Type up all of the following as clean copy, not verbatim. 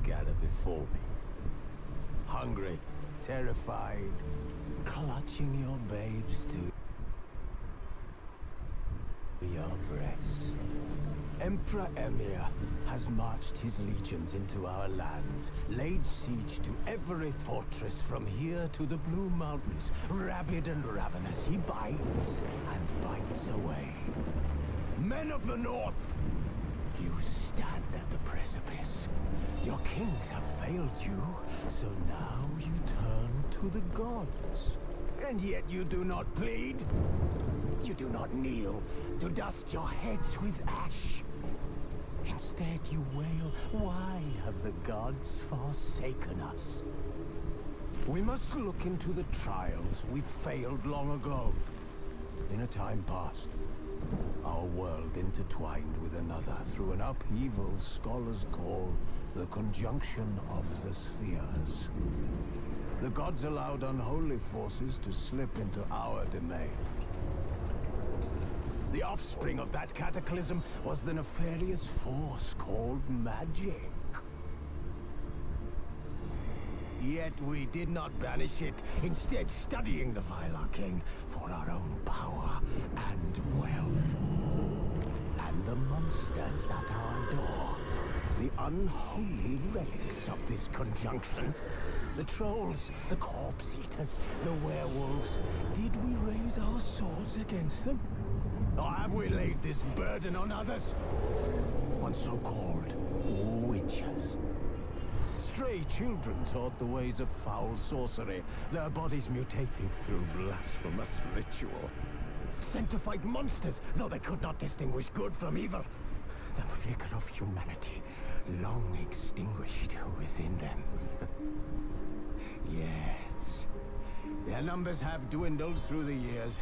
gather before me. Hungry, terrified, clutching your babes to your breast. Emperor Emir has marched his legions into our lands, laid siege to every fortress from here to the Blue Mountains. Rabid and ravenous, he bites and bites away. Men of the North, you stand at the precipice. Your kings have failed you, so now you turn to the gods. And yet you do not plead. You do not kneel to dust your heads with ash. Instead you wail, why have the gods forsaken us? We must look into the trials we failed long ago. In a time past, our world intertwined with another through an upheaval scholars call the conjunction of the spheres. The gods allowed unholy forces to slip into our domain. The offspring of that cataclysm was the nefarious force called magic. Yet we did not banish it, instead studying the vile arcane for our own power and wealth. And the monsters at our door, the unholy relics of this conjunction. The trolls, the corpse eaters, the werewolves. Did we raise our swords against them? Or have we laid this burden on others? On so-called witches. Stray children taught the ways of foul sorcery, their bodies mutated through blasphemous ritual. Sent to fight monsters, though they could not distinguish good from evil. The flicker of humanity, long extinguished within them. Yes, their numbers have dwindled through the years.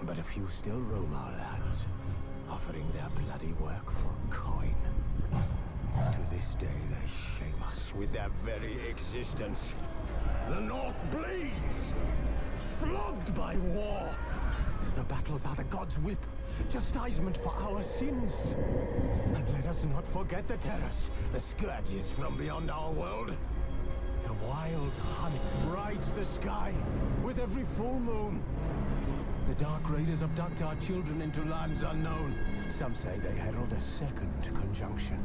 But a few still roam our lands, offering their bloody work for coin. To this day, they shame us with their very existence. The North bleeds, flogged by war. The battles are the gods' whip, chastisement for our sins. And let us not forget the terrors, the scourges from beyond our world. The wild hunt rides the sky with every full moon. The Dark Raiders abduct our children into lands unknown. Some say they herald a second conjunction.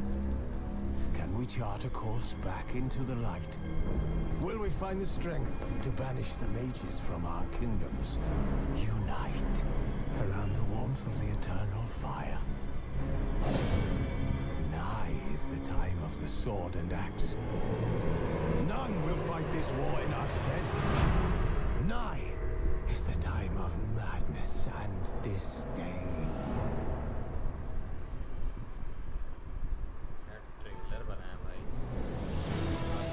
Can we chart a course back into the light? Will we find the strength to banish the mages from our kingdoms? Unite around the warmth of the eternal fire. Nigh is the time of the sword and axe. None will fight this war in our stead. Nigh is the time of madness and disdain. Trailer बनाया भाई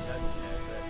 क्या दिया है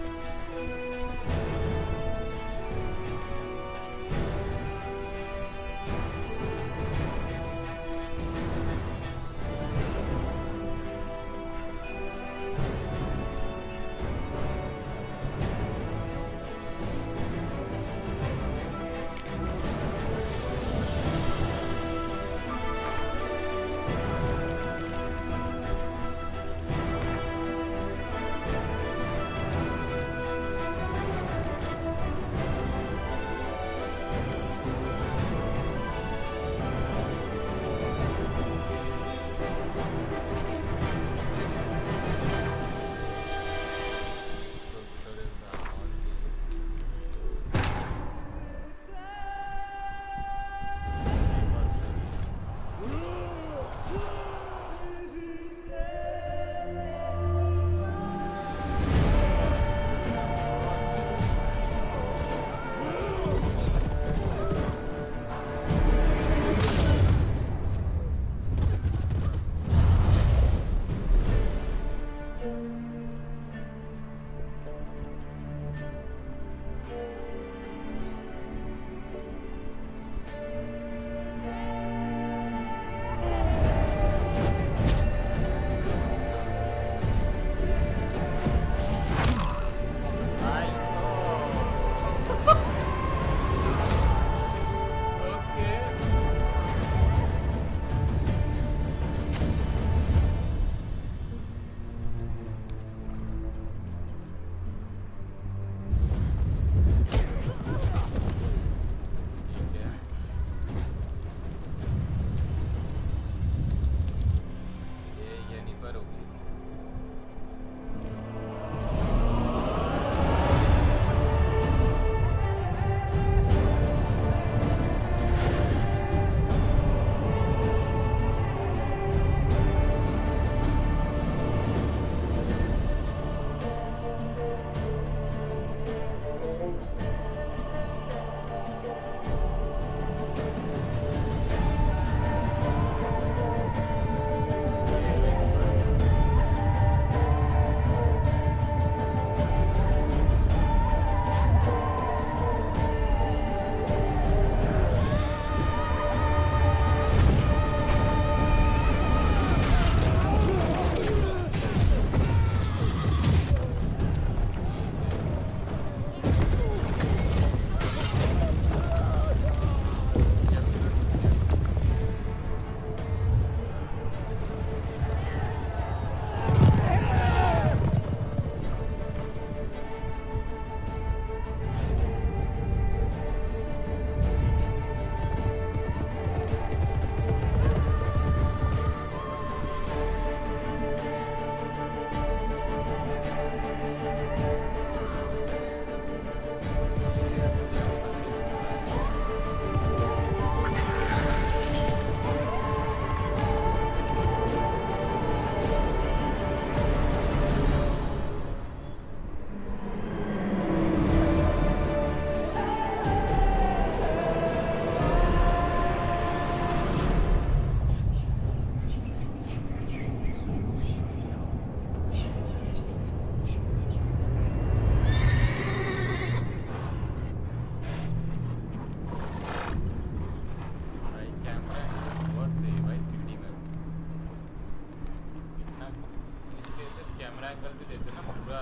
angle भी देते ना पूरा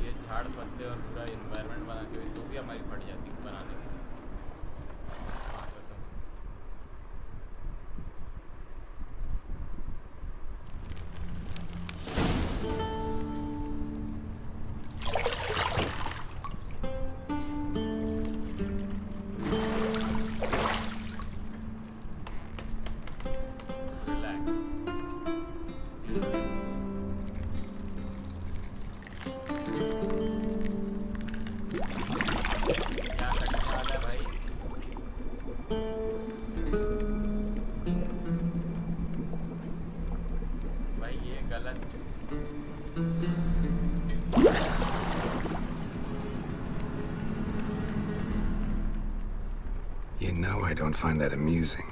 ये झाड़ पत्ते और पूरा इन्वायरमेंट बना के तो भी हमारी फट जाती बनाने के लिए। हाँ, कसम। You know I don't find that amusing.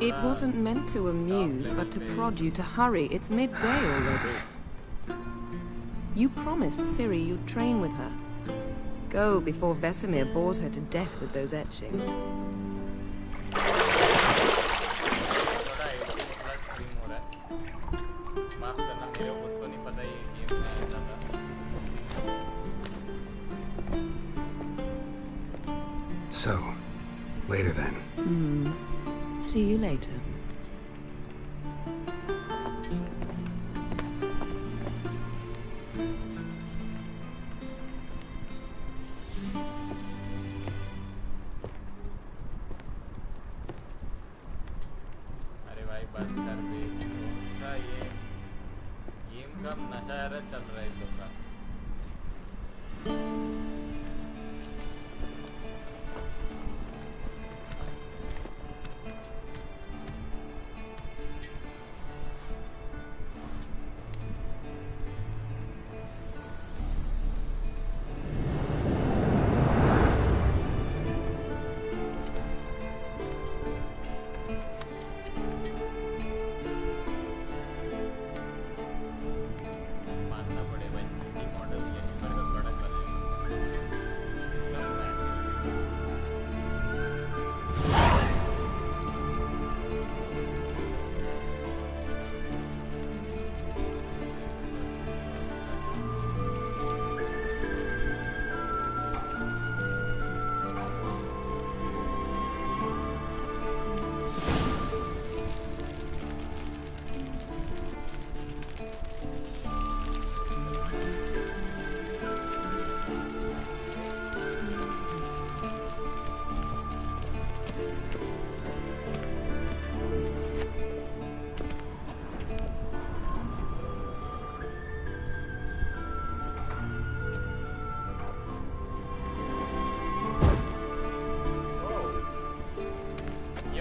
It wasn't meant to amuse, but to prod you to hurry. It's midday already. You promised Ciri you'd train with her. Go before Vesemir bores her to death with those etchings. So, later then. See you later. अरे भाई बस कर दे क्या ये game का नशा यार चल रहा है इन लोग का।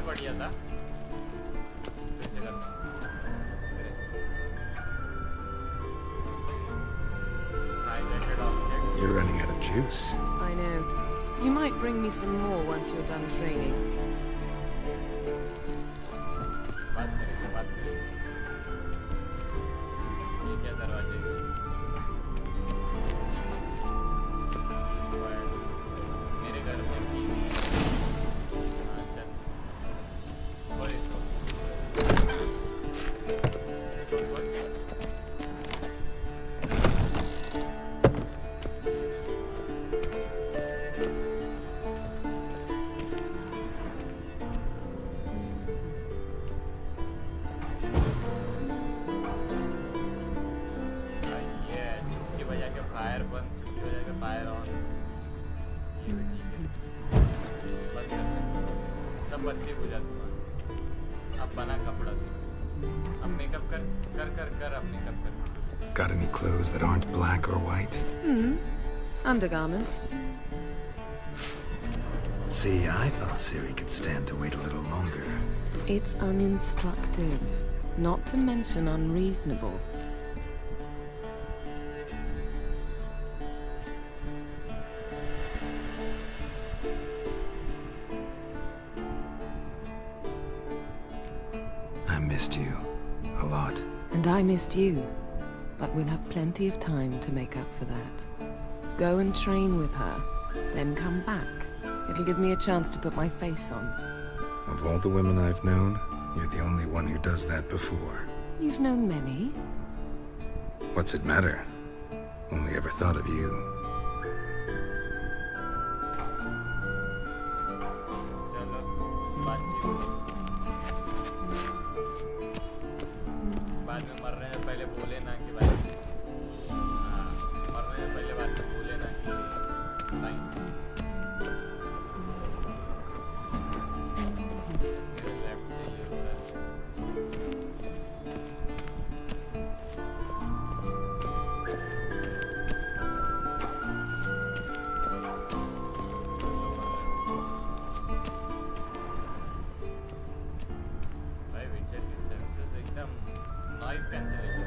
बढ़िया था कैसे करना highlighted object. You're running out of juice. I know. You might bring me some more once you're done training. बात करेंगे ये क्या दरवाजे मेरे घर में की हाँ चल और इसको फायर बंद छुट्टी हो जाएगा फायर ऑन ये भी ठीक है बंद कर दे सब बत्ती बुझा दूँगा अब बना कपड़ा अब मेकअप कर कर कर कर अब मेकअप कर Got any clothes that aren't black or white? Undergarments. See, I thought Ciri could stand to wait a little longer. It's uninstructive, not to mention unreasonable. I missed you a lot. And I missed you. but we'll have plenty of time to make up for that. Go and train with her, then come back. It'll give me a chance to put my face on. Of all the women I've known, you're the only one who does that before. You've known many. What's it matter? Only ever thought of you. चलो बातचीत बाद में मरने से पहले बोले ना कि भाई हाँ, मरने से पहले बाद में बोले ना कि भाई मेरे लेफ्ट से ये होता है भाई विचर की सेंसेस एकदम noise cancellation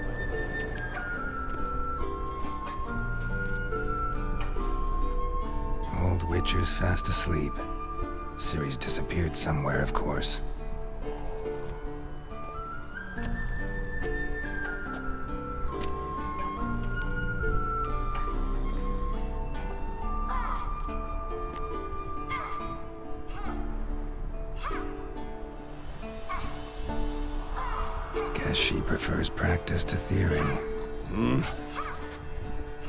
Old Witcher's fast asleep. Ciri's disappeared somewhere, of course. Guess she prefers practice to theory.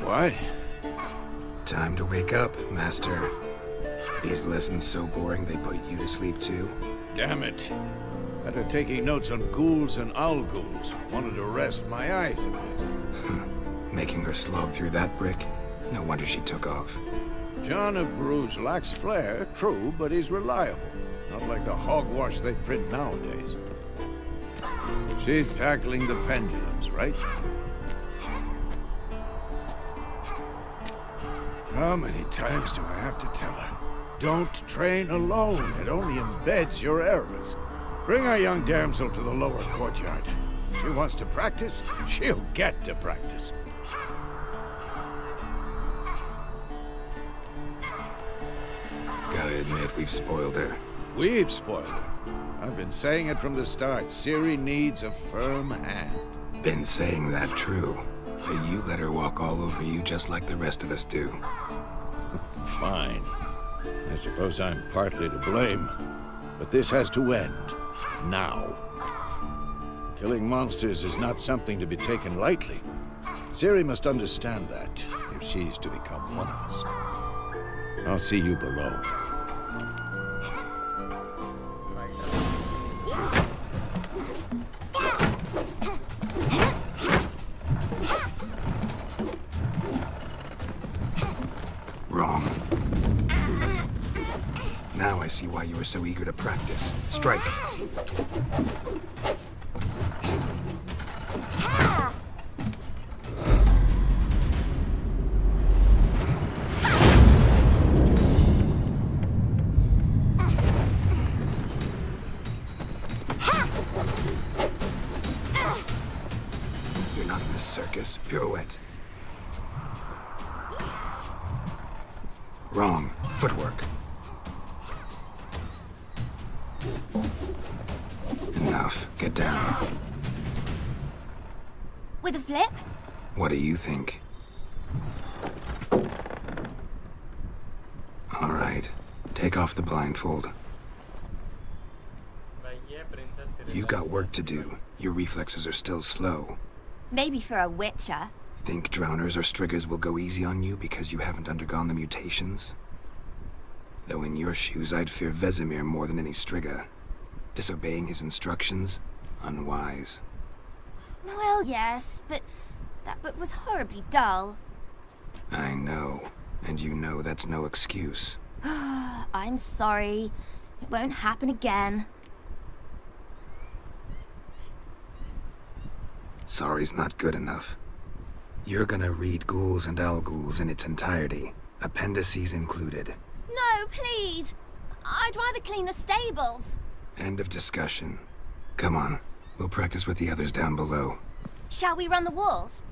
What? Time to wake up, Master. These lessons so boring they put you to sleep too? Damn it. After taking notes on ghouls and owl ghouls, wanted to rest my eyes a bit. Making her slog through that brick? No wonder she took off. John of Bruges lacks flair, true, but he's reliable. Not like the hogwash they print nowadays. She's tackling the pendulums, right? How many times do I have to tell her? Don't train alone. It only embeds your errors. Bring our young damsel to the lower courtyard. She wants to practice, she'll get to practice. Gotta admit, we've spoiled her. We've spoiled her. I've been saying it from the start. Ciri needs a firm hand. Been saying that true. But you let her walk all over you just like the rest of us do. Fine. I suppose I'm partly to blame. But this has to end. Now. Killing monsters is not something to be taken lightly. Ciri must understand that, if she's to become one of us. I'll see you below. Wrong. Now I see why you were so eager to practice. Strike. You're not in a circus. Pirouette. Wrong. Footwork. Enough. Get down. With a flip? What do you think? All right. Take off the blindfold. भाई ये princess You've got work to do. Your reflexes are still slow. Maybe for a witcher. Think drowners or striggers will go easy on you because you haven't undergone the mutations? Though in your shoes, I'd fear Vesemir more than any strigger. Disobeying his instructions? Unwise. Well, yes, but that book was horribly dull. I know. And you know that's no excuse. I'm sorry. It won't happen again. Sorry's not good enough. You're gonna read Ghouls and Owlghouls in its entirety, appendices included. No, please! I'd rather clean the stables. End of discussion. Come on, we'll practice with the others down below. Shall we run the walls?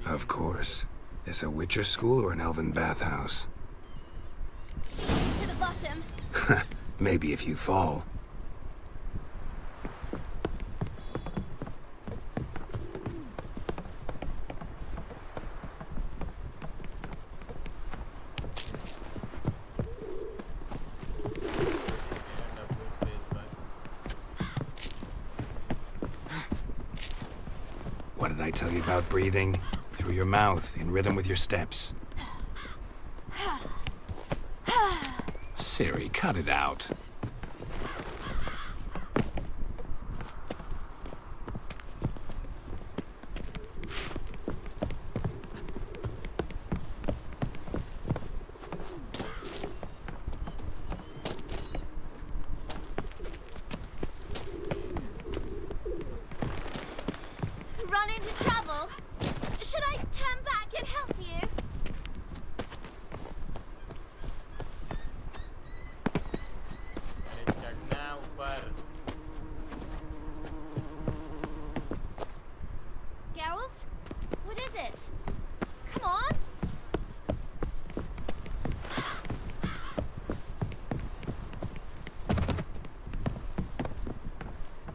Of course. This a Witcher school or an elven bathhouse? To the bottom. Maybe if you fall. tell you about breathing? Through your mouth, in rhythm with your steps. Siri, cut it out. Run into trouble? Should I turn back and help you? अरे चढ़ना ऊपर. Geralt? What is it? Come on.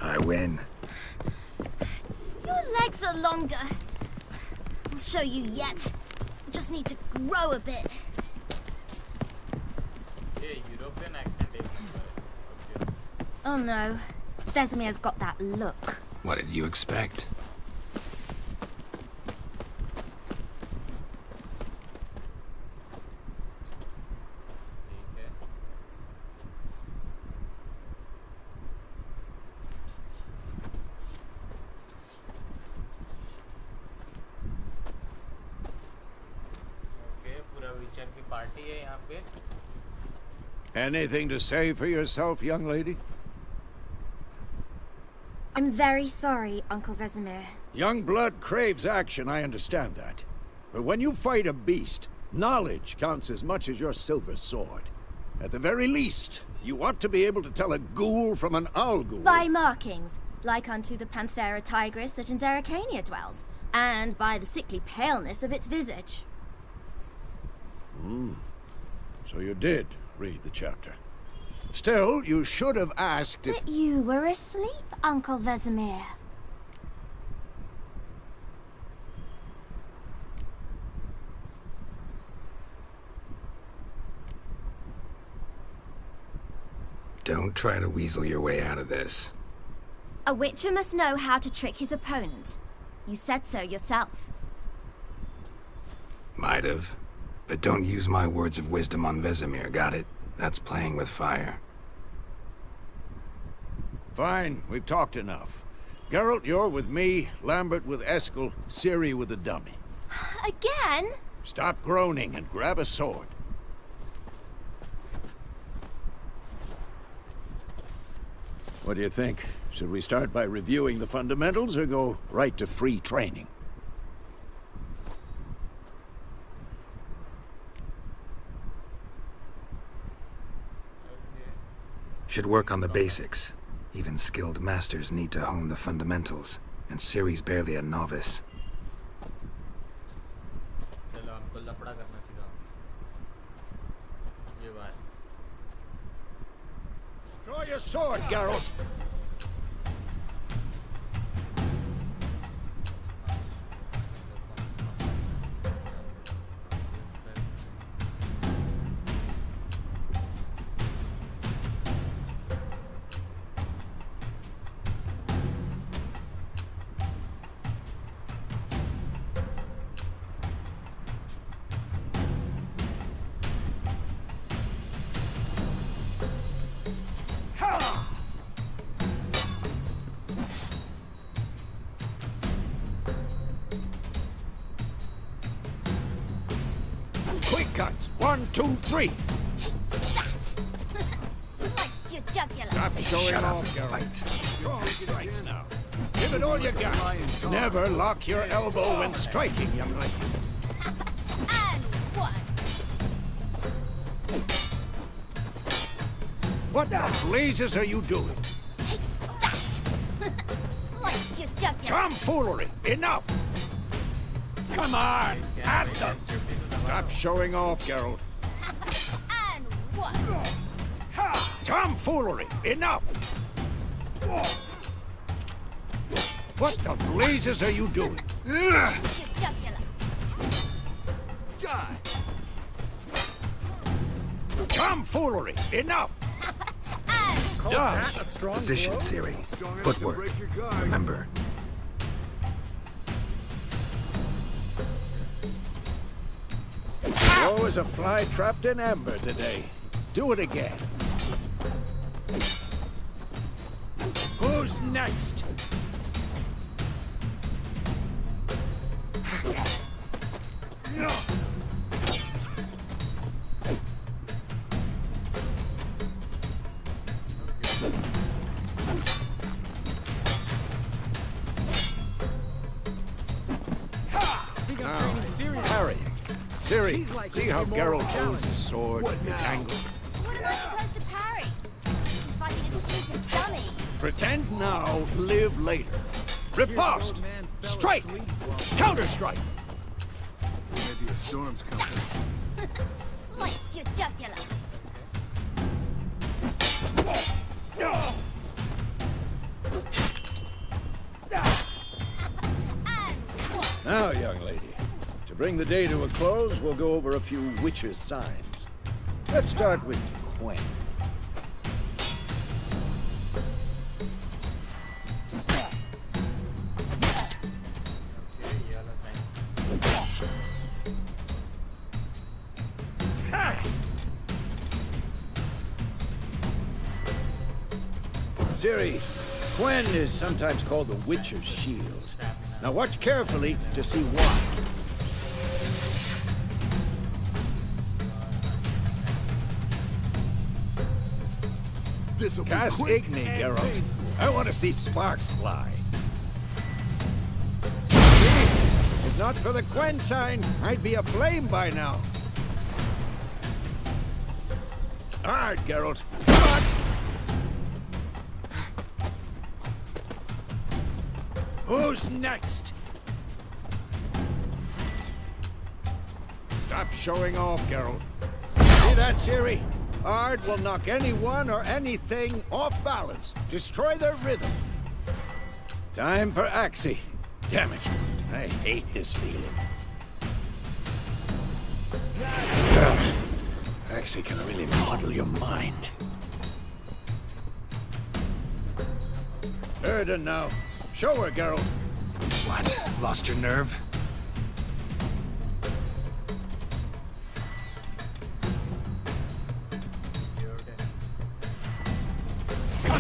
I win. Your legs are longer. I'll show you yet. Just need to grow a bit. ये European accent एक number है. Oh no. Vesemir's got that look. What did you expect? ठीक है. Okay, पूरा विचर की party है यहाँ पे. Anything to say for yourself, young lady? I'm very sorry, Uncle Vesemir. Young blood craves action, I understand that. But when you fight a beast, knowledge counts as much as your silver sword. At the very least, you ought to be able to tell a ghoul from an owl ghoul. By markings, like unto the Panthera tigris that in Zerrikania dwells, and by the sickly paleness of its visage. So you did read the chapter. Still, you should have asked if... But you were asleep, Uncle Vesemir. Don't try to weasel your way out of this. A witcher must know how to trick his opponent. You said so yourself. Might have. But don't use my words of wisdom on Vesemir, got it? That's playing with fire. Fine, we've talked enough. Geralt, you're with me, Lambert with Eskel, Ciri with the dummy. Again? Stop groaning and grab a sword. What do you think? Should we start by reviewing the fundamentals or go right to free training? Should work on the basics. Even skilled masters need to hone the fundamentals, and Ciri's barely a novice. चलो हमको लफड़ा करना सिखाओ. ये बात. Draw your sword, Geralt! Quick cuts! 1, 2, 3! Take that! Sliced your jugular! Stop showing Shut up off, and Geralt. fight. Strong strikes now. Give it all you got. Never lock your elbow when striking, young lady. And one! What the blazes are you doing? Take that! Sliced your jugular! Tomfoolery! Enough! Come on! At them! Stop showing off, Geralt. And one! Tomfoolery! Enough! What the blazes are you doing? Your jugular! Die! Tomfoolery! Enough! And Done! Position, Ciri. Footwork. Remember. was a fly trapped in amber today. Do it again. Who's next? Harry. Siri, see how Geralt holds his sword? It's angled. What am I supposed to parry? I'm fighting a stupid dummy. Pretend now, live later. Riposte! Strike! Counter-strike! Maybe a storm's coming. Sliced your jugular. Now, young lady, to bring the day to a close, we'll go over a few witches' signs. Let's start with Gwen. ये वाला sign Ciri, Gwen is sometimes called the Witcher's Shield. Now watch carefully to see why. This'll be Cast quick Igni, and Geralt. painful. I want to see sparks fly. See? If not for the Gwen sign, I'd be aflame by now. All right, Geralt. Come on! Who's next? Stop showing off, Geralt. See that, Ciri? Ard will knock anyone or anything off balance. Destroy their rhythm. Time for Axie. Damn it. I hate this feeling. Axie can really muddle your mind. Erden now. Show her, Geralt. What? Lost your nerve?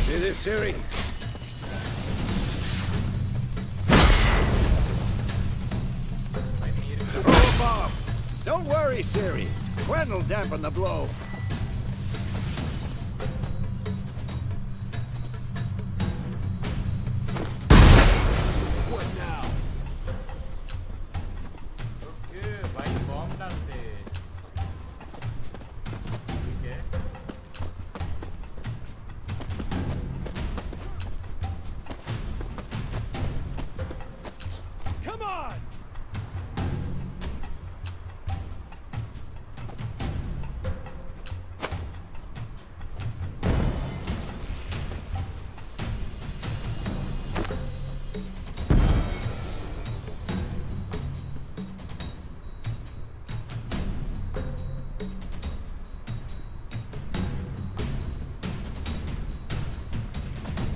See this, Ciri? Throw a bomb. Don't worry, Ciri. Gwen will dampen the blow. What now? Okay भाई bomb डालते ठीक है Come on!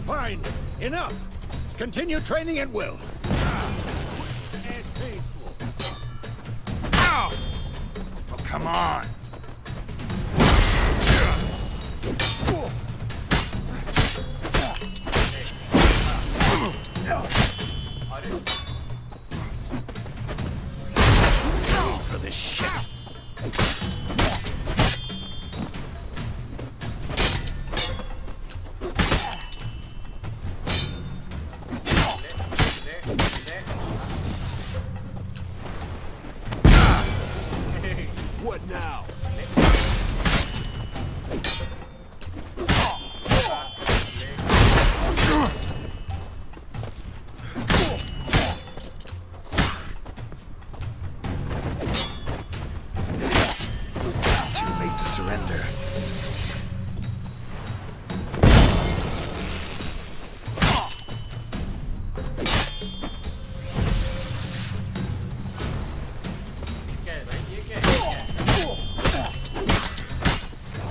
Fine. Enough. Continue training at will. And painful. Ow! Oh, come on! अरे For this shit. What now? Too late to surrender. क्या है भाई ये क्या है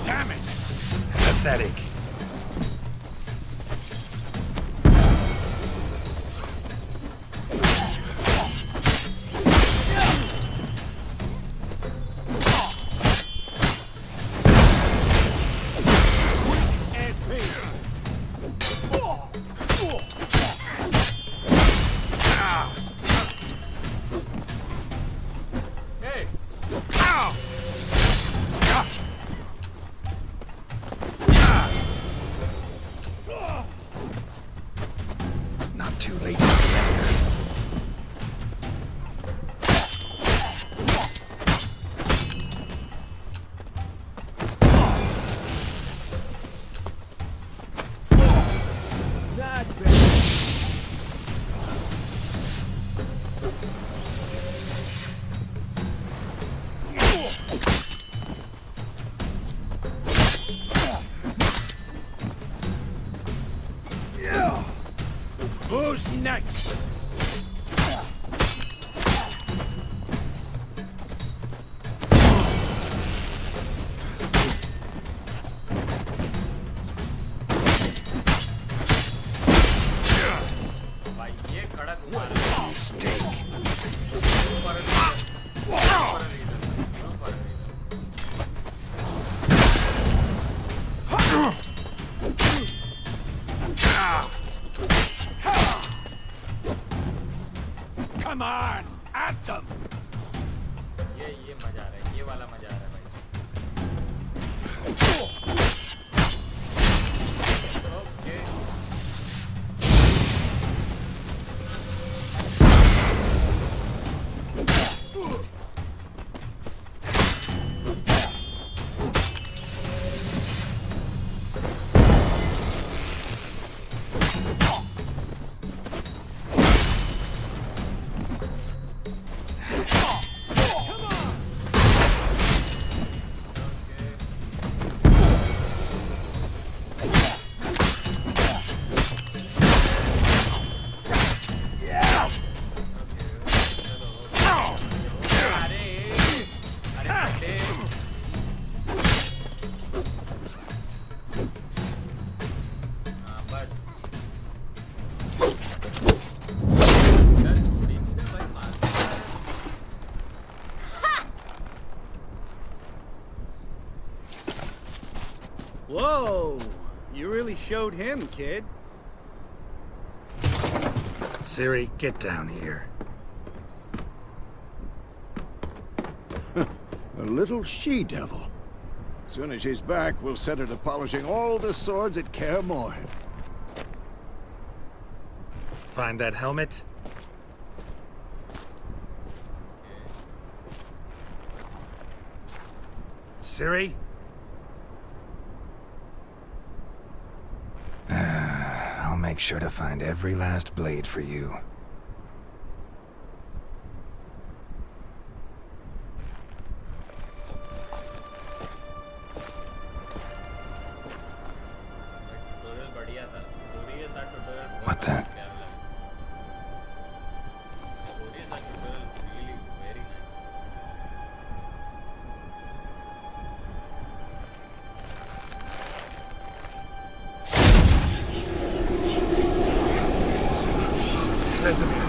Damn it! Pathetic. goes next? भाई ये कड़क मार रहा है। Mistake. ऊपर रीजन, ऊपर रीजन, ऊपर reason. Come on, at them! ये मजा आ रहा है, ये वाला मजा आ रहा है भाई। Okay. Whoa! You really showed him, kid. Siri, get down here. A little she-devil. As soon as she's back, we'll set her to polishing all the swords at Kaer Morhen. Find that helmet? Siri? I'll make sure to find every last blade for you. Tutorial बढ़िया था। Story के साथ tutorial What the? Story के साथ tutorial really very nice. Vesemir.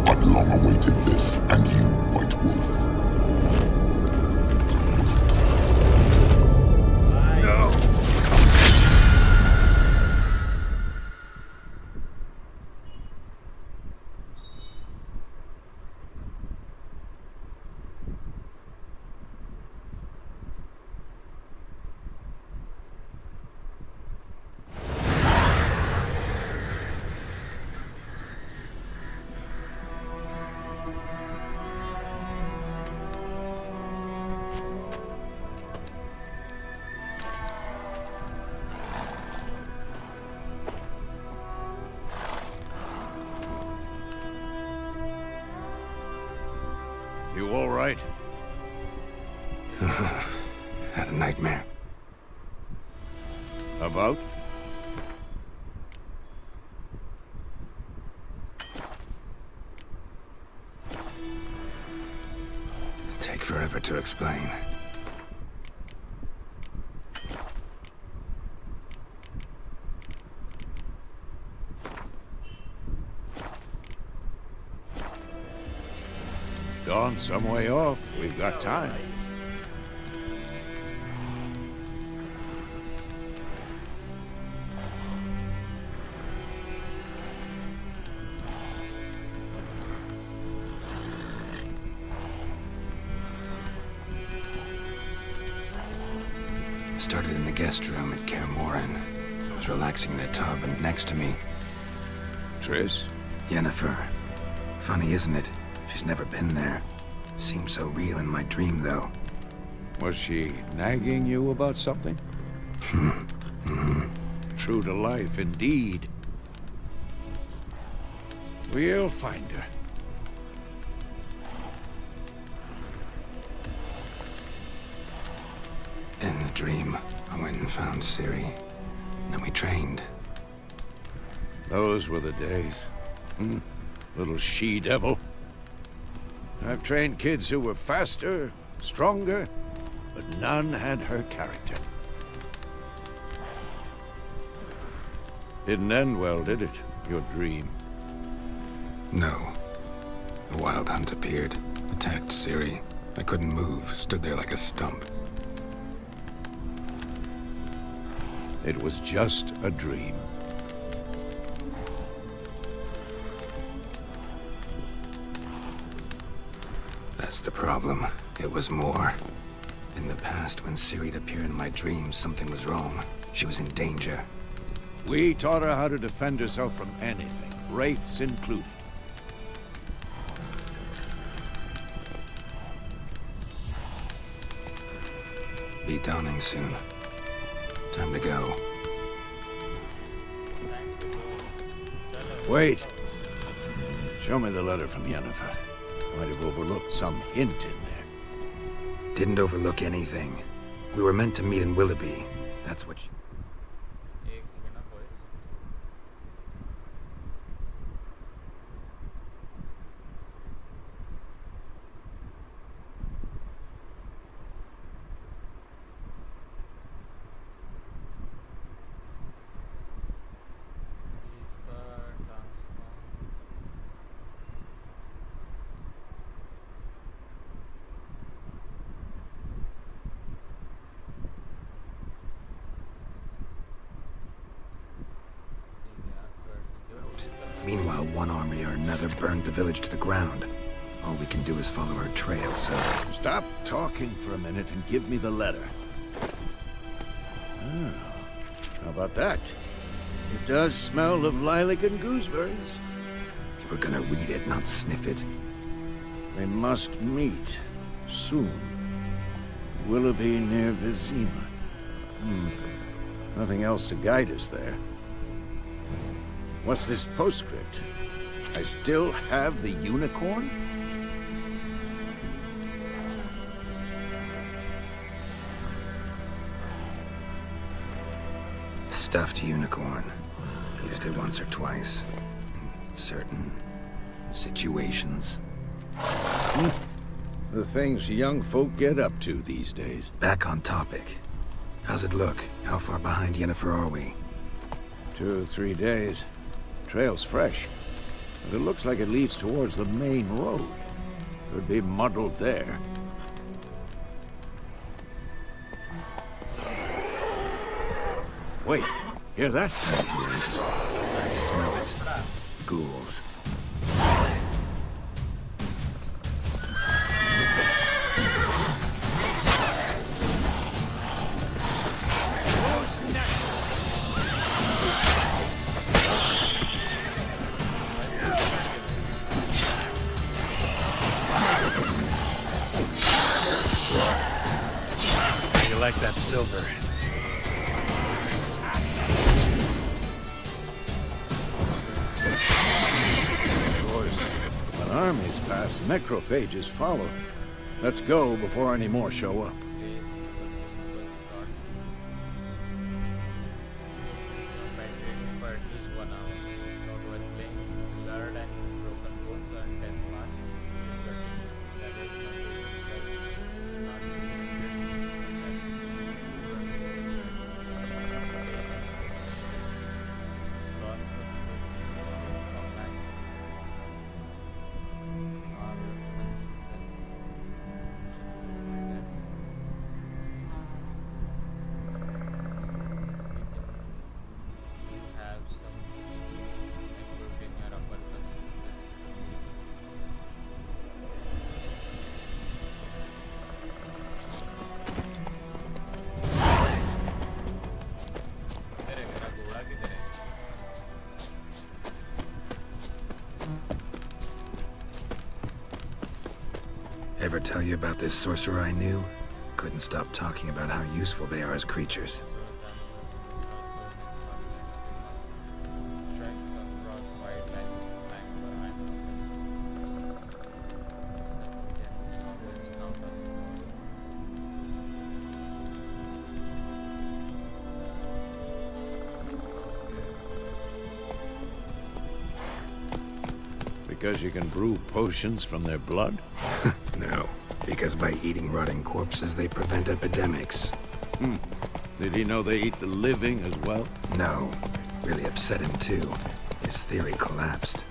I've long awaited this, and you, White Wolf. You all right? Had a nightmare. About? Take forever to explain. Dawn's some way off. We've got time. Started in the guest room at Kaer Morhen. I was relaxing in the tub, and next to me, Triss? Yennefer. Funny, isn't it? She's never been there. Seemed so real in my dream, though. Was she nagging you about something? True to life, indeed. We'll find her. dream. I went and found Ciri. Then we trained. Those were the days. Little she-devil. I've trained kids who were faster, stronger, but none had her character. Didn't end well, did it? Your dream? No. A wild hunt appeared, attacked Ciri. I couldn't move, stood there like a stump. It was just a dream. That's the problem. It was more. In the past, when Ciri'd appear in my dreams, something was wrong. She was in danger. We taught her how to defend herself from anything, wraiths included. Be dawning soon. Time to go. Wait. Show me the letter from Yennefer. Might have overlooked some hint in there. Didn't overlook anything. We were meant to meet in Willoughby. That's what she... एक second ना boys. इसका transform Meanwhile, one army or another burned the village to the ground. All we can do is follow her trail, so... Stop talking for a minute and give me the letter. Oh, how about that? It does smell of lilac and gooseberries. You were gonna read it, not sniff it. We must meet soon. Willoughby near Vizima. Nothing else to guide us there. What's this postscript? I still have the unicorn? Stuffed unicorn. Used it once or twice. In certain situations. The things young folk get up to these days. Back on topic. How's it look? How far behind Yennefer are we? 2 or 3 days. Trail's fresh, but it looks like it leads towards the main road. Could be muddled there. Wait, hear that? I smell it. Ghouls. You like that silver? Of course, when armies pass, necrophages follow. Let's go before any more show up. for at least 1 hour. Not while playing. Blood and broken bones are 10 March. That is my patient not slots online. You have some improved in your upper plus. किधर है मेरा घोड़ा किधर है? Ever tell you about this sorcerer I knew? Couldn't stop talking about how useful they are as creatures. because you can brew potions from their blood? No, because by eating rotting corpses, they prevent epidemics. Did he know they eat the living as well? No, really upset him too. His theory collapsed.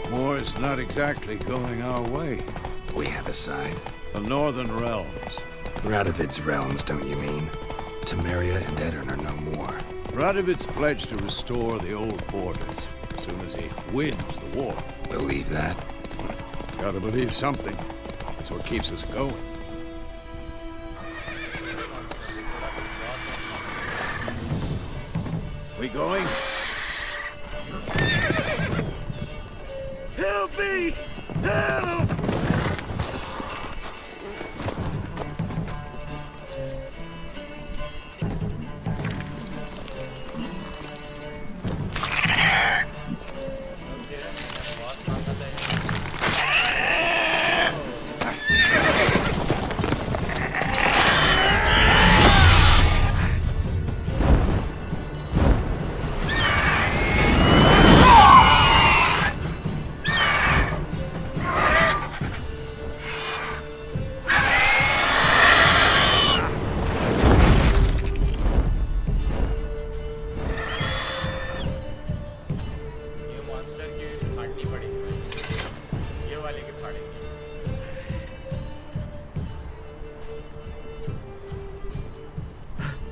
War's not exactly going our way. We have a side. The Northern Realms. Radovid's realms, don't you mean? Temeria and Edirn are no more. Radovid's pledged to restore the old borders as soon as he wins the war. Believe that? Gotta believe something. That's what keeps us going. We going? Help me! Help!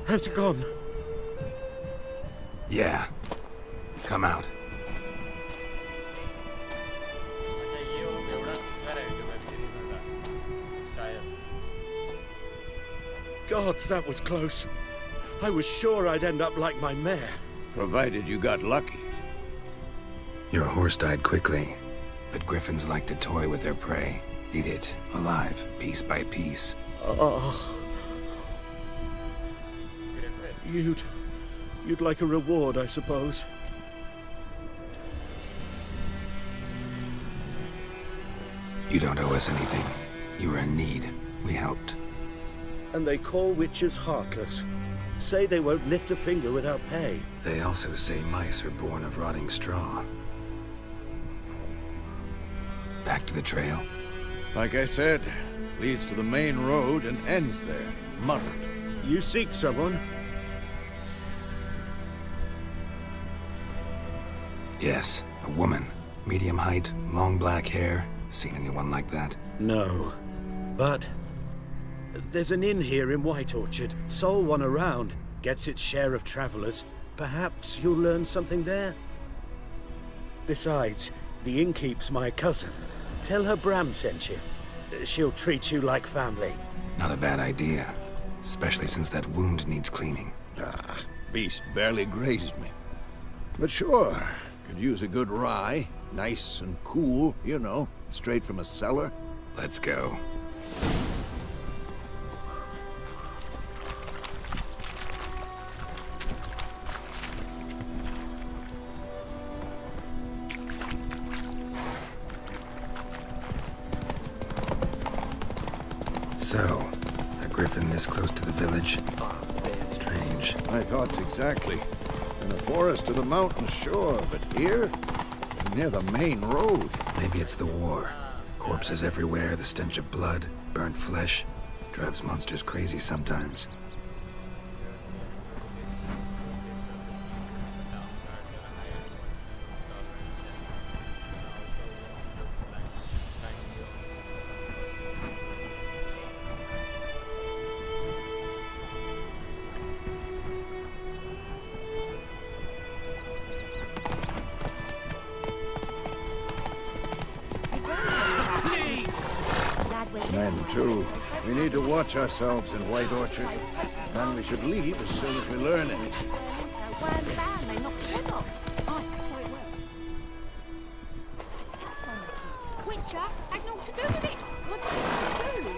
Has it gone? Yeah. Come out. अच्छा ये वो बेवड़ा सुंदर है जो web series में था शायद Gods, that was close. I was sure I'd end up like my mare. Provided you got lucky. Your horse died quickly, but griffins like to toy with their prey. Eat it, alive, piece by piece. Oh. You'd like a reward, I suppose. You don't owe us anything. You were in need. We helped. And they call witches heartless. Say they won't lift a finger without pay. They also say mice are born of rotting straw. Back to the trail. Like I said, leads to the main road and ends there, muddled. You seek someone? Yes, a woman. Medium height, long black hair. Seen anyone like that? No. But there's an inn here in White Orchard. Sole one around. Gets its share of travelers. Perhaps you'll learn something there? Besides, the innkeep's my cousin. Tell her B.A.M.M.C sent you. She'll treat you like family. Not a bad idea. Especially since that wound needs cleaning. Beast barely grazed me. But sure, could use a good rye. Nice and cool, you know, straight from a cellar. Let's go. So, a griffin this close to the village? Strange. My thoughts exactly. In the forest to the mountain, sure, but here? Near the main road. Maybe it's the war. Corpses everywhere, the stench of blood, burnt flesh. Drives monsters crazy sometimes. Men, too. We need to watch ourselves in White Orchard. And we should leave as soon as we learn anything. Witcher had naught to do with it. What did you do?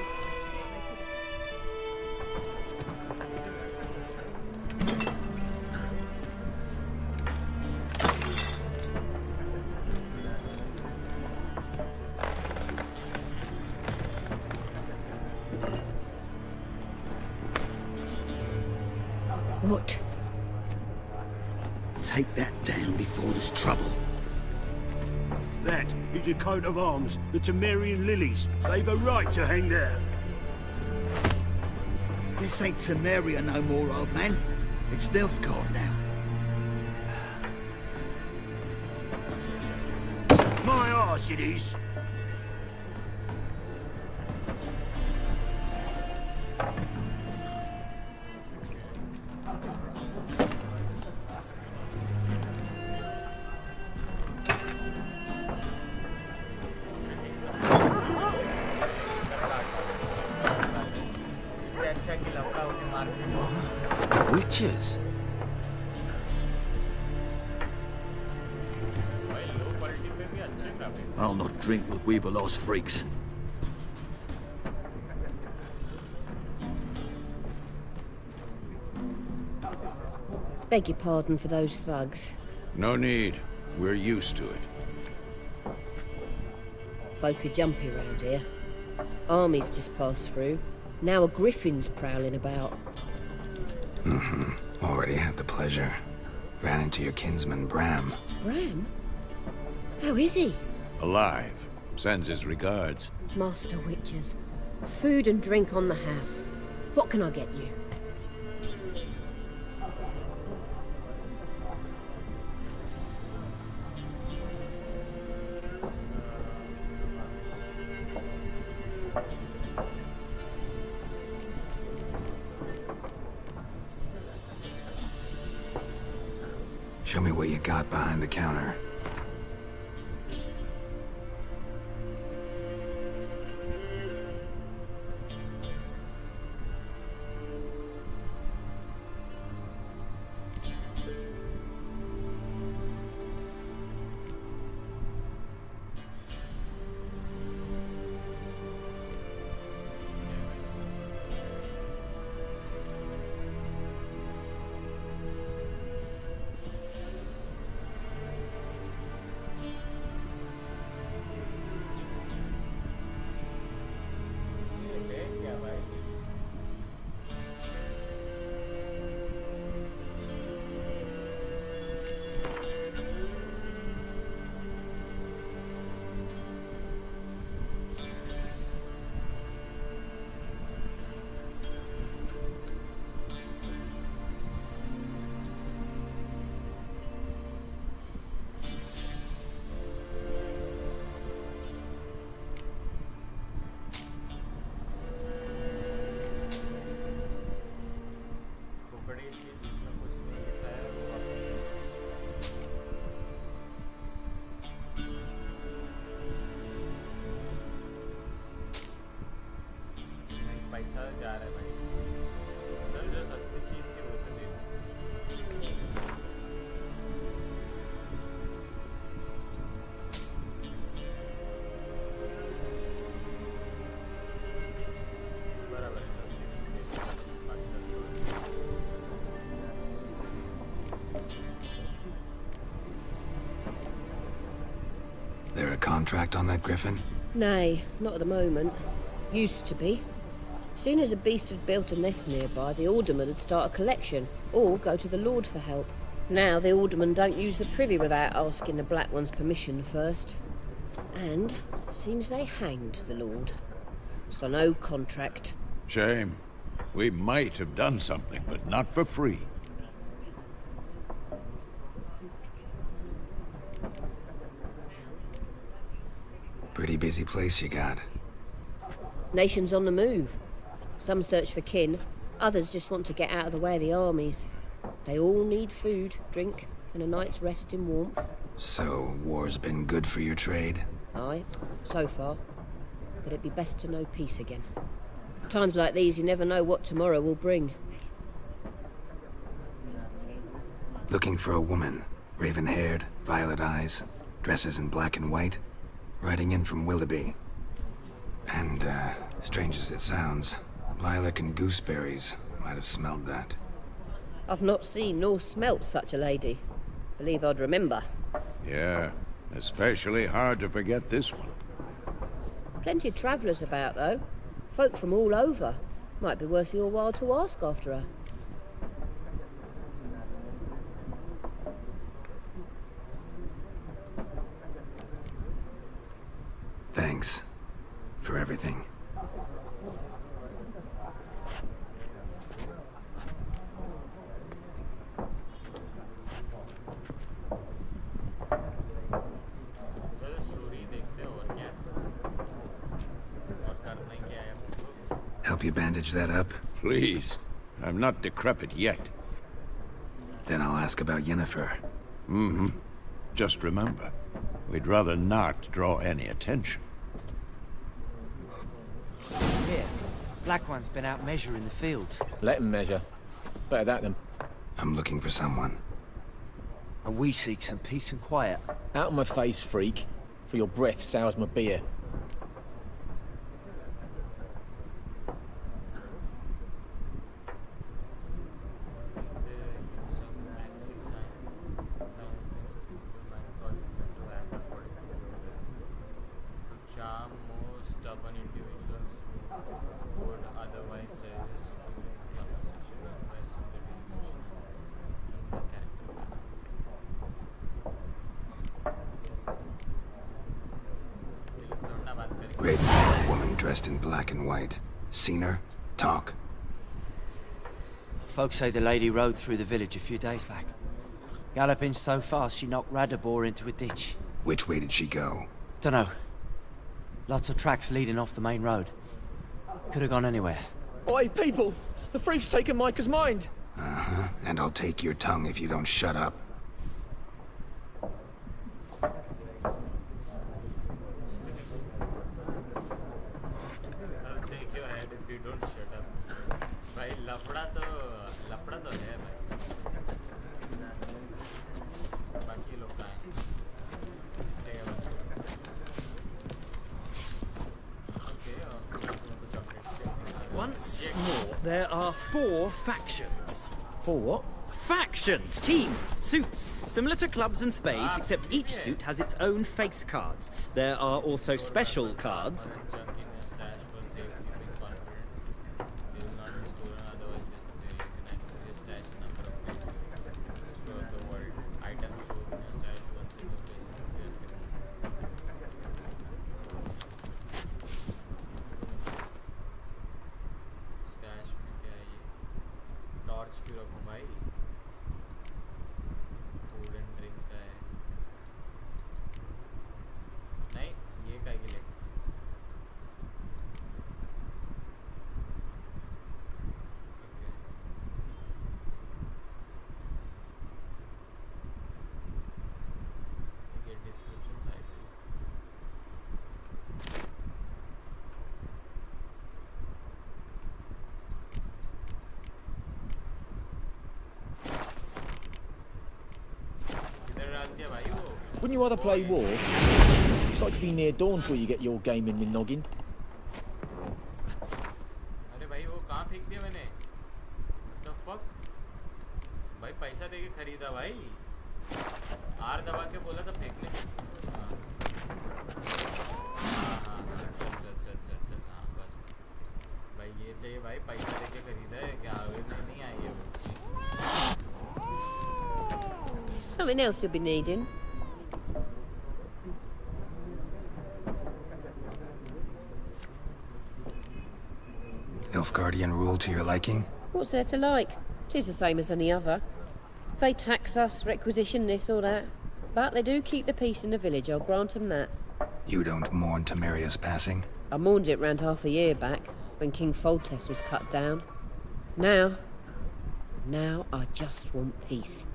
What? Take that down before there's trouble. That is a coat of arms, the Temerian lilies. They've a right to hang there. This ain't Temeria no more, old man. It's Nilfgaard now. My arse it is. Witches? I'll not drink with Weaverlaw's freaks. Beg your pardon for those thugs. No need. We're used to it. Folk are jumpy round here. Armies just passed through. Now a griffin's prowling about. Already had the pleasure. Ran into your kinsman, B.A.M.M. B.A.M.M.? How is he? Alive. Sends his regards. Master Witches. Food and drink on the house. What can I get you? Show me what you got behind the counter. There a contract on that griffin? Nay, not at the moment. Used to be. Soon as a beast had built a nest nearby, the alderman would start a collection, or go to the Lord for help. Now the aldermen don't use the privy without asking the Black One's permission first. And seems they hanged the Lord. So no contract. Shame. We might have done something, but not for free. Pretty busy place you got. Nations on the move. Some search for kin, others just want to get out of the way of the armies. They all need food, drink, and a night's rest in warmth. So, war's been good for your trade? Aye, so far. But it'd be best to know peace again. Times like these, you never know what tomorrow will bring. Looking for a woman. Raven-haired, violet eyes, dresses in black and white. Riding in from Willoughby. And, strange as it sounds, lilac and gooseberries might have smelled that. I've not seen nor smelt such a lady. Believe I'd remember. Yeah, especially hard to forget this one. Plenty of travellers about, though. Folk from all over. Might be worth your while to ask after her. for everything. Help you bandage that up? Please. I'm not decrepit yet. Then I'll ask about Yennefer. Mm-hmm. Just remember, we'd rather not draw any attention. Here, Black One's been out measuring the fields. Let him measure. Better that than... I'm looking for someone. And we seek some peace and quiet. Out of my face, freak. For your breath sours my beer. Red-haired woman dressed in black and white. Seen her? Talk. Folks say the lady rode through the village a few days back. Galloping so fast she knocked Radabor into a ditch. Which way did she go? Dunno. Lots of tracks leading off the main road. Could have gone anywhere. Oi, people! The freak's taken Micah's mind! Uh-huh. And I'll take your tongue if you don't shut up. Once more, there are 4 factions. 4 what? Factions! Teams! Suits! Similar to clubs and spades, except each suit has its own face cards. There are also special cards. Wouldn't you rather play war? It's like to be near dawn before you get your game in with noggin. अरे भाई वो कहाँ फेंक दिया मैंने? The fuck? भाई पैसा देके खरीदा भाई. आर दबा के बोला था फेंकने. हाँ चल हाँ बस. भाई ये चाहिए भाई पैसा देके खरीदा है क्या आवे में नहीं आई है वो. Something else you'll be needing. Nilfgaardian rule to your liking? What's there to like? 'Tis the same as any other. They tax us, requisition this or that. But they do keep the peace in the village, I'll grant them that. You don't mourn Temeria's passing? I mourned it round half a year back, when King Foltest was cut down. Now I just want peace.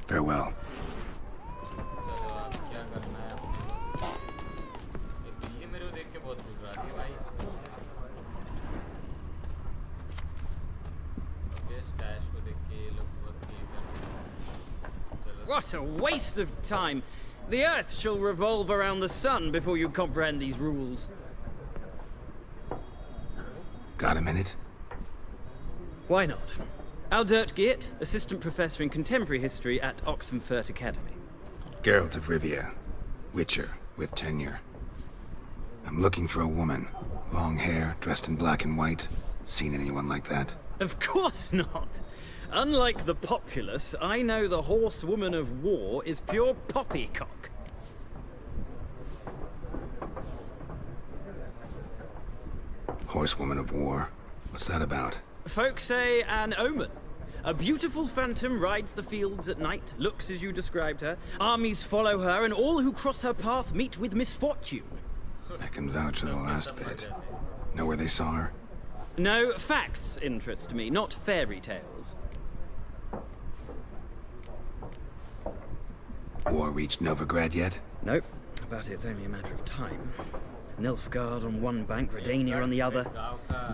Farewell. What a waste of time! The Earth shall revolve around the sun before you comprehend these rules. Got a minute? Why not? Aldert Geert, Assistant Professor in Contemporary History at Oxenfurt Academy. Geralt of Rivia. Witcher, with tenure. I'm looking for a woman. Long hair, dressed in black and white. Seen anyone like that? Of course not! Unlike the populace, I know the horsewoman of war is pure poppycock. Horsewoman of War? What's that about? Folk say an omen. A beautiful phantom rides the fields at night, looks as you described her. Armies follow her, and all who cross her path meet with misfortune. I can vouch for the last bit. Know where they saw her? No, facts interest me, not fairy tales. War reached Novigrad yet? Nope, but it's only a matter of time. Nilfgaard on one bank, Redania on the other,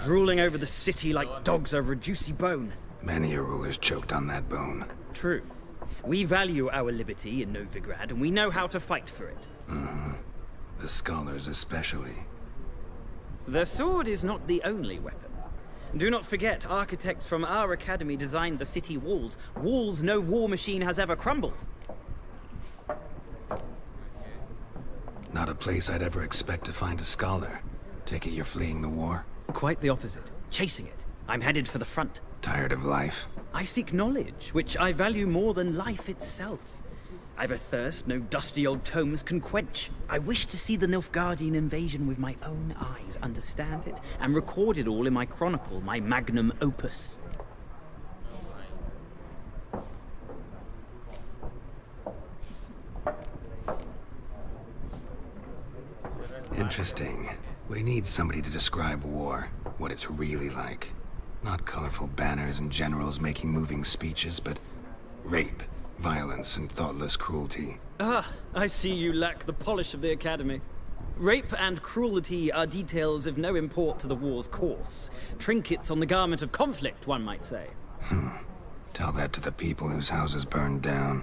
drooling over the city like dogs over a juicy bone. Many a ruler's choked on that bone. True. We value our liberty in Novigrad, and we know how to fight for it. Mm-hmm. The scholars especially. The sword is not the only weapon. Do not forget, architects from our academy designed the city walls. Walls no war machine has ever crumbled. Not a place I'd ever expect to find a scholar. Take it you're fleeing the war? Quite the opposite. Chasing it. I'm headed for the front. Tired of life? I seek knowledge, which I value more than life itself. I've a thirst no dusty old tomes can quench. I wish to see the Nilfgaardian invasion with my own eyes, understand it, and record it all in my chronicle, my magnum opus. Interesting. We need somebody to describe war, what it's really like. Not colorful banners and generals making moving speeches, but rape, violence, and thoughtless cruelty. Ah, I see you lack the polish of the academy. Rape and cruelty are details of no import to the war's course. Trinkets on the garment of conflict, one might say. Tell that to the people whose houses burned down.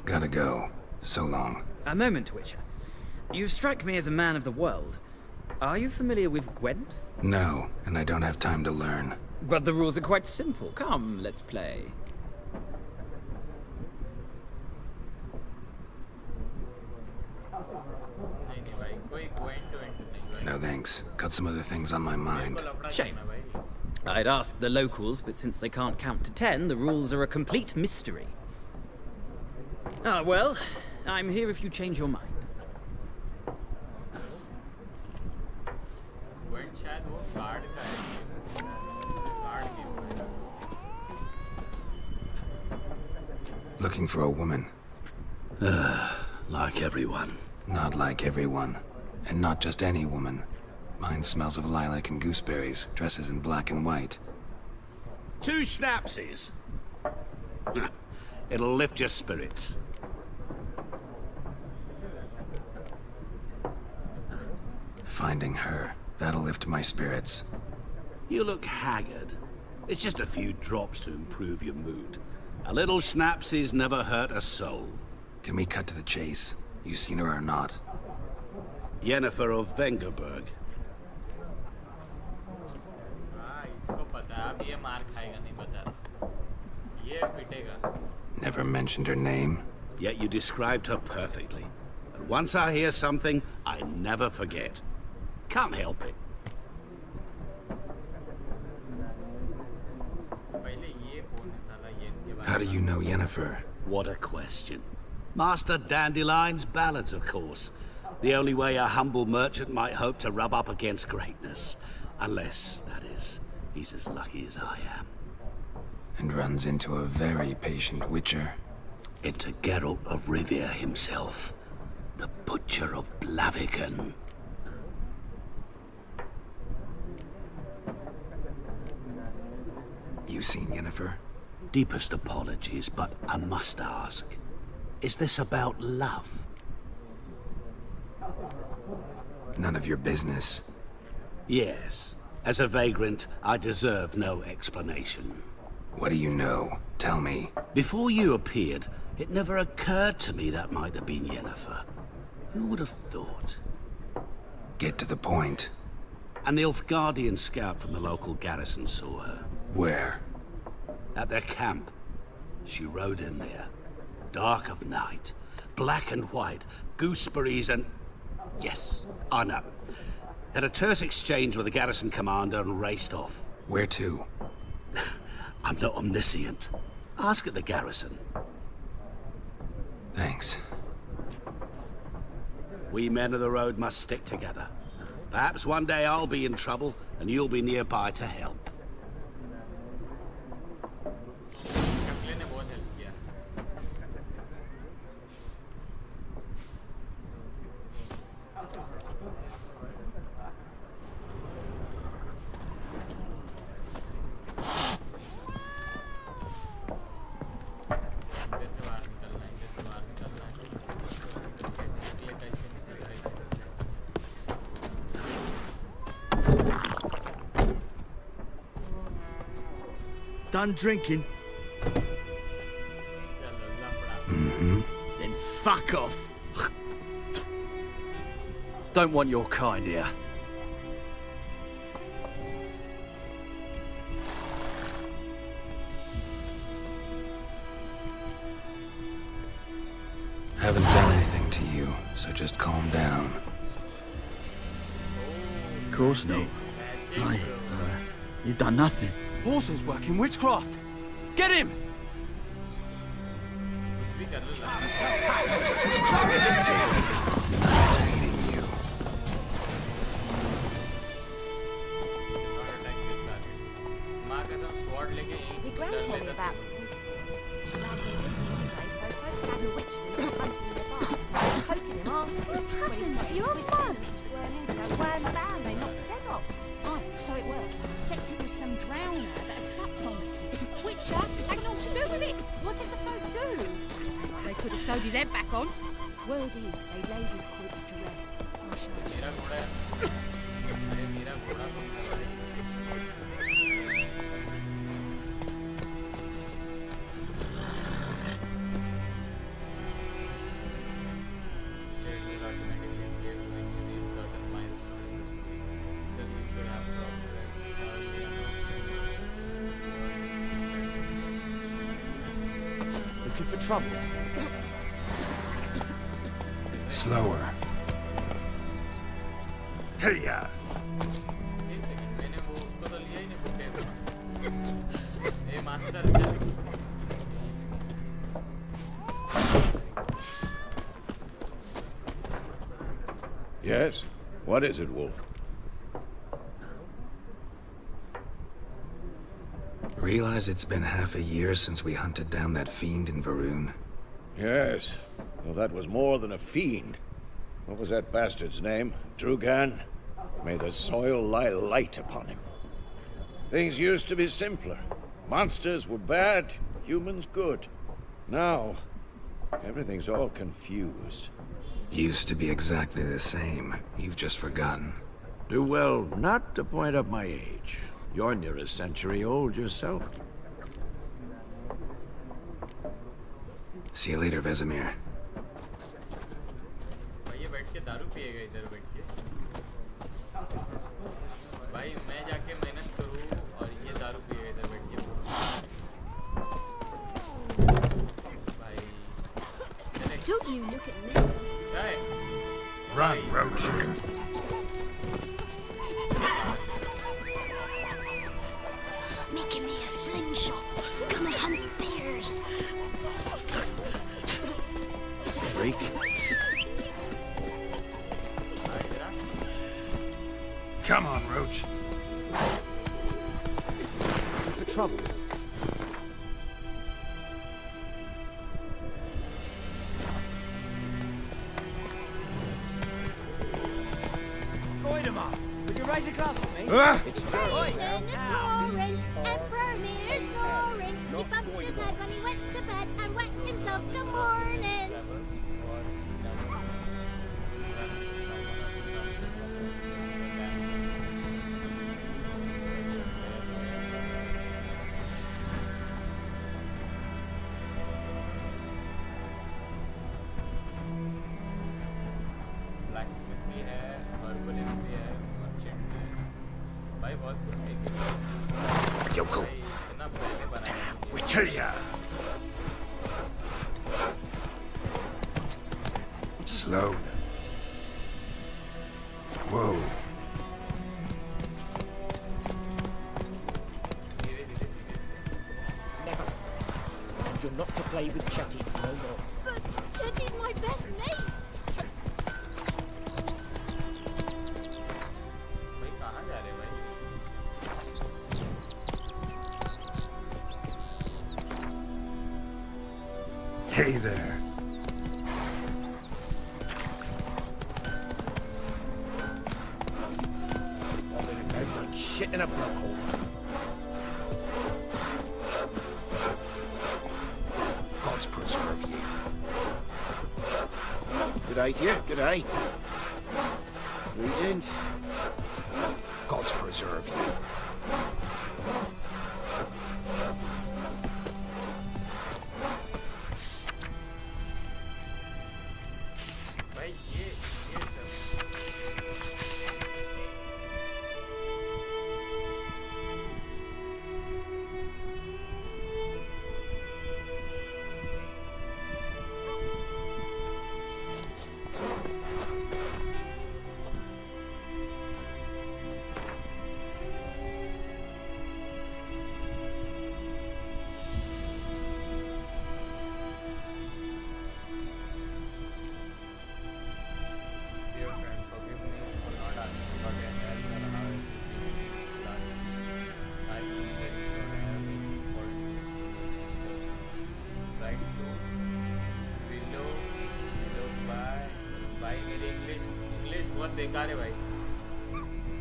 Gotta go. So long. A moment, Witcher. You strike me as a man of the world. Are you familiar with Gwent? No, and I don't have time to learn. But the rules are quite simple. Come, let's play. No thanks. Got some other things on my mind. Shame. I'd ask the locals, but since they can't count to 10, the rules are a complete mystery. Ah, well, I'm here if you change your mind. Looking for a woman. Like everyone. Not like everyone. And not just any woman. Mine smells of lilac and gooseberries, dresses in black and white. 2 schnapsies. It'll lift your spirits. Finding her, that'll lift my spirits. You look haggard. It's just a few drops to improve your mood. A little schnapsies never hurt a soul. Can we cut to the chase? You seen her or not? Yennefer of Vengerberg. Never mentioned her name. Yet you described her perfectly. And once I hear something, I never forget. Can't help it. How do you know Yennefer? What a question. Master Dandelion's ballads, of course. The only way a humble merchant might hope to rub up against greatness. Unless, that is, he's as lucky as I am. And runs into a very patient witcher. Into Geralt of Rivia himself. The Butcher of Blaviken. You seen Yennefer? Deepest apologies, but I must ask. Is this about love? None of your business. Yes. As a vagrant, I deserve no explanation. What do you know? Tell me. Before you appeared, it never occurred to me that might have been Yennefer. Who would have thought? Get to the point. A Nilfgaardian scout from the local garrison saw her. Where? At their camp. She rode in there. Dark of night. Black and white. Gooseberries and... Yes, I know. Had a terse exchange with the garrison commander and raced off. Where to? I'm not omniscient. Ask at the garrison. Thanks. We men of the road must stick together. Perhaps one day I'll be in trouble and you'll be nearby to help. ककले ने बहुत help किया. Done drinking? Then fuck off. Don't want your kind here. Haven't done anything to you, so just calm down. Of course not. You done nothing. Horses working witchcraft. Get him! Nice meeting you. My grand told me about so I had a witch with hunting in the bars, poking him, asking. What happened to your son? Bam, they knocked his head off. Oh, so it was. Except it was some drowner that had supped on the kid. Witcher had naught to do with it. What did the folk do? They could have sewed his head back on. Word is they laid his corpse to rest. मेरा घोड़ा है. अरे मेरा घोड़ा कौन सा है? Shade will automatically save when you reach certain milestone in the story. So you should have progress. Looking for trouble? Slower. Hey-ya! एक सेकंड मैंने वो उसको तो लिया ही नहीं बुके को. ए मास्टर चल. Yes? What is it, Wolf? Realize it's been half a year since we hunted down that fiend in Varun? Yes. Well, that was more than a fiend. What was that bastard's name? Drugan? May the soil lie light upon him. Things used to be simpler. Monsters were bad, humans good. Now, everything's all confused. Used to be exactly the same. You've just forgotten. Do well not to point up my age. You're near a century old yourself. See you later, Vesemir. भाई ये बैठ के दारू पिएगा इधर बैठ के. भाई मैं जाके मेहनत करूँ और ये दारू पिएगा इधर बैठ के. भाई. Don't you look at me. Hey. Run, Roach. Making me a slingshot. Gonna hunt bears. Freak. Come on, Roach. Looking for trouble? Would you raise a glass with me? Raisin is pouring, Emperor Mir snoring. He bumped his head when he went to bed and wet himself the morning. Blacksmith भी है, herbalist भी है, merchant भी है. भाई बहुत कुछ है कि Yoko. भाई इतना पहले बनाया है. We kill ya. Slow. Whoa. Never. And you're not to play with Chetty no more. But Chetty's my best mate. Hey there. I'm gonna go like shit in a black hole. Gods preserve you. G'day to you, g'day. Greetings. Gods preserve you. भाई ये सब Dear friend, forgive me for not asking about your health or how it been these last days. I was very sure I have been important to this person. Right, Willow, bye मेरी English बहुत बेकार है भाई.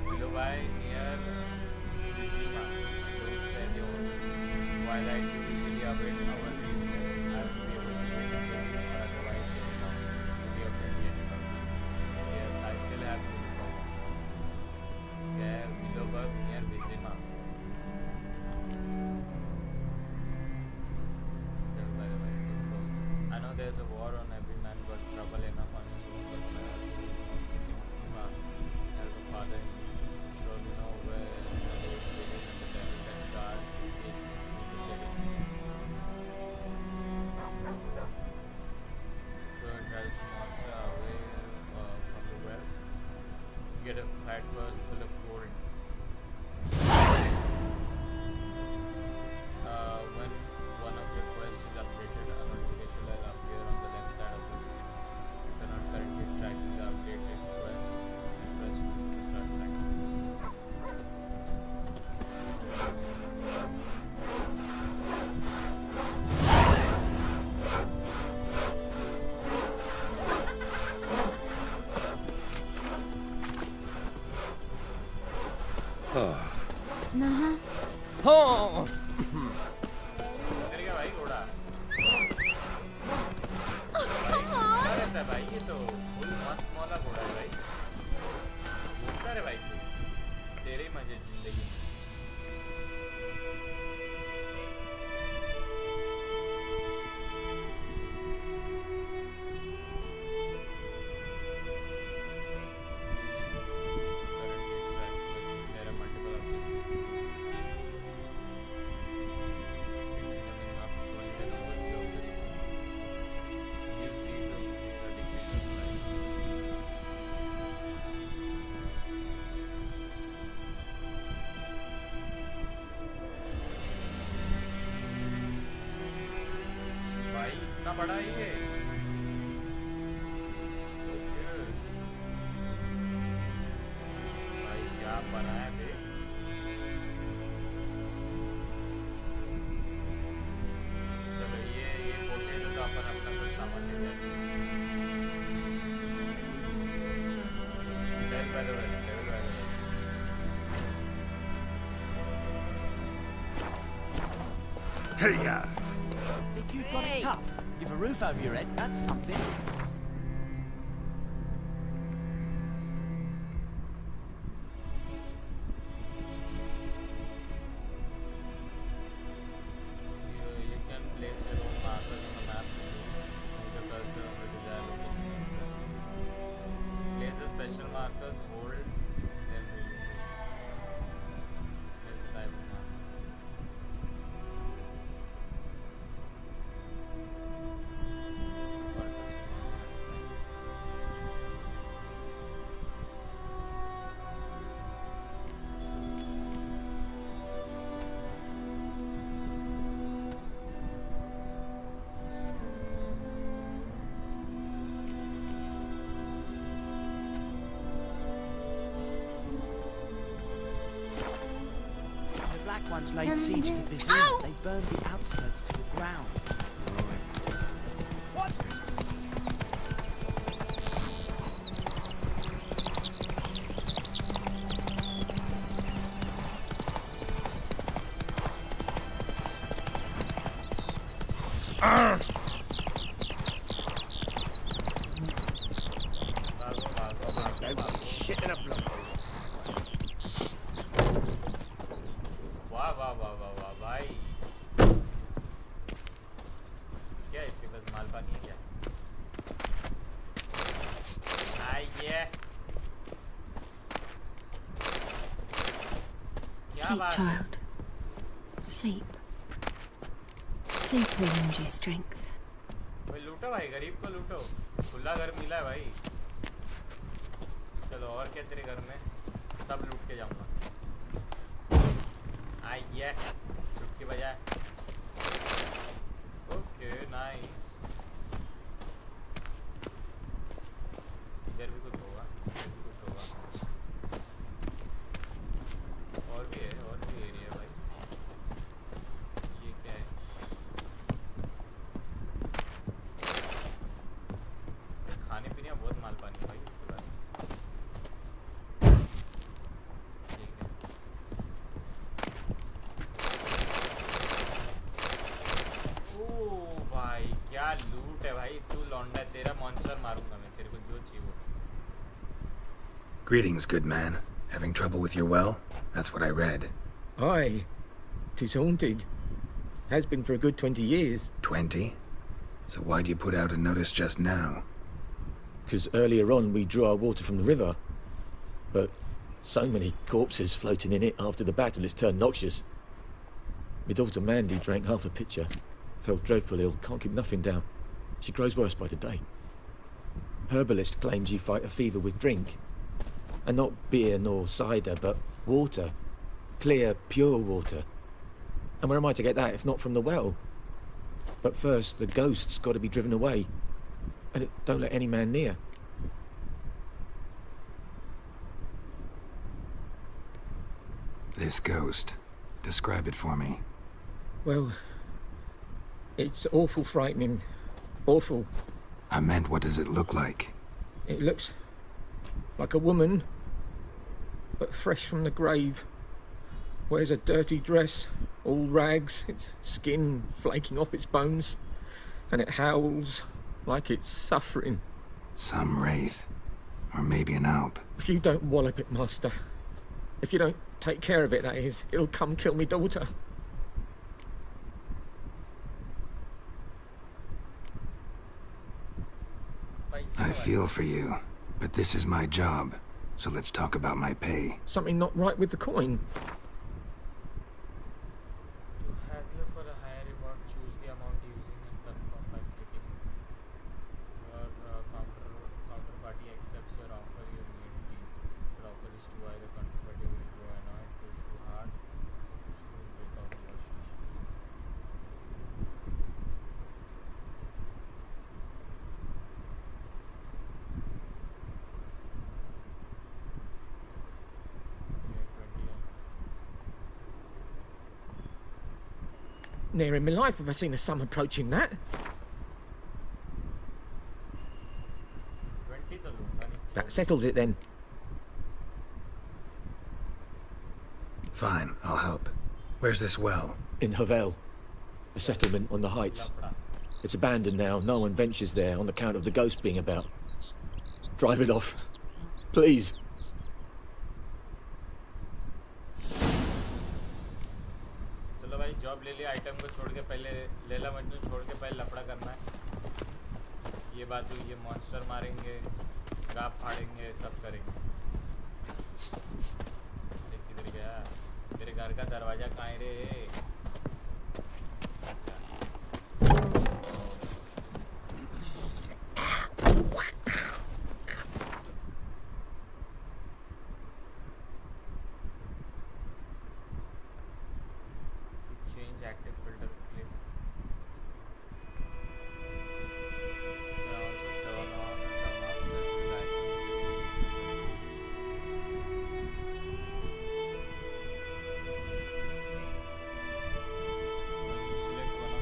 Willow bye near Visima. Don't spare the horses. While I do usually await our reunion, I will be able to make a phone or otherwise to be a friendly anyone. Yes, I still have uniform. Yeah, Willowburg near Visima. By the way, info. I know there's a war on every man, but trouble enough on his own. But my Visima, as a father, sure you know where the road village and the devil that guards it with jealousy. Go and drive some monster away from the well. Get a fat purse full of gold. When one of your quests is updated, a notification will appear on the left side of the screen. If you're not currently tracking the updated quest, press to start tracking. Oh. इधर क्या भाई घोड़ा? Come on! क्या रहता है भाई ये तो फुल मस्त मौला घोड़ा है भाई. घूमता रे भाई तू. तेरे ही मजे जिंदगी में. There are multiple objects. Fixing a minimap showing an overview of the region. You see the trees are decreasing light. भाई इतना बड़ा ही है. Okay. भाई क्या बनाया बे? चलो ये कोटे से तो अपन अपना सब सामान ले जाते हैं. Tell by the way, tell by the way. Hey ya! Think you've got it tough? You've a roof over your head, that's something. You can place your own markers on the map. Move your cursor on the desired location. Place the special markers, hold, then release it. Select the type of marker. For custom marker. The Black Ones laid siege to Pavilion. They burned the outskirts to the ground. Shit in a block. वाह वाह वाह वाह वाह भाई, क्या इसके पास माल पानी है क्या? आइए Sleep, child. Sleep. Sleep will lend you strength. भाई लूटो भाई, गरीब को लूटो, खुला घर मिला है भाई। चलो और क्या तेरे घर में, सब लूट के जाऊंगा। आइए चुटकी बजाए। Okay nice. इधर भी कुछ होगा, इधर भी कुछ होगा, और भी है, और भी एरिया भाई। ये क्या है? खाने पीने का बहुत माल पानी है भाई इसके पास। ठीक है। ओ भाई क्या लूट है भाई, तू लौंडा है, तेरा मॉन्स्टर मारूंगा मैं, तेरे को जो चाहिए वो। Greetings, good man. Having trouble with your well? That's what I read. Aye. 'Tis haunted. Has been for a good 20 years. 20? So why'd you put out a notice just now? Because earlier on we drew our water from the river. But so many corpses floating in it after the battle it's turned noxious. My daughter Mandy drank half a pitcher. Felt dreadful ill, can't keep nothing down. She grows worse by the day. Herbalist claims you fight a fever with drink. And not beer nor cider, but water. Clear, pure water. And where am I to get that if not from the well? But first, the ghost's got to be driven away. And it don't let any man near. This ghost. Describe it for me. Well, it's awful frightening. Awful. I meant, what does it look like? It looks like a woman, but fresh from the grave. Wears a dirty dress, all rags, its skin flaking off its bones, and it howls like it's suffering. Some wraith. Or maybe an alp. If you don't wallop it, Master, if you don't take care of it, that is, it'll come kill me daughter. I feel for you, but this is my job, so let's talk about my pay. Something not right with the coin. To have you for a higher reward, choose the amount using and confirm by clicking. Your counterparty accepts your offer. You need your offer is too high. The counterparty will grow annoyed, push too hard, so break off negotiations. Never in my life have I seen a sum approaching that. 20 तो लूँगा नहीं। That settles it then. Fine, I'll help. Where's this well? In Havel, a settlement on the heights. It's abandoned now. No one ventures there on account of the ghost being about. Drive it off, please. चलो भाई, job ले लिया, item को छोड़ के पहले लैला मजनू छोड़ के पहले लफड़ा करना है। ये बात हुई, ये मॉन्स्टर मारेंगे, गाप फाड़ेंगे, सब करेंगे। देख किधर गया, तेरे घर का दरवाजा कहाँ है रे? Change active filter clip. You can also turn on and turn off sensitive icons. When you select one of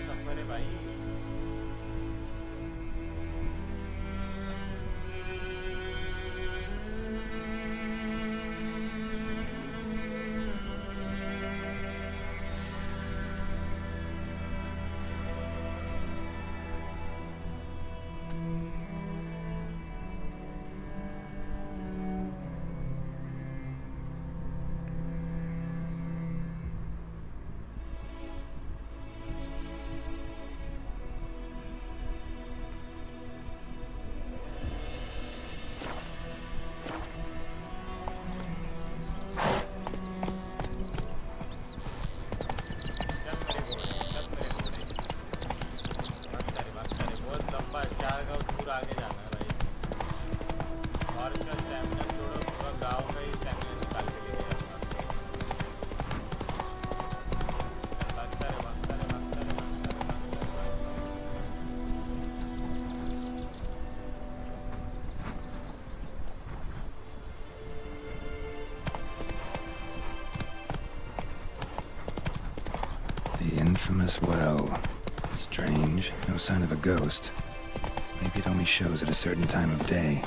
सफर है भाई. आगे जाना है भाई. और इसका स्टैमिना छोड़ो, पूरा गांव का ही स्टैमिना निकाल के लेके जाऊंगा. भागता रहे, भागता रहे, भागता रहे, भागता रहे, भागता The infamous well. Strange. No sign of a ghost. Maybe it only shows at a certain time of day.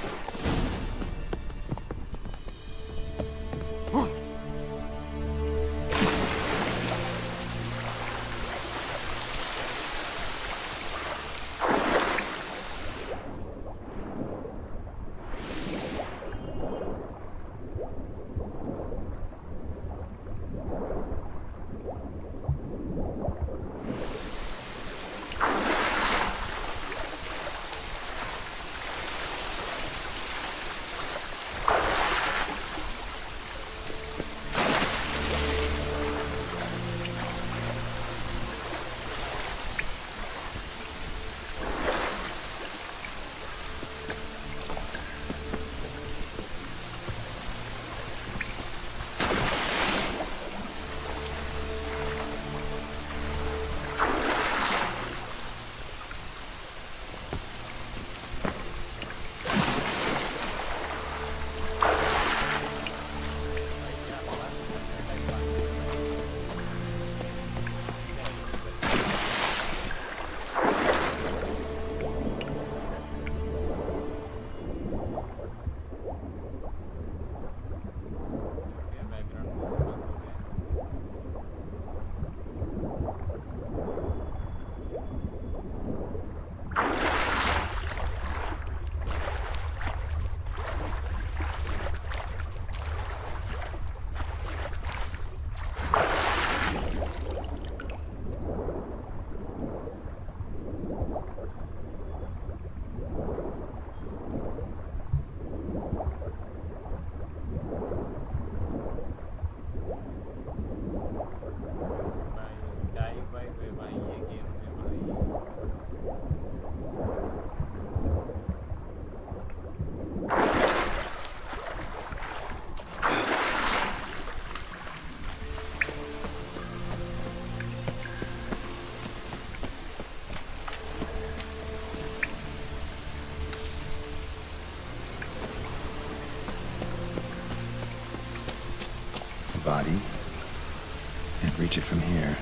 Body. Can't reach it from here.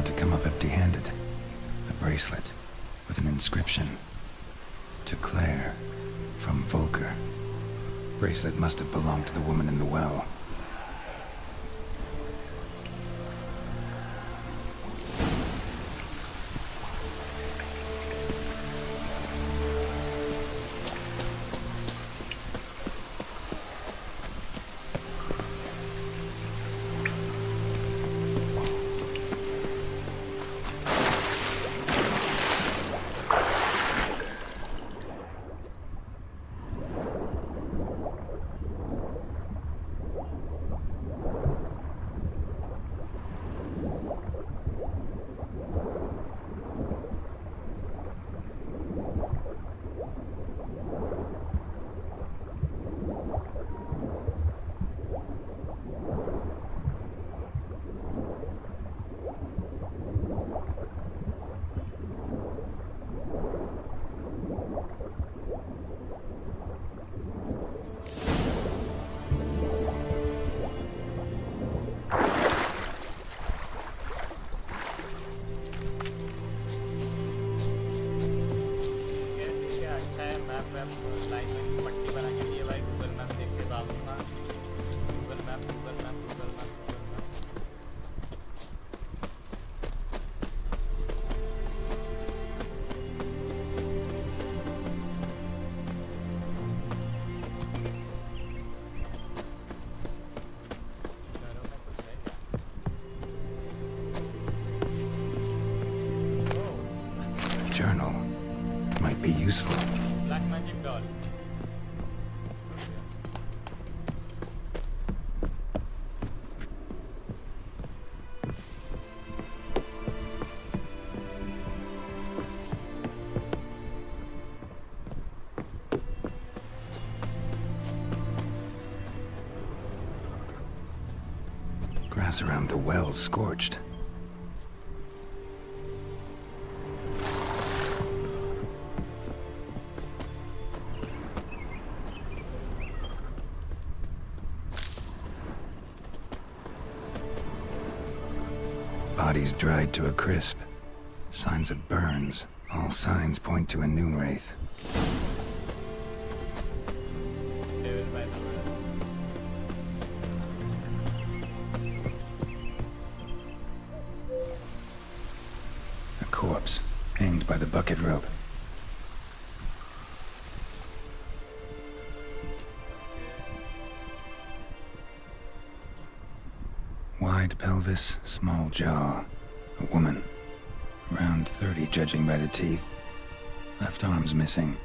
not to come up empty-handed. A bracelet with an inscription. To Claire, from Volker. Bracelet must have belonged to the woman in the well. Journal might be useful. Black magic doll. Grass around the well scorched. Bodies dried to a crisp. Signs of burns. All signs point to a noon wraith. A corpse, hanged by the bucket rope. Wide pelvis, small jaw. A woman. Around 30, judging by the teeth. Left arm's missing.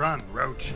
Run, Roach.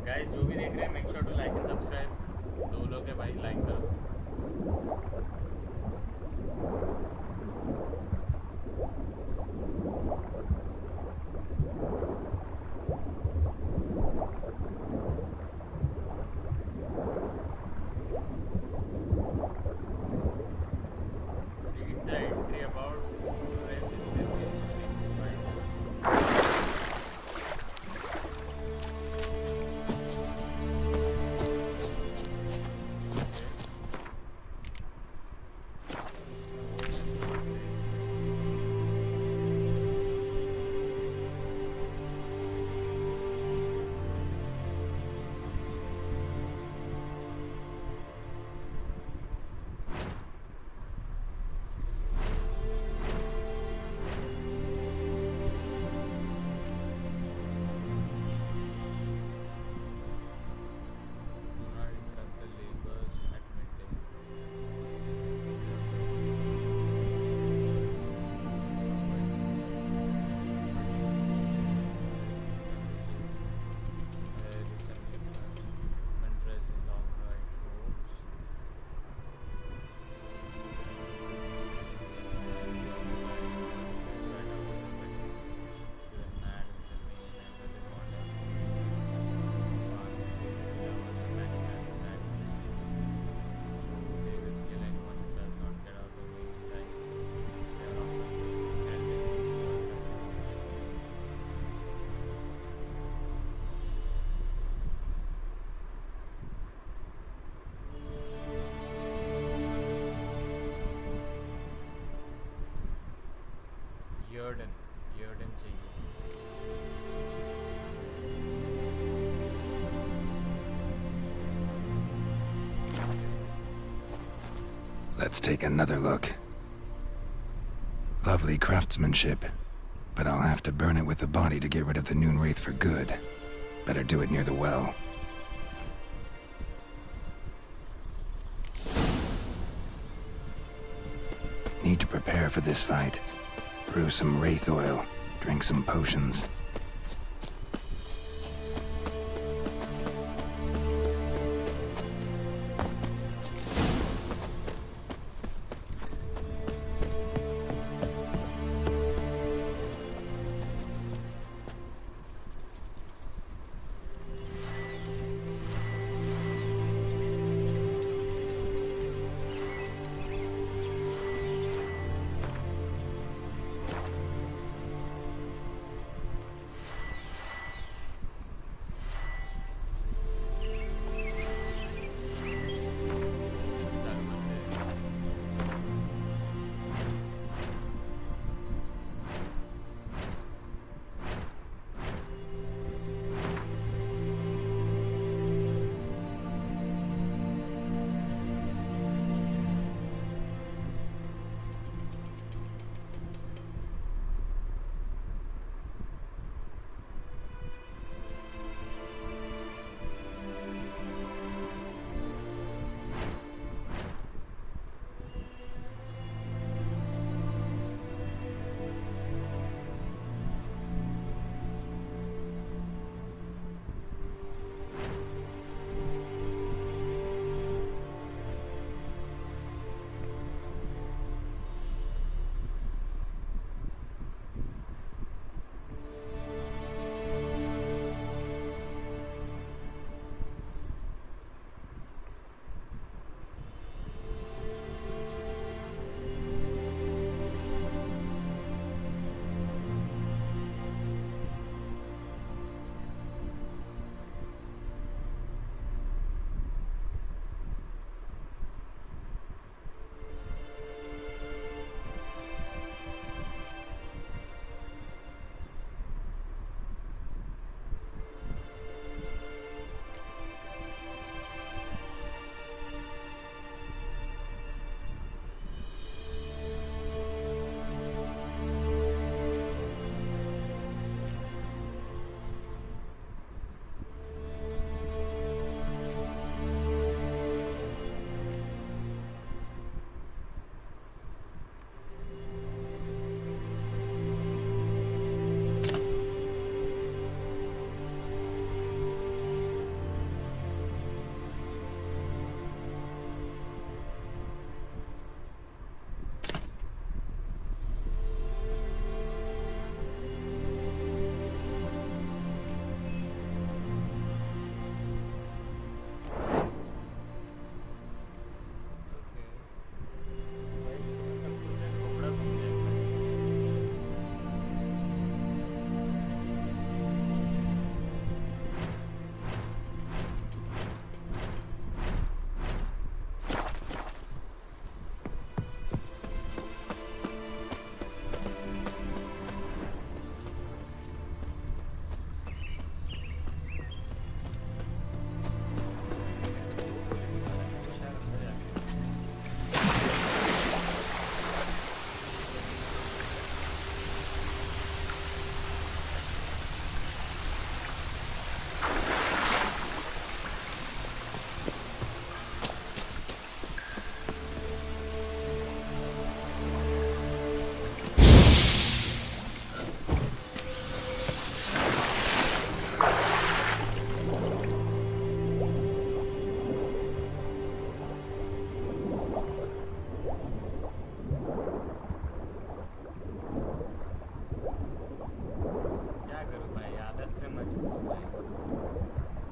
Guys जो भी देख रहे हैं make sure to like and subscribe. 2 लोग है भाई, like करो। Read the entry about French Indian history. Right? Yerden चाहिए। Let's take another look. Lovely craftsmanship, but I'll have to burn it with the body to get rid of the Noon Wraith for good. Better do it near the well. Need to prepare for this fight. Brew some wraith oil, drink some potions.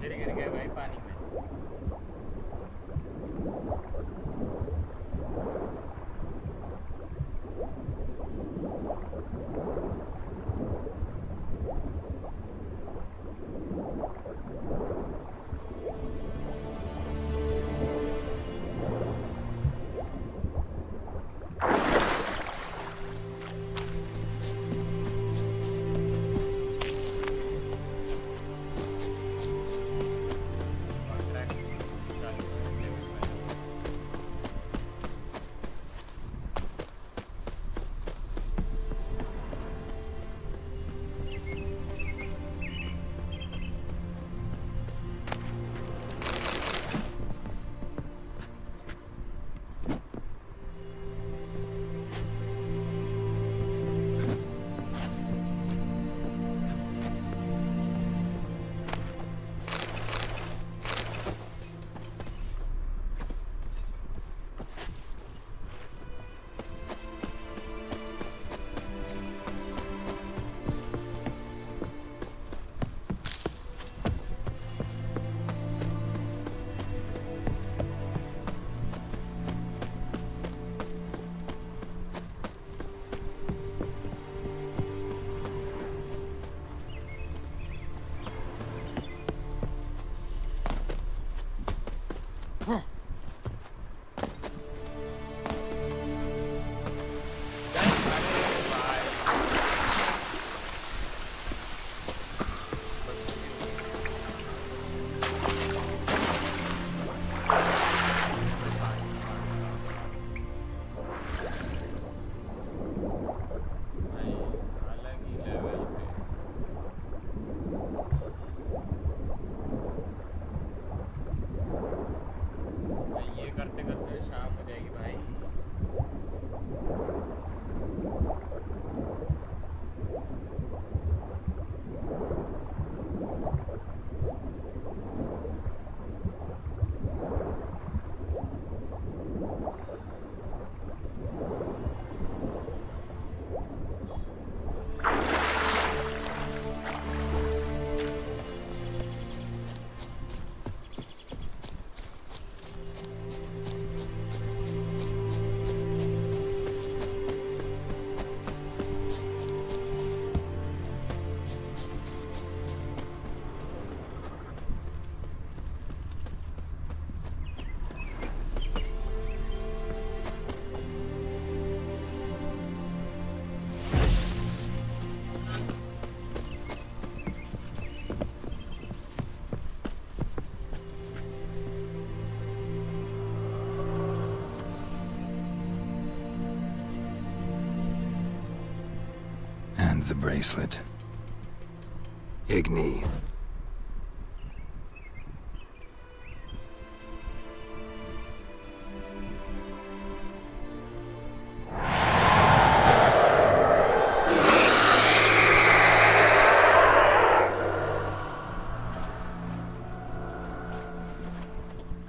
फिर गिर गए भाई पानी में। करते करते शाम हो जाएगी भाई। And the bracelet. Igni.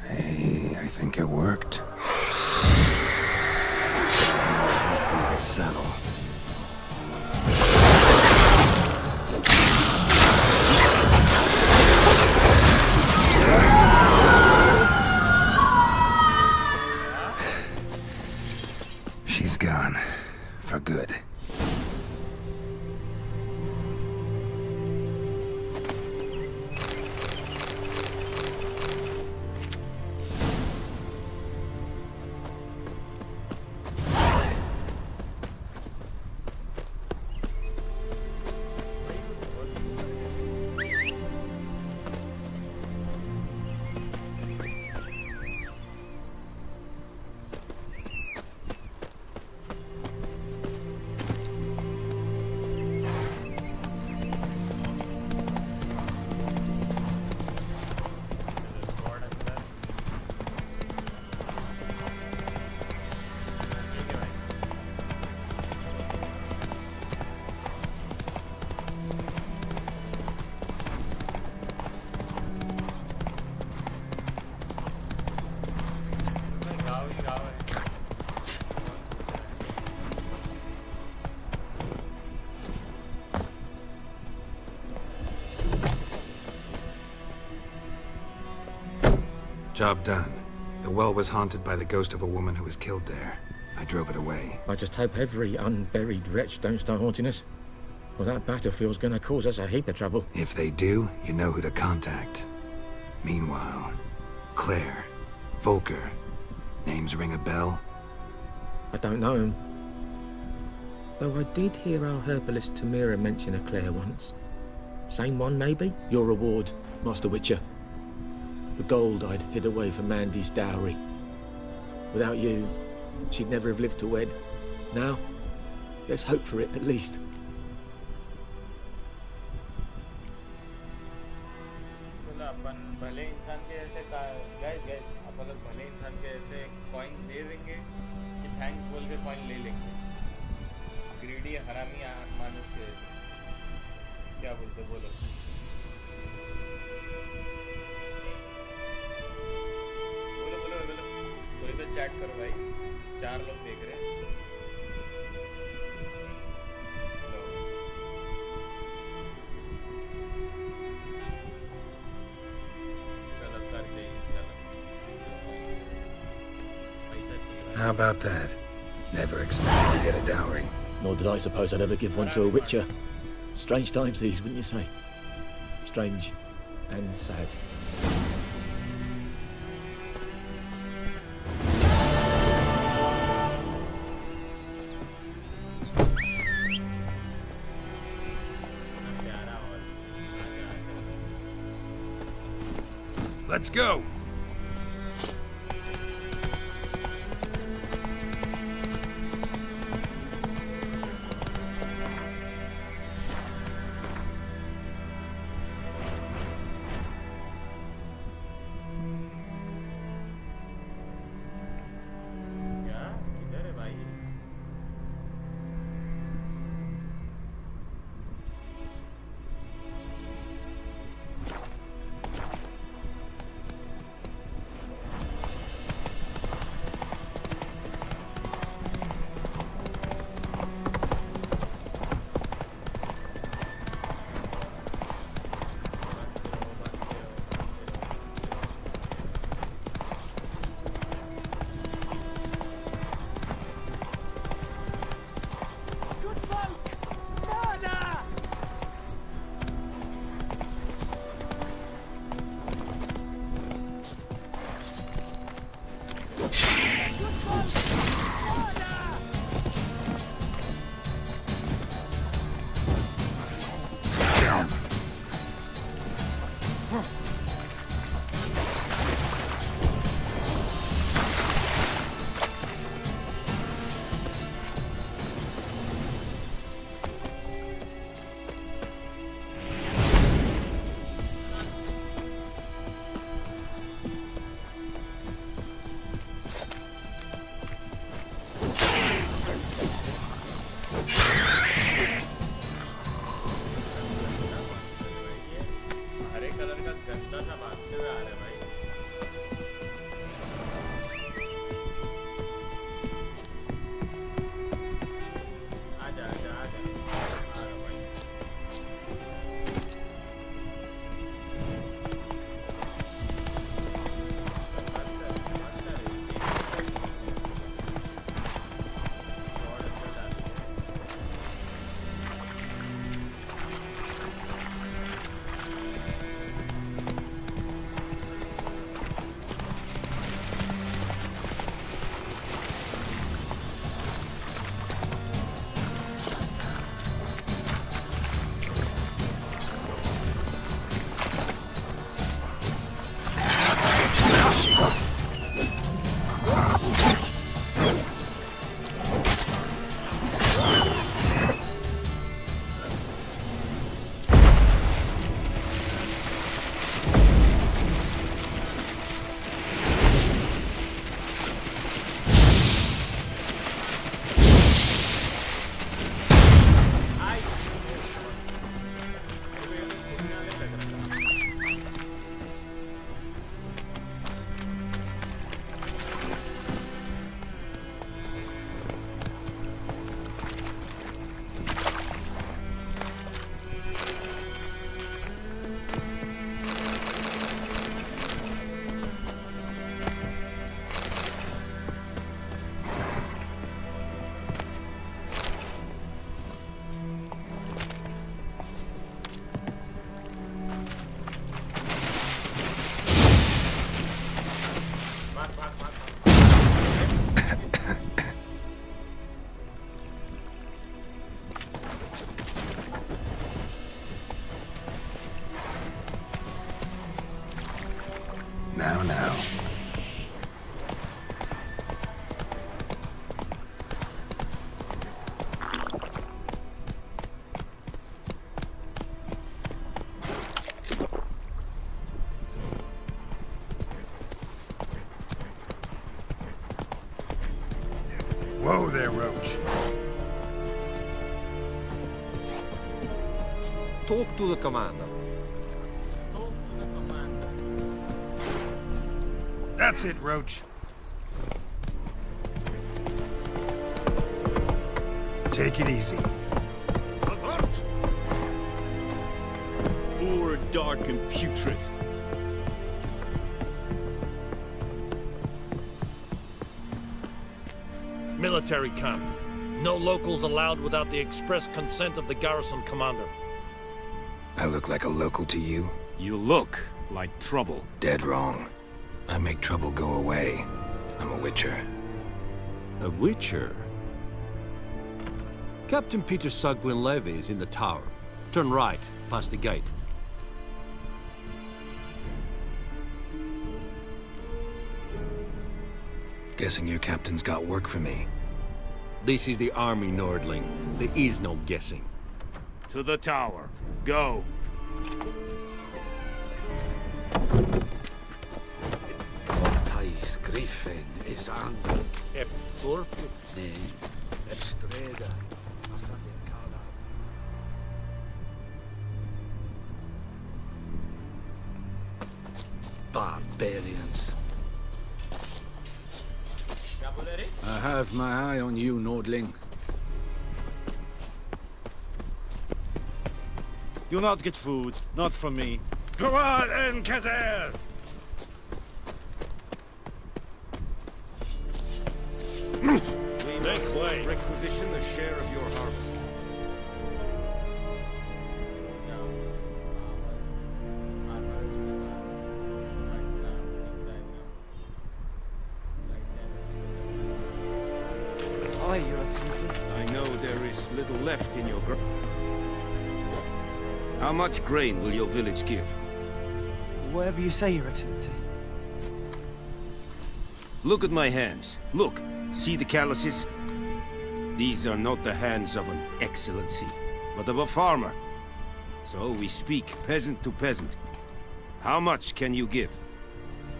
Hey, I think it worked. From my saddle. Job done. The well was haunted by the ghost of a woman who was killed there. I drove it away. I just hope every unburied wretch don't start haunting us. Well, that battlefield's gonna cause us a heap of trouble. If they do, you know who to contact. Meanwhile, Claire, Volker, names ring a bell? I don't know him. Though I did hear our herbalist Tamira mention a Claire once. Same one, maybe? Your reward, Master Witcher. The gold I'd hid away for Mandy's dowry. Without you, she'd never have lived to wed. Now, let's hope for it, at least. चलो अपन भले इंसान के ऐसे guys अपन लोग भले इंसान के ऐसे कॉइन दे देंगे कि थैंक्स बोल के कॉइन ले लेंगे ग्रीडी हरामी मानुस के ऐसे क्या बोलते बोलो कोई तो चैट करो भाई 4 लोग देख रहे हैं How about that? Never expected to get a dowry. Nor did I suppose I'd ever give one to a witcher. Strange times these, wouldn't you say? Strange and sad. Let's go! Now. Whoa there, Roach. Talk to the commander. That's it, Roach. Take it easy. Avert! Poor, dark, and putrid. Military camp. No locals allowed without the express consent of the garrison commander. I look like a local to you? You look like trouble. Dead wrong. I make trouble go away. I'm a witcher. A witcher? Captain Peter Sugwin Levy is in the tower. Turn right, past the gate. Guessing your captain's got work for me. This is the army, Nordling. There is no guessing. To the tower. Go. Thais Griffin is under ne Estreda. Barbarians. I have my eye on you, Nordling. You'll not get food. Not from me. Go on, Encazer! We must requisition a share of your harvest. Aye, Your Excellency. I know there is little left in your How much grain will your village give? Whatever you say, Your Excellency. Look at my hands. Look. See the calluses? These are not the hands of an excellency, but of a farmer. So we speak peasant to peasant. How much can you give?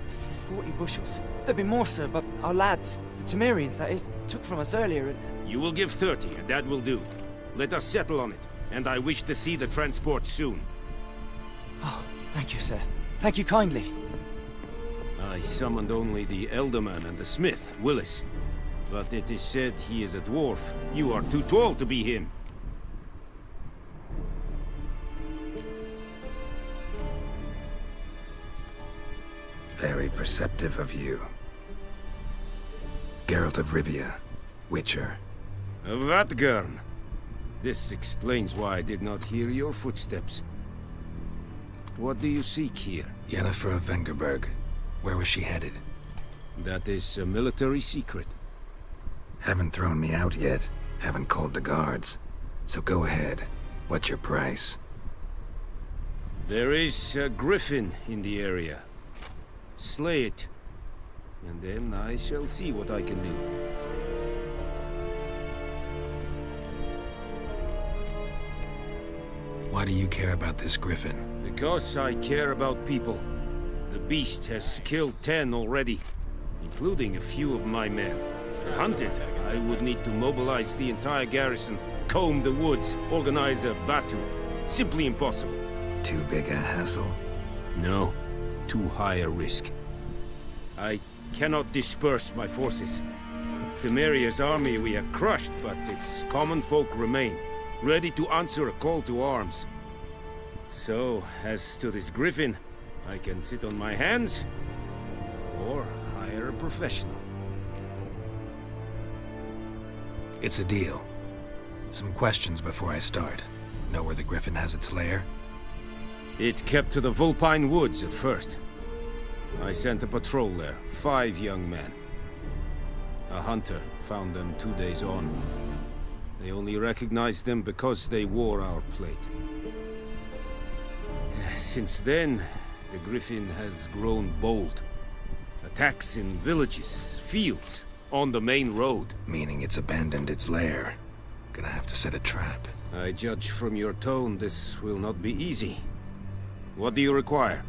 40 bushels. There'd be more, sir, but our lads, the Temerians, that is, took from us earlier and... You will give 30, and that will do. Let us settle on it, and I wish to see the transport soon. Oh, thank you, sir. Thank you kindly. I summoned only the Elderman and the smith, Willis. But it is said he is a dwarf. You are too tall to be him. Very perceptive of you. Geralt of Rivia, Witcher. Vatgern. This explains why I did not hear your footsteps. What do you seek here? Yennefer of Vengerberg. Where was she headed? That is a military secret. Haven't thrown me out yet. Haven't called the guards. So go ahead. What's your price? There is a griffin in the area. Slay it. And then I shall see what I can do. Why do you care about this griffin? Because I care about people. The beast has killed 10 already, including a few of my men. To hunt it, I would need to mobilize the entire garrison, comb the woods, organize a batu. Simply impossible. Too big a hassle? No, too high a risk. I cannot disperse my forces. Temeria's army we have crushed, but its common folk remain, ready to answer a call to arms. So, as to this griffin, I can sit on my hands, or hire a professional. It's a deal. Some questions before I start. Know where the griffin has its lair? It kept to the Vulpine Woods at first. I sent a patrol there, 5 young men. A hunter found them 2 days on. They only recognized them because they wore our plate. Since then, the griffin has grown bold. Attacks in villages, fields, on the main road. Meaning it's abandoned its lair. Gonna have to set a trap. I judge from your tone this will not be easy. What do you require?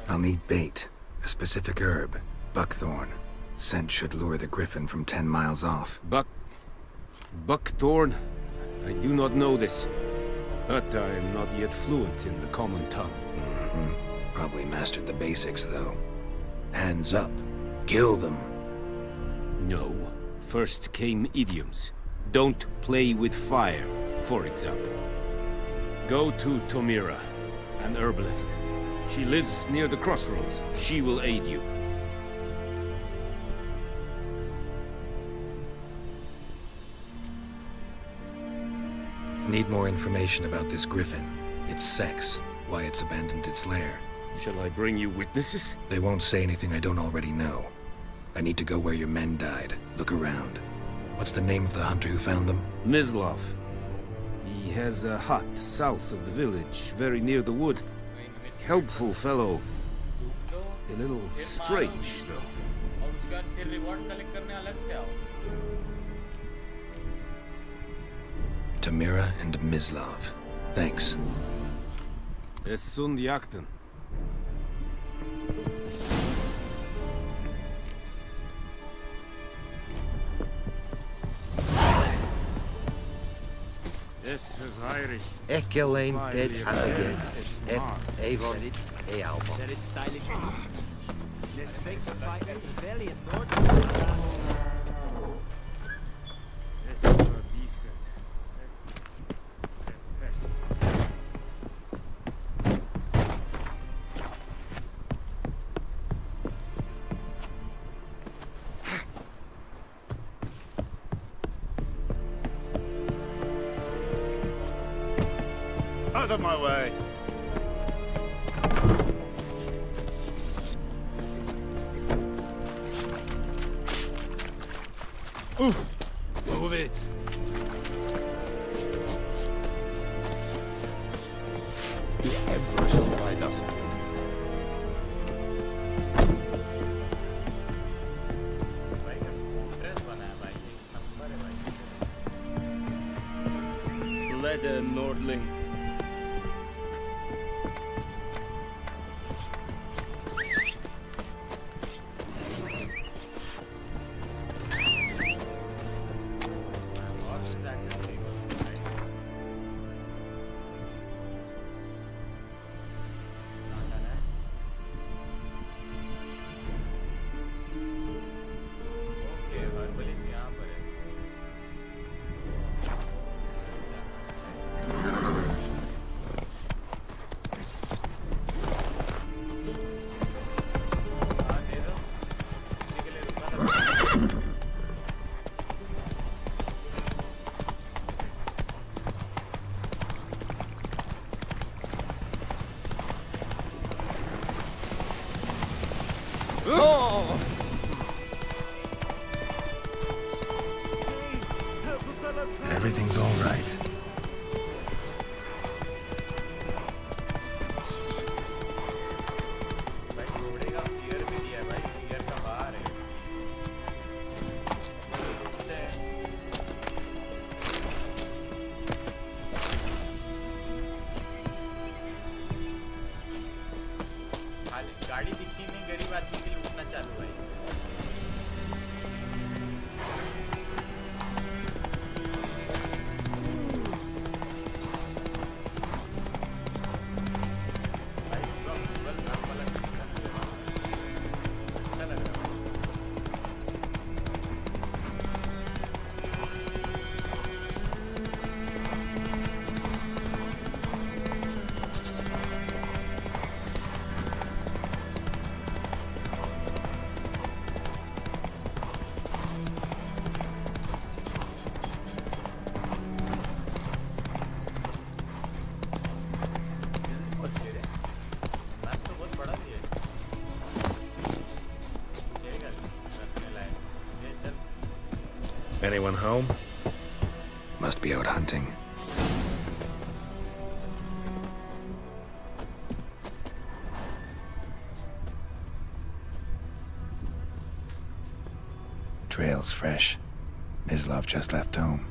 I'll need bait, a specific herb, buckthorn. Scent should lure the griffin from 10 miles off. Buckthorn? I do not know this, but I am not yet fluent in the common tongue. Probably mastered the basics, though. Hands up. Kill them. No. First came idioms. Don't play with fire, for example. Go to Tomira, an herbalist. She lives near the crossroads. She will aid you. Need more information about this griffin. Its sex, why it's abandoned its lair. Shall I bring you witnesses? They won't say anything I don't already know. I need to go where your men died. Look around. What's the name of the hunter who found them? Mislav. He has a hut south of the village, very near the wood. Helpful fellow. A little strange, though. Tomira and Mislav. Thanks. Es sunt jakten. Es verweirig. Ekki alleen dit handigen. Avon Ealbon. Said it's stylish. Let's make the fight at Pavilion, Lord. Es war decent. At best. Out of my way. Move it. The Emperor shall guide us. Leather Nordling. Everything's all right. गाड़ी दिखी नहीं, गरीब आदमी के लिए उठना चालू है। Anyone home? Must be out hunting. Trail's fresh. Mislav just left home.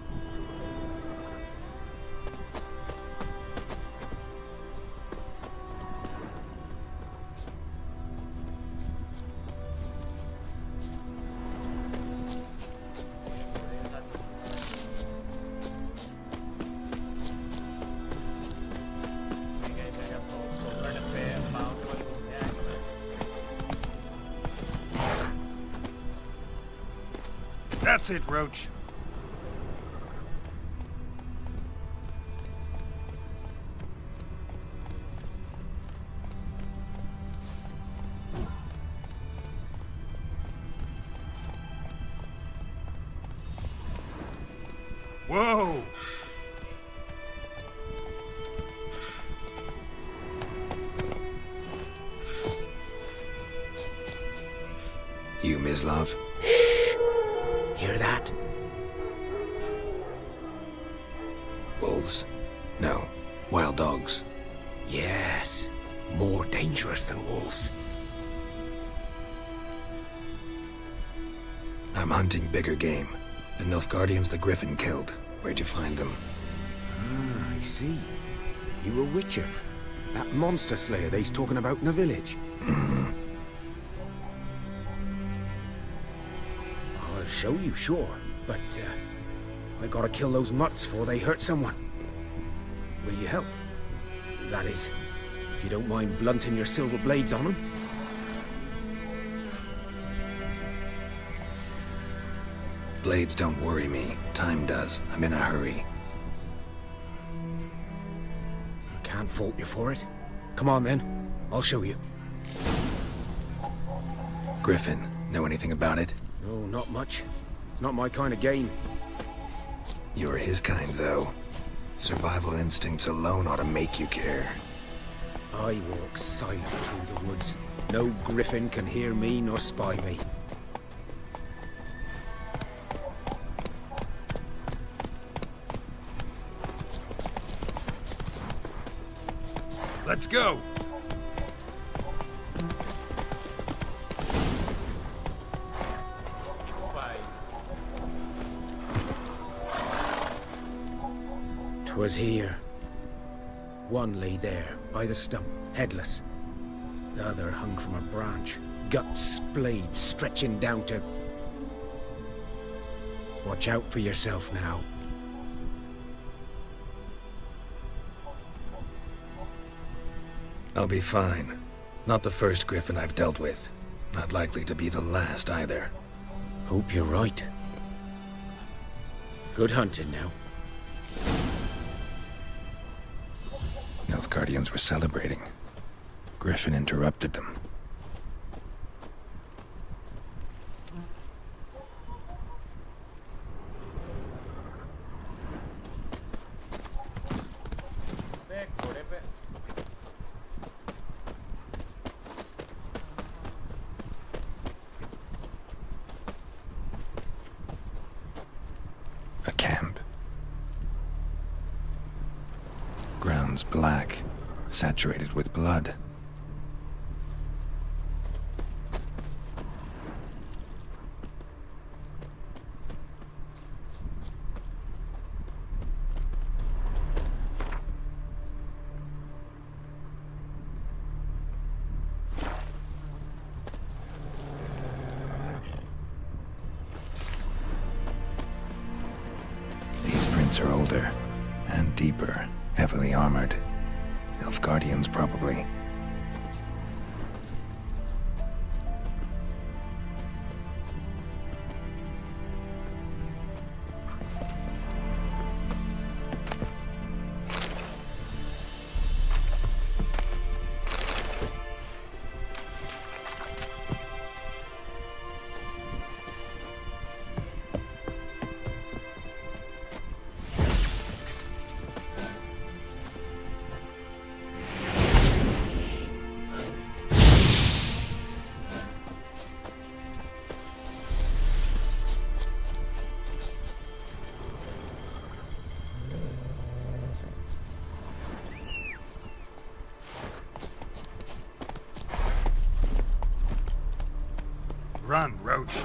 That's it, Roach. Whoa! You, Mislav? Hear that? Wolves? No. Wild dogs. Yes. More dangerous than wolves. I'm hunting bigger game. The Nilfgaardians the Griffin killed. Where'd you find them? Ah, I see. You a witcher. That monster slayer they's talking about in the village. Mm-hmm. I'll show you, sure. But, I gotta kill those mutts before they hurt someone. Will you help? That is, if you don't mind blunting your silver blades on them. Blades don't worry me. Time does. I'm in a hurry. I can't fault you for it. Come on then. I'll show you. Griffin, know anything about it? No, not much. It's not my kind of game. You're his kind, though. Survival instincts alone ought to make you care. I walk silent through the woods. No griffin can hear me nor spy me. Let's go! "'Twas here. One lay there, by the stump, headless. The other hung from a branch, guts splayed, stretching down to... Watch out for yourself now." I'll be fine. Not the first Griffin I've dealt with. Not likely to be the last, either. Hope you're right. Good hunting now. Nilfgaardians were celebrating. Griffin interrupted them. A camp. Ground's black, saturated with blood. These prints are older and deeper, heavily armored. Nilfgaardians, probably. Run, Roach.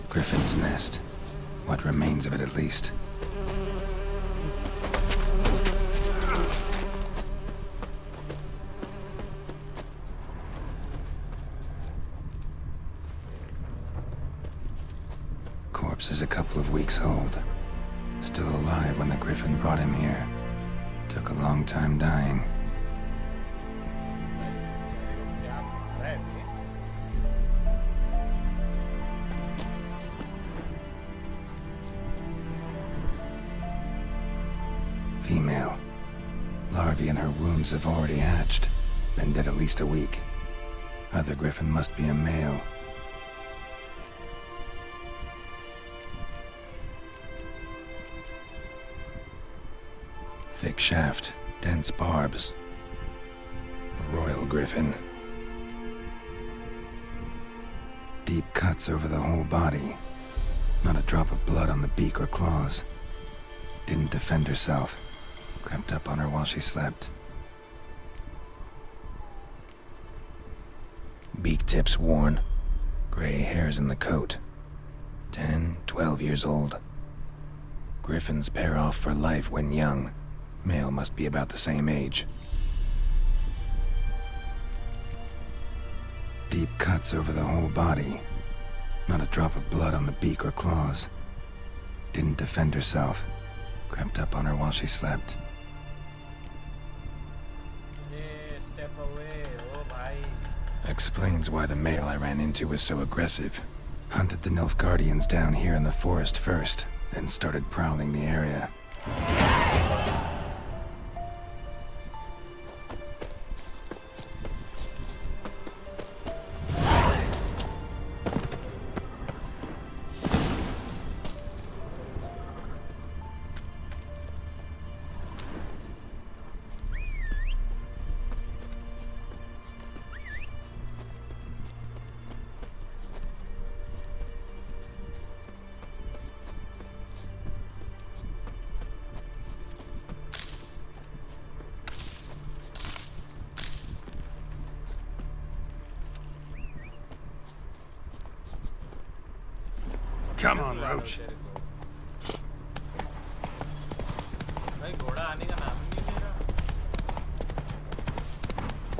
Griffin's nest. What remains of it, at least. Corpse is a couple of weeks old. Still alive when the Griffin brought him here. Took a long time dying. Female. Larvae in her wounds have already hatched. Been dead at least a week. Other Griffin must be a male. Thick shaft, dense barbs. Royal Griffin. Deep cuts over the whole body. Not a drop of blood on the beak or claws. Didn't defend herself. Crept up on her while she slept. Beak tips worn. Gray hairs in the coat. 10, 12 years old. Griffins pair off for life when young. Male must be about the same age. Deep cuts over the whole body. Not a drop of blood on the beak or claws. Didn't defend herself. Crept up on her while she slept. Step away, oh bhai. Explains why the male I ran into was so aggressive. Hunted the Nilfgaardians down here in the forest first, then started prowling the area. Come on, Roach. भाई घोड़ा आने का नाम नहीं ले रहा।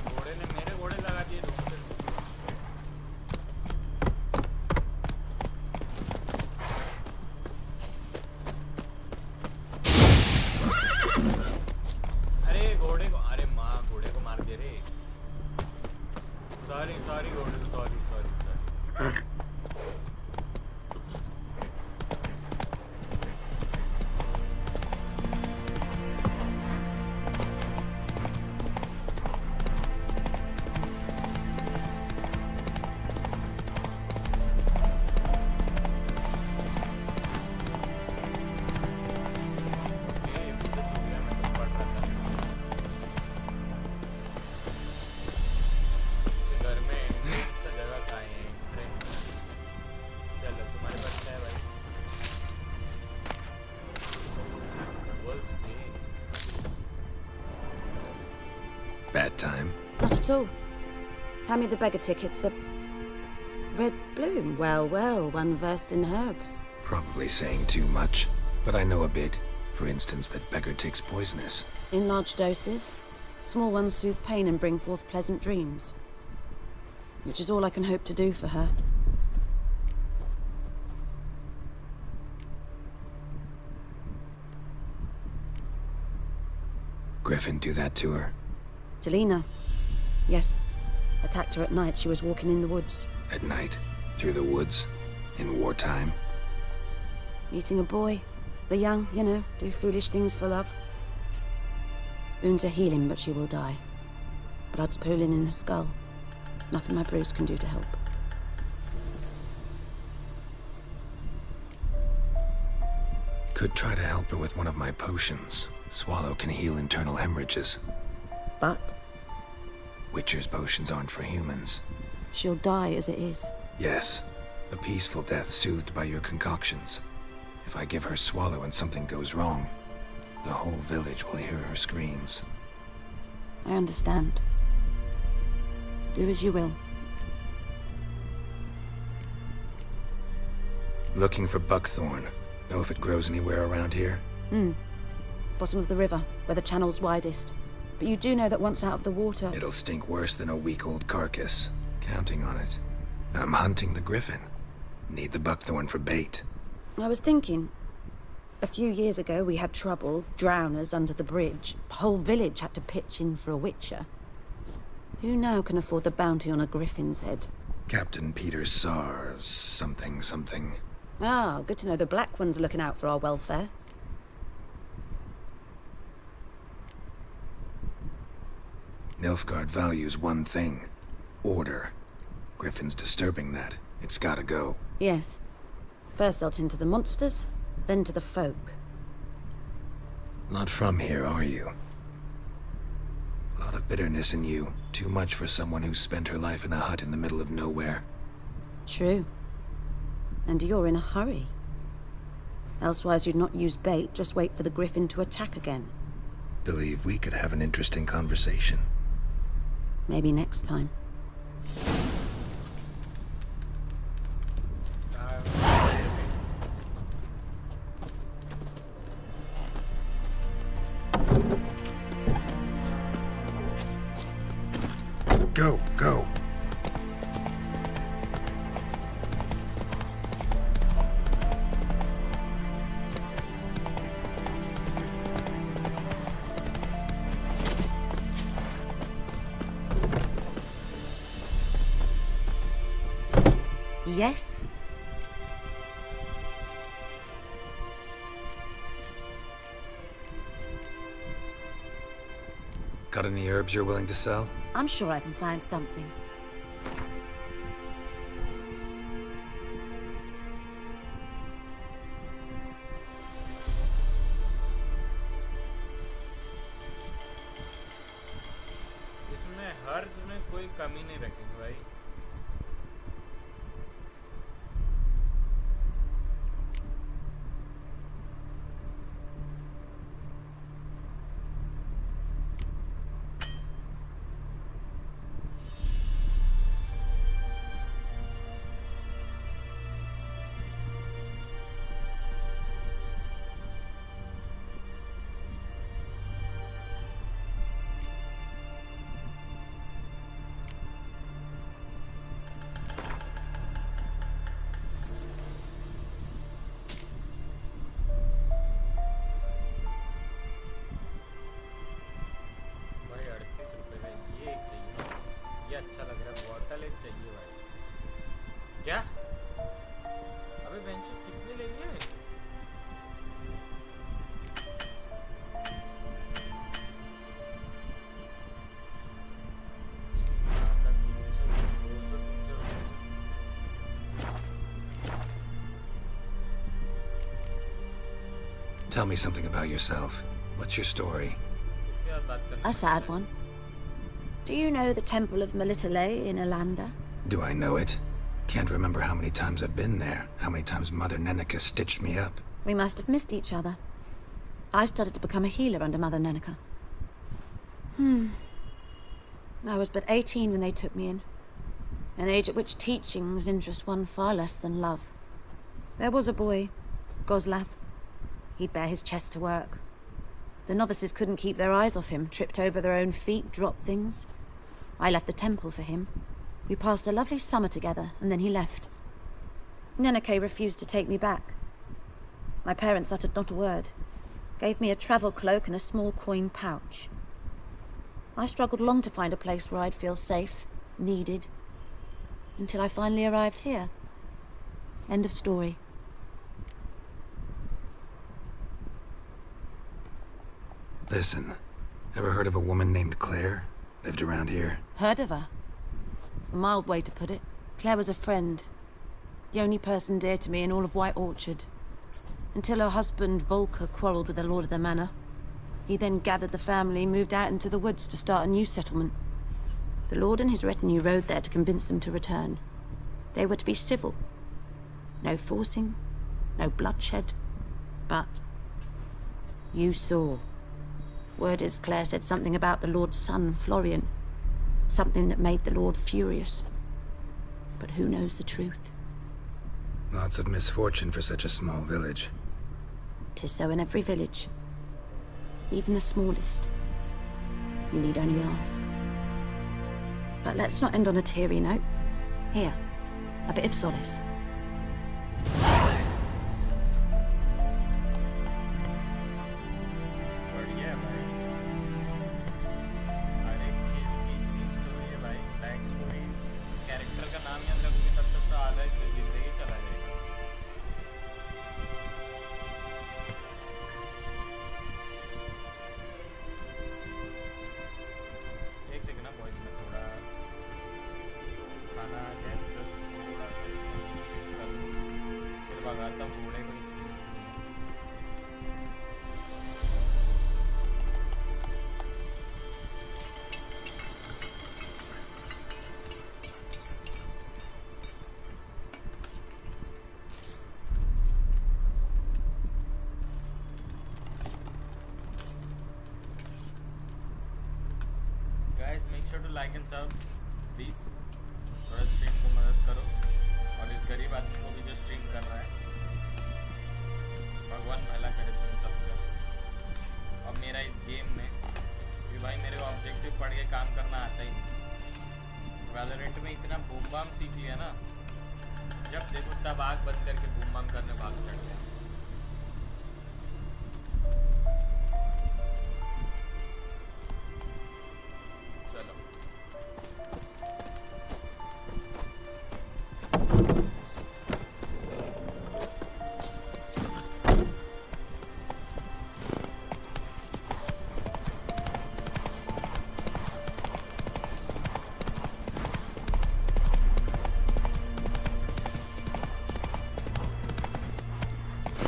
घोड़े ने मेरे घोड़े लगा दिए ढूंढते। अरे घोड़े को, अरे माँ घोड़े को मार दे रे। सॉरी सॉरी घोड़े, sorry sorry sorry. Bad time? Not at all. Hand me the beggar tickets, the... Red bloom. Well, well, one versed in herbs. Probably saying too much, but I know a bit. For instance, that beggar tick's poisonous. In large doses. Small ones soothe pain and bring forth pleasant dreams. Which is all I can hope to do for her. Griffin do that to her? Delina. Yes. Attacked her at night. She was walking in the woods. At night? Through the woods? In wartime? Meeting a boy. The young, you know, do foolish things for love. Wounds are healing, but she will die. Blood's pooling in her skull. Nothing my bruise can do to help. Could try to help her with one of my potions. Swallow can heal internal hemorrhages. But? Witcher's potions aren't for humans. She'll die as it is. Yes. A peaceful death soothed by your concoctions. If I give her Swallow and something goes wrong, the whole village will hear her screams. I understand. Do as you will. Looking for buckthorn. Know if it grows anywhere around here? Bottom of the river, where the channel's widest. But you do know that once out of the water... It'll stink worse than a week-old carcass. Counting on it. I'm hunting the griffin. Need the buckthorn for bait. I was thinking... A few years ago, we had trouble, drowners under the bridge. Whole village had to pitch in for a witcher. Who now can afford the bounty on a griffin's head? Captain Peter Sars, something. Ah, good to know the Black One's looking out for our welfare. Nilfgaard values one thing. Order. Griffin's disturbing that. It's gotta go. Yes. First they'll tend to the monsters, then to the folk. Not from here, are you? A lot of bitterness in you. Too much for someone who spent her life in a hut in the middle of nowhere. True. And you're in a hurry. Elsewise you'd not use bait, just wait for the griffin to attack again. Believe we could have an interesting conversation. Maybe next time. Go. Yes? Got any herbs you're willing to sell? I'm sure I can find something. इसमें हर्ज में कोई कमी नहीं रखेंगे भाई. अच्छा लग रहा है. बॉटल एक चाहिए भाई. क्या? अबे बेंचो कितने ले लिए? Tell me something about yourself. What's your story? A sad one. Do you know the Temple of Melitele in Alanda? Do I know it? Can't remember how many times I've been there, how many times Mother Neneka stitched me up. We must have missed each other. I started to become a healer under Mother Neneka. I was but 18 when they took me in. An age at which teachings interest one far less than love. There was a boy, Goslav. He'd bare his chest to work. The novices couldn't keep their eyes off him, tripped over their own feet, dropped things. I left the temple for him. We passed a lovely summer together, and then he left. Neneke refused to take me back. My parents uttered not a word, gave me a travel cloak and a small coin pouch. I struggled long to find a place where I'd feel safe, needed, until I finally arrived here. End of story. Listen, ever heard of a woman named Claire? Lived around here? Heard of her? A mild way to put it. Claire was a friend. The only person dear to me in all of White Orchard. Until her husband, Volker, quarreled with the lord of the manor. He then gathered the family, moved out into the woods to start a new settlement. The lord and his retinue rode there to convince them to return. They were to be civil. No forcing, no bloodshed. But you saw. Word is Claire said something about the lord's son, Florian. Something that made the lord furious. But who knows the truth? Lots of misfortune for such a small village. 'Tis so in every village. Even the smallest. You need only ask. But let's not end on a teary note. Here, a bit of solace. बढ़िया भाई, हर एक चीज़ की इतनी story है भाई, back story, character का नाम याद रखोगे तब तक तो आधा जिंदगी चला जाएगा। एक सेकंड ना बॉयज, में थोड़ा खाना आ गया, प्लस थोड़ा सा इसको फिक्स कर लूँ, फिर भगाता हूँ घोड़े को इसके। Guys, make sure to like and sub, please. थोड़ा स्ट्रीम को मदद करो और इस गरीब आदमी को भी जो स्ट्रीम कर रहा है, भगवान भला करे तुम सबका। अब मेरा इस गेम में कि भाई मेरे को ऑब्जेक्टिव पढ़ के काम करना आता ही नहीं। वैलोरेंट में इतना बूम बाम सीख लिया ना, जब देखो तब आग बंद करके बूम बाम करने भाग चढ़ गया। चलो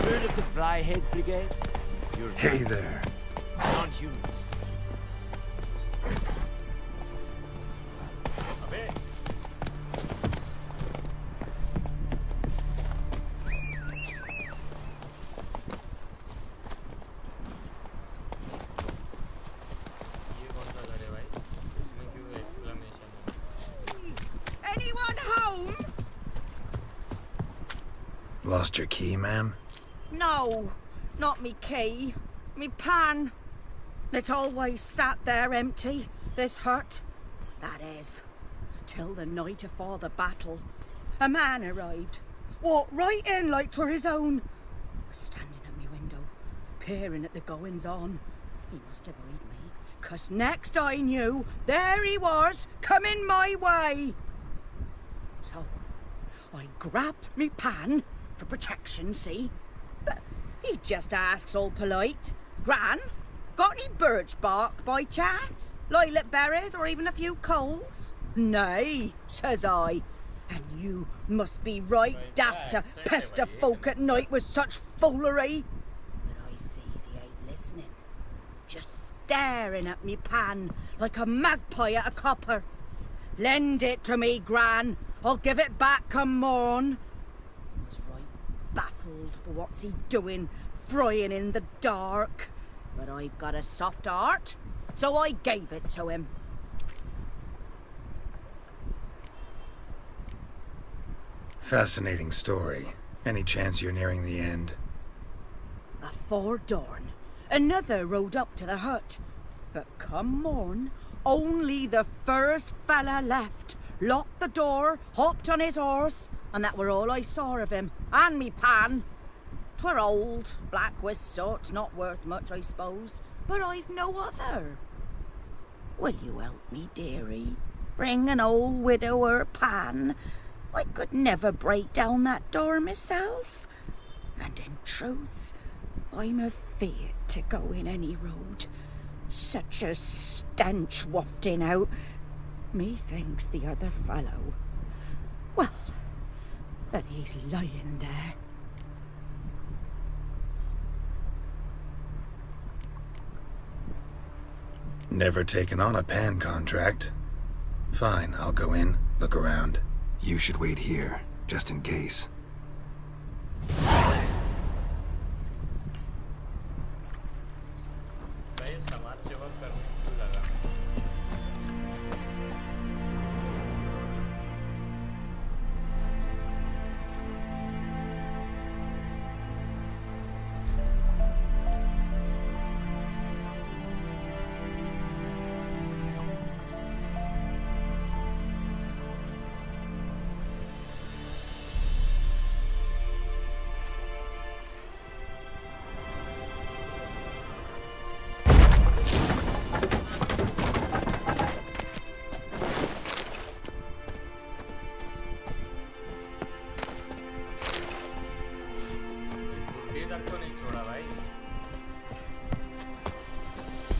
Heard of the Flyhead Brigade? You're Hey not. there. Non-humans. अबे ये कौन सा घर है भाई? इसमें क्यों एक्सक्लेमेशन है? Anyone home? Lost your key, ma'am? No, not me key. Me pan. It's always sat there empty, this hut. That is, till the night afore the battle. A man arrived, walked right in like 'twere his own. Was standing at me window, peering at the goings on. He must have heard me, 'cause next I knew, there he was, coming my way. So, I grabbed me pan for protection, see? But he just asks all polite, Gran, got any birch bark by chance? Lilac berries or even a few coals? Nay, says I. And you must be right daft to pester folk at night with such foolery. But I sees he ain't listening. Just staring at me pan like a magpie at a copper. Lend it to me, Gran. I'll give it back come morn. Was right baffled for what's he doing, frying in the dark. But I've got a soft heart, so I gave it to him. Fascinating story. Any chance you're nearing the end? Afore dawn, another rode up to the hut. But come morn, only the first fella left. Locked the door, hopped on his horse, and that were all I saw of him. And me pan. 'Twere old, black with soot, not worth much, I suppose. But I've no other. Will you help me, dearie? Bring an old widower pan. I could never break down that door myself. And in truth, I'm afeard to go in any road. Such a stench wafting out. Methinks the other fellow, well, that he's lying there. Never taken on a pan contract. Fine, I'll go in, look around. You should wait here, just in case.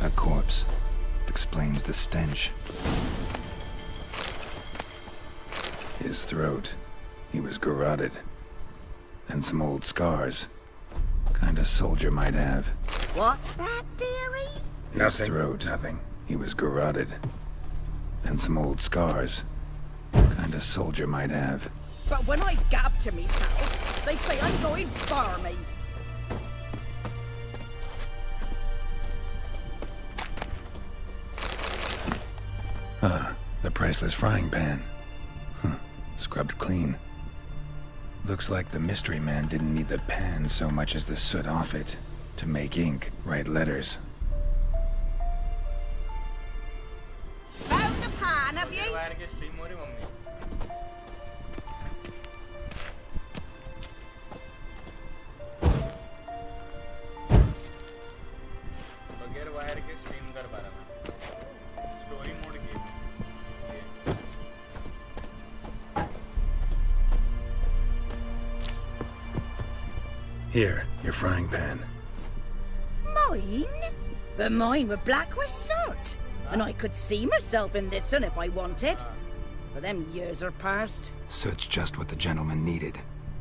A corpse. Explains the stench. His throat. He was garroted. And some old scars. Kind of soldier might have. What's that, dearie? His throat. Nothing. He was garroted. And some old scars. Kind of soldier might have. But when I gab to myself, they say I'm going barmy. The priceless frying pan. Scrubbed clean. Looks like the mystery man didn't need the pan so much as the soot off it to make ink, write letters. Found the pan, have you? Here, your frying pan. Mine? But mine were black with soot. And I could see myself in this one if I wanted. But them years are past. Soot's just what the gentleman needed.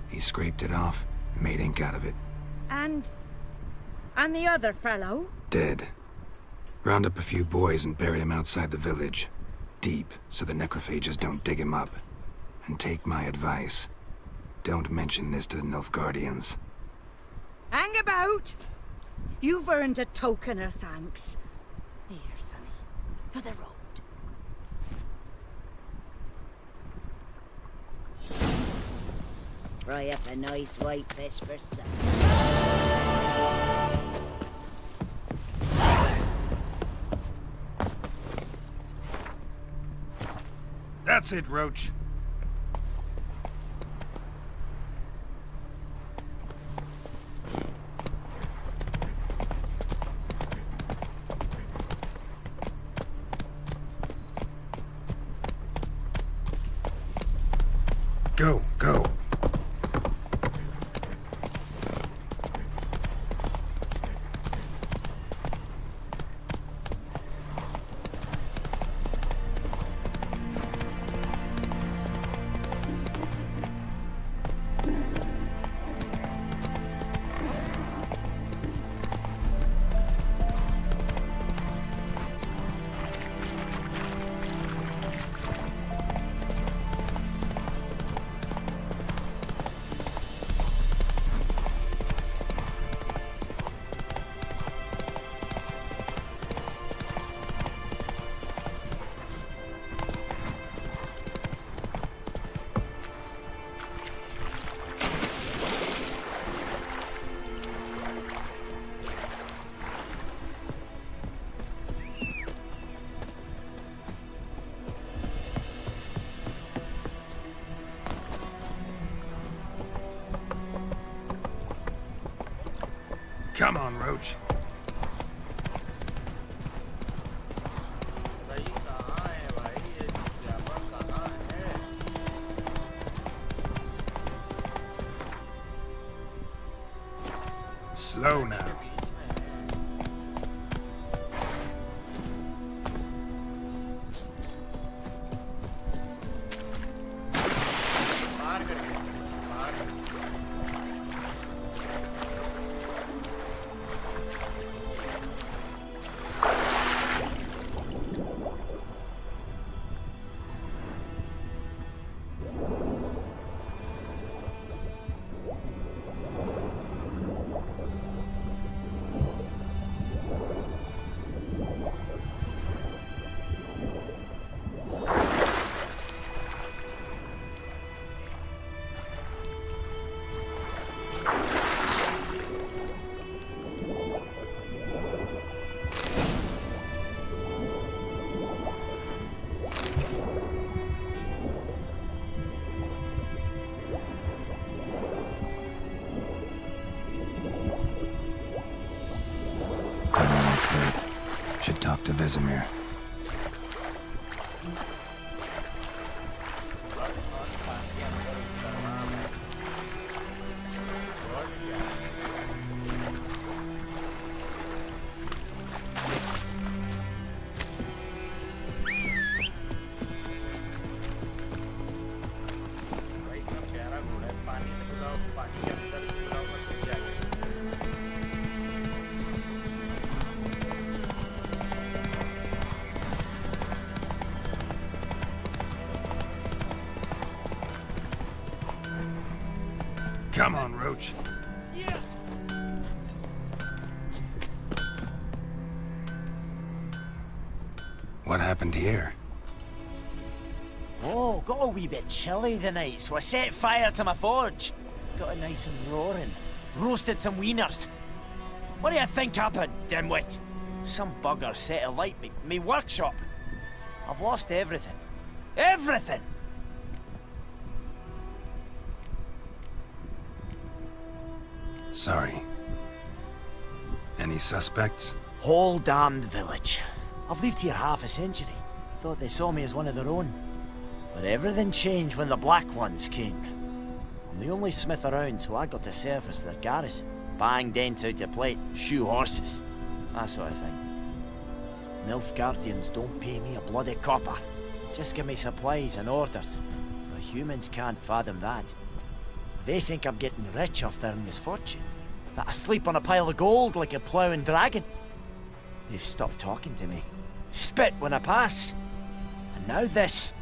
He scraped it off and made ink out of it. And the other fellow? Dead. Round up a few boys and bury him outside the village. Deep, so the necrophages don't dig him up. And take my advice. Don't mention this to the Nilfgaardians. Hang about! You've earned a token of thanks. Here, sonny, for the road. Fry up a nice white fish for supper. That's it, Roach. Go, go. Come on, Roach. भाई कहाँ है भाई ये जावा कहाँ है Slow now. बाहर कर दे बाहर कर दे Done all I could. Should talk to Vesemir. भाई इतना प्यारा घोड़ा है पानी से बुलाओ पानी के अंदर बुलाओ मत नीचे आ जाए Come on, Roach. Yes! What happened here? Oh, got a wee bit chilly the night, so I set fire to my forge. Got it nice and roaring. Roasted some wieners. What do you think happened, dimwit? Some bugger set alight me workshop. I've lost everything. Everything! Sorry. Any suspects? Whole damned village. I've lived here half a century. Thought they saw me as one of their own. But everything changed when the Black Ones came. I'm the only smith around, so I got to serve as their garrison. Bang dents out to plate, shoe horses. That sort of thing. Nilfgaardians don't pay me a bloody copper. Just give me supplies and orders. But humans can't fathom that. They think I'm getting rich off their misfortune. That I sleep on a pile of gold like a ploughing dragon. They've stopped talking to me. Spit when I pass. And now this.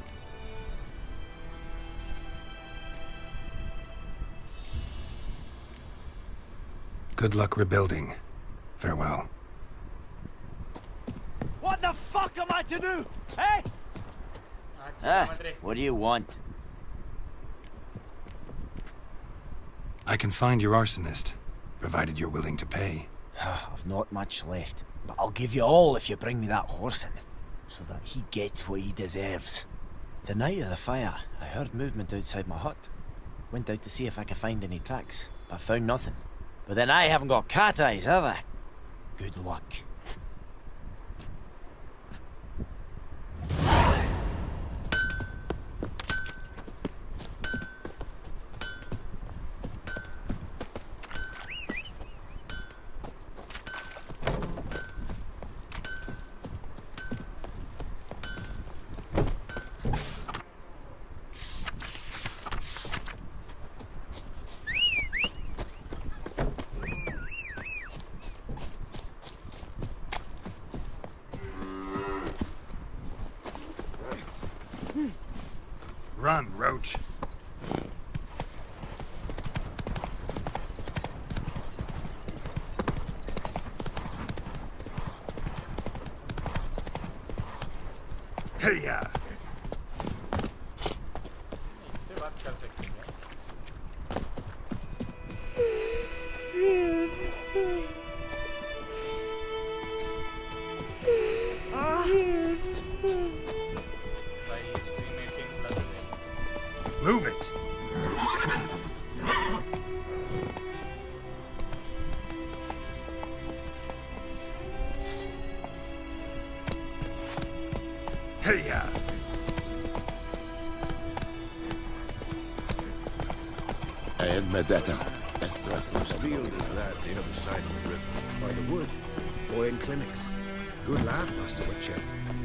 Good luck rebuilding. Farewell. What the fuck am I to do? Eh? What do you want? I can find your arsonist, provided you're willing to pay. I've not much left, but I'll give you all if you bring me that horse in, so that he gets what he deserves. The night of the fire, I heard movement outside my hut. Went out to see if I could find any tracks, but found nothing. But then I haven't got cat eyes, have I? Good luck. Run, Roach. Hey-ya! इससे बात कर सकते हैं Move it! Hey-ya! I admit that. Whose field is that the other side of the river? By the wood. Boy in clinics. Good lad, Master Witcher.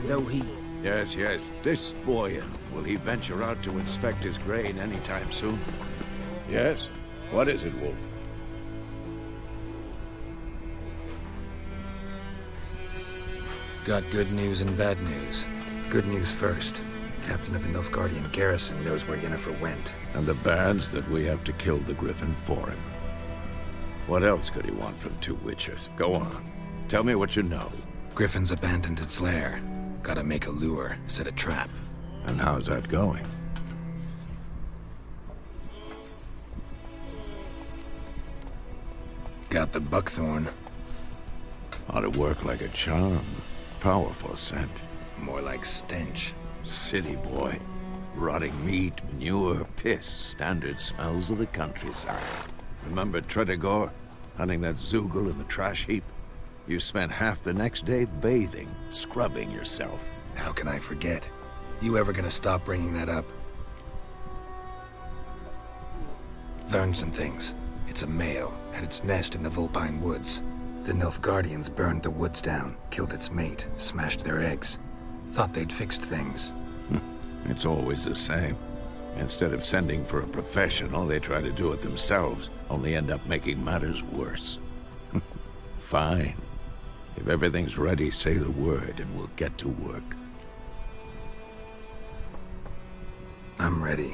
Though he... Yes, yes, this boy. Will he venture out to inspect his grain anytime soon? Yes. What is it, Wolf? Got good news and bad news. Good news first. Captain of a Nilfgaardian garrison knows where Yennefer went. And the bad's that we have to kill the Griffin for him. What else could he want from two witchers? Go on. Tell me what you know. Griffin's abandoned its lair. Gotta make a lure, set a trap. And how's that going? Got the buckthorn. Ought to work like a charm. Powerful scent. More like stench. City boy. Rotting meat, manure, piss. Standard smells of the countryside. Remember Tredegor? Hunting that Zoogle in the trash heap? You spent half the next day bathing, scrubbing yourself. How can I forget? You ever gonna stop bringing that up? Learned some things. It's a male, had its nest in the Vulpine Woods. The Nilfgaardians burned the woods down, killed its mate, smashed their eggs. Thought they'd fixed things. It's always the same. Instead of sending for a professional, they try to do it themselves, only end up making matters worse. Fine. If everything's ready, say the word and we'll get to work. I'm ready.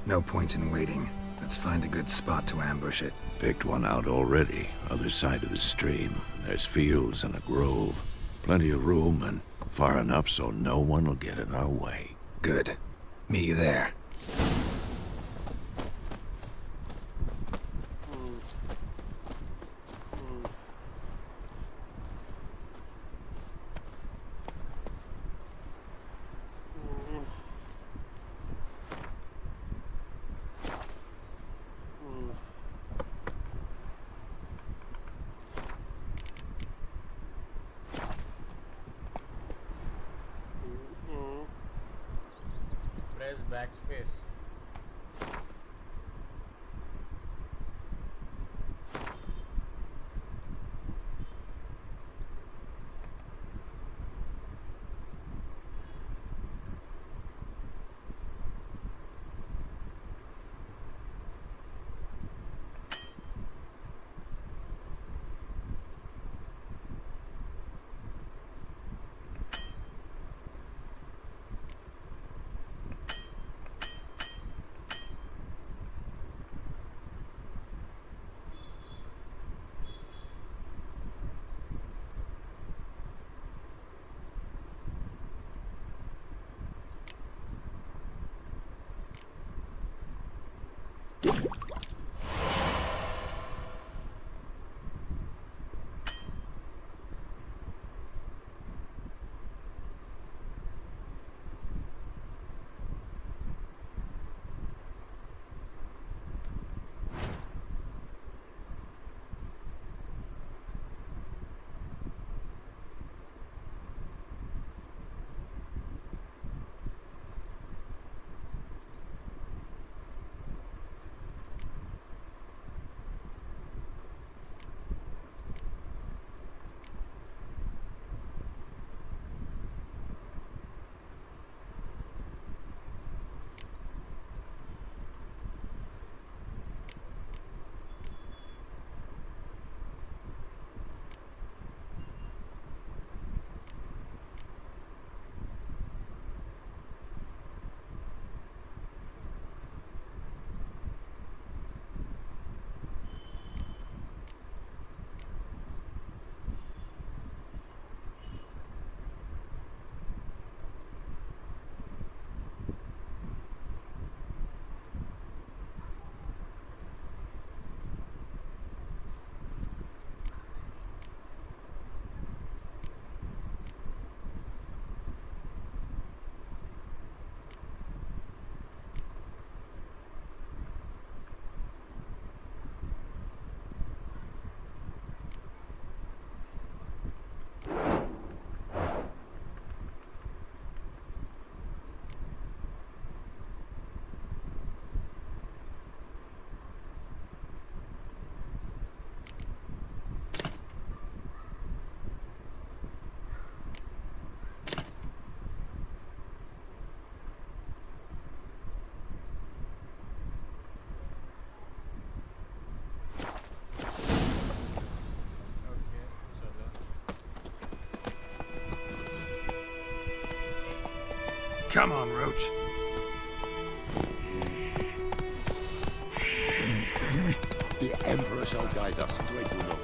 No point in waiting. Let's find a good spot to ambush it. Picked one out already, other side of the stream. There's fields and a grove. Plenty of room and far enough so no one will get in our way. Good. Meet you there. Press backspace. Come on, Roach. The Emperor shall guide us straight to London.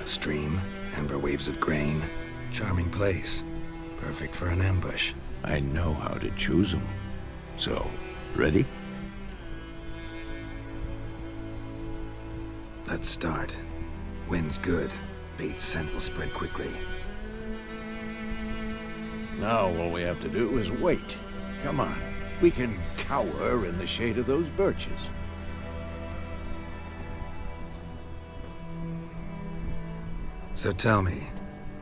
A stream, amber waves of grain, charming place. Perfect for an ambush. I know how to choose them. So, ready? Let's start. Wind's good. Bait's scent will spread quickly. Now all we have to do is wait. Come on. We can cower in the shade of those birches. So tell me,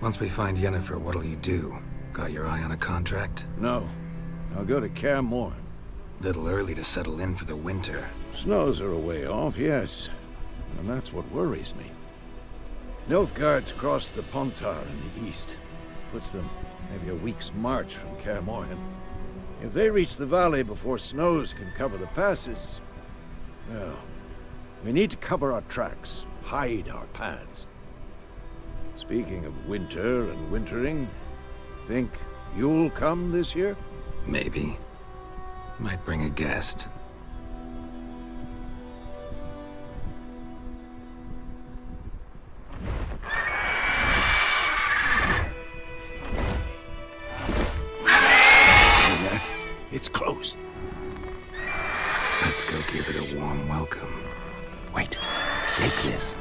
once we find Yennefer, what'll you do? Got your eye on a contract? No. I'll go to Kaer Morhen. Little early to settle in for the winter. Snows are a way off, yes. And that's what worries me. Nilfgaard's crossed the Pontar in the east. Puts them maybe a week's march from Kaer Morhen. If they reach the valley before snows can cover the passes, well, we need to cover our tracks, hide our paths. Speaking of winter and wintering, think you'll come this year? Maybe. Might bring a guest. It's close. Let's go give it a warm welcome. Wait, take this.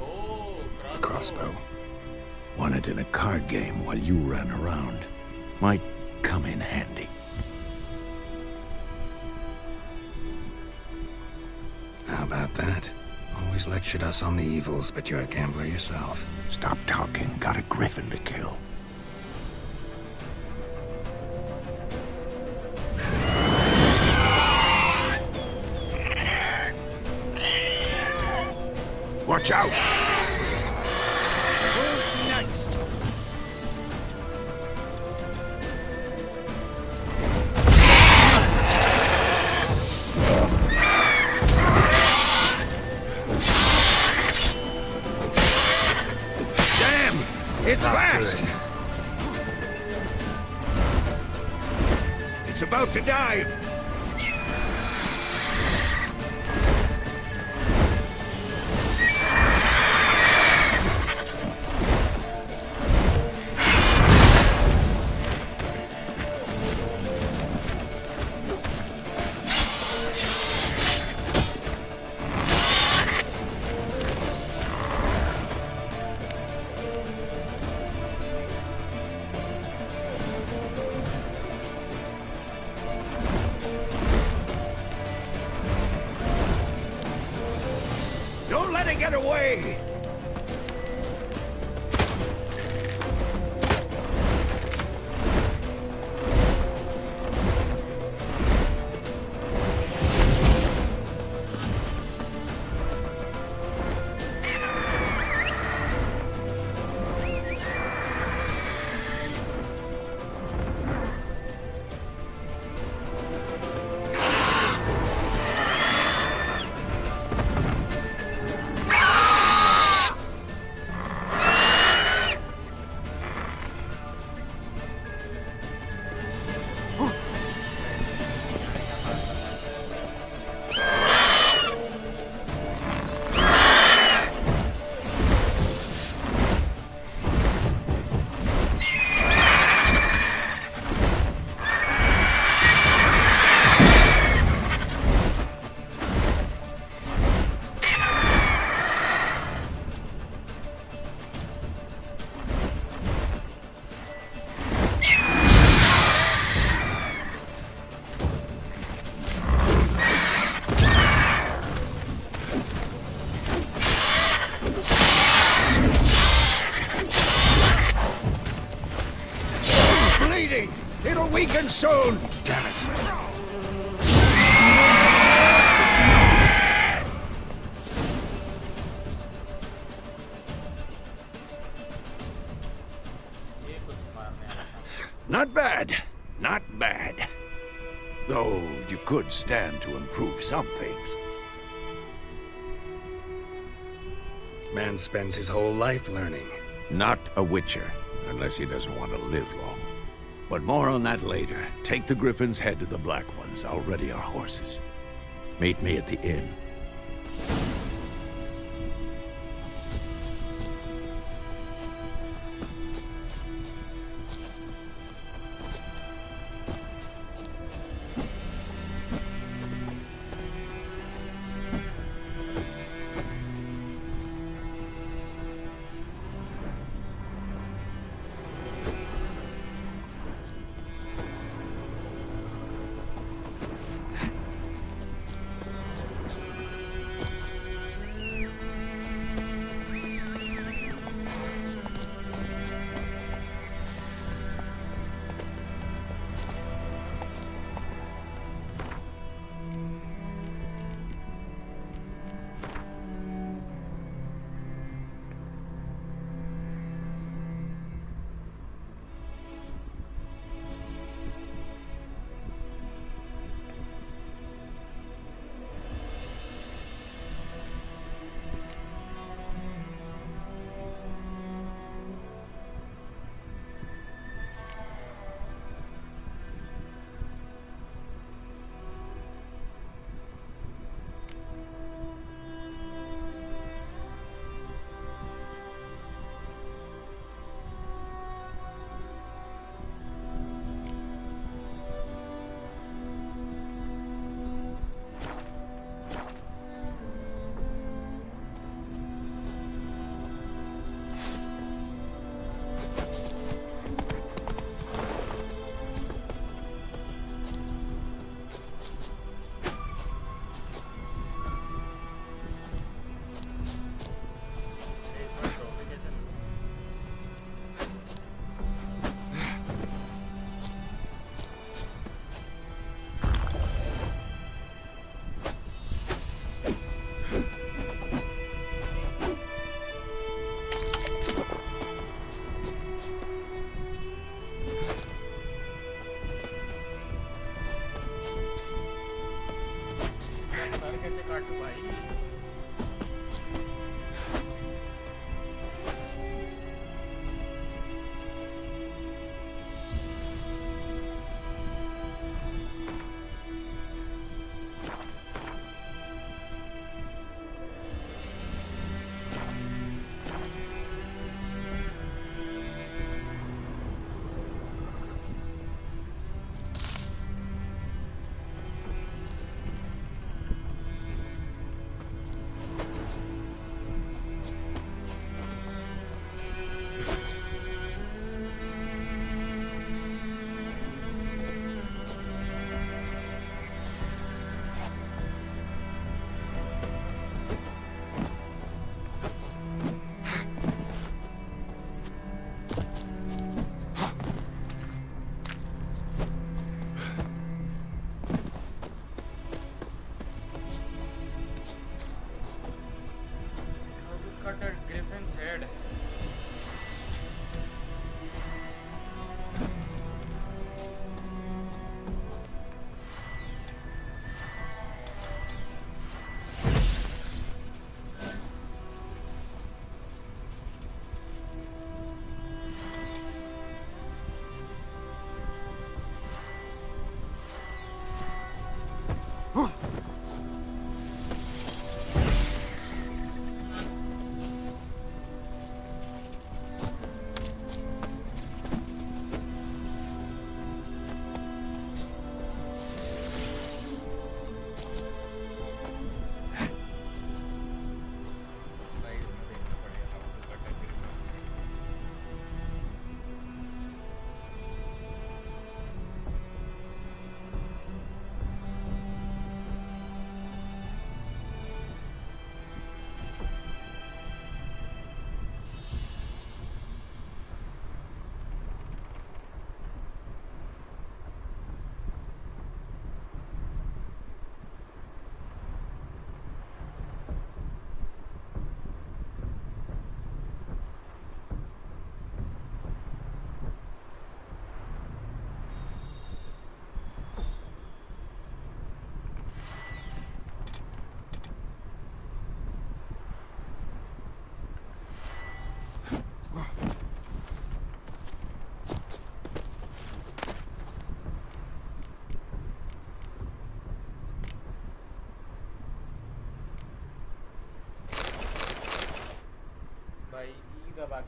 A crossbow. Won it in a card game while you ran around. Might come in handy. How about that? Always lectured us on the evils, but you're a gambler yourself. Stop talking. Got a griffin to kill. Watch out! Who's next? Damn! It's fast! It's about to dive! Don't let it get away! It'll weaken soon! Damn it. Not bad. Not bad. Though you could stand to improve some things. Man spends his whole life learning. Not a witcher, unless he doesn't want to live long. But more on that later. Take the Griffin's head to the Black Ones. I'll ready our horses. Meet me at the inn.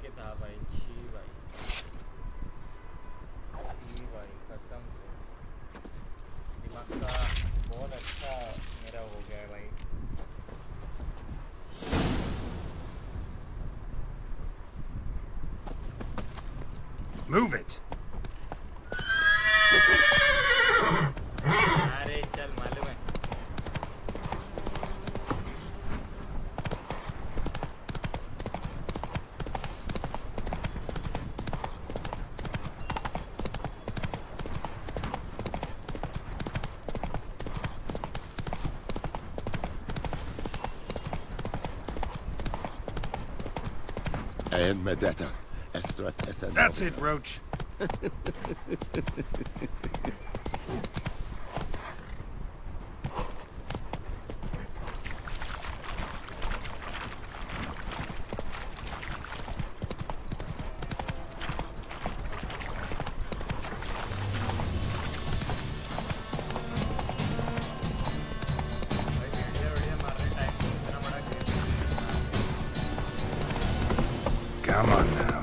के था भाई, छी भाई कसम से दिमाग का बहुत अच्छा मेरा हो गया है भाई। Move it. अरे चल मालूम है। That's it, Roach. Come on now.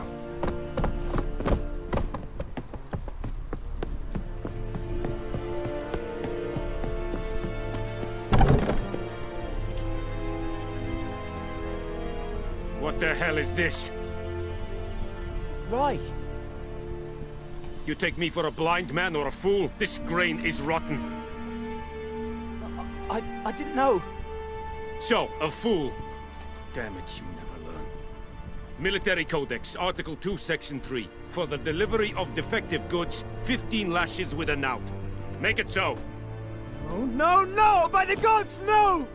What the hell is this? Roy! You take me for a blind man or a fool? This grain is rotten. I didn't know. So, a fool. Damn it, you never learn. Military Codex, Article 2, Section 3. For the delivery of defective goods, 15 lashes with a knout. Make it so. Oh, no, no! By the gods, no!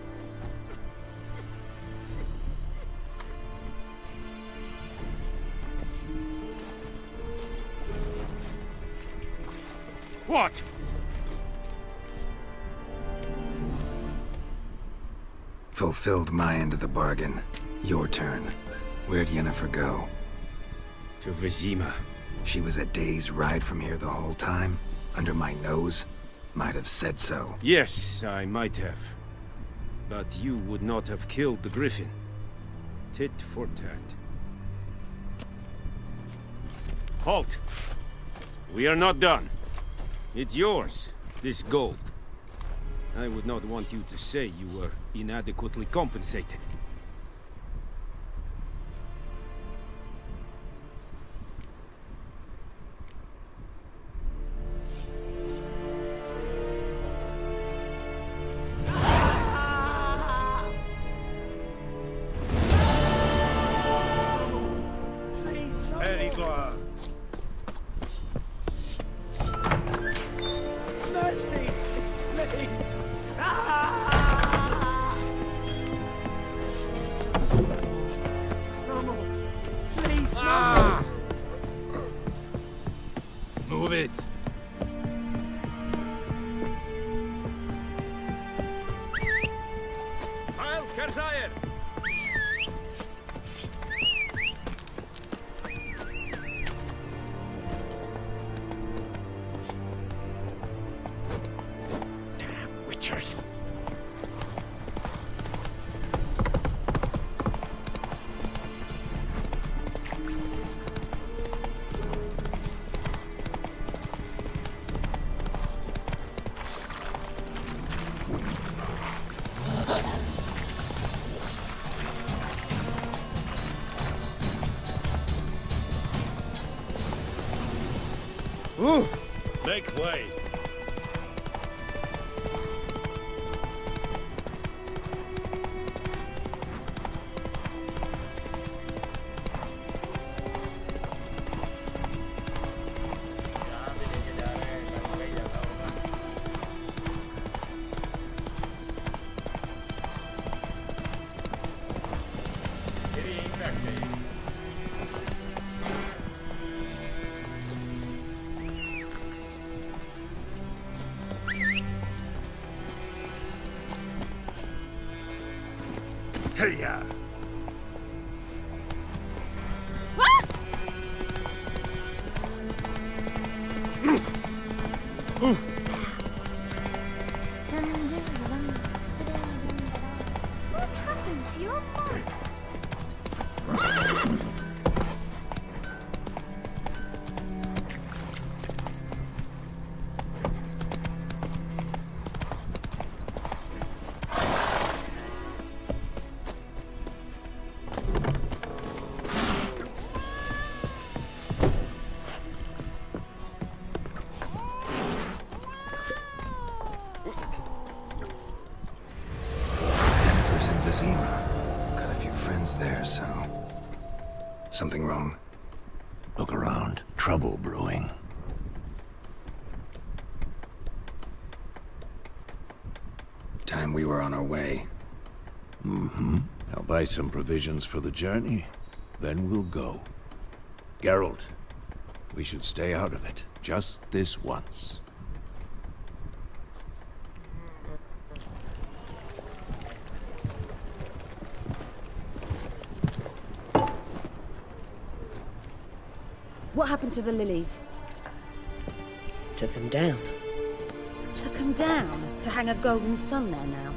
What? Fulfilled my end of the bargain. Your turn. Where'd Yennefer go? To Vizima. She was a day's ride from here the whole time? Under my nose? Might have said so. Yes, I might have. But you would not have killed the griffin. Tit for tat. Halt! We are not done. It's yours, this gold. I would not want you to say you were inadequately compensated. Mercy! Please! No more! Please, no more! Move it! Heil Kerzayer! Witchers. Ooh. Make way. Hey-ya! What happened to your mark? Something wrong? Look around. Trouble brewing. Time we were on our way. Mm-hmm. I'll buy some provisions for the journey. Then we'll go. Geralt, we should stay out of it. Just this once. What happened to the lilies? Took them down. Took them down? To hang a golden sun there now?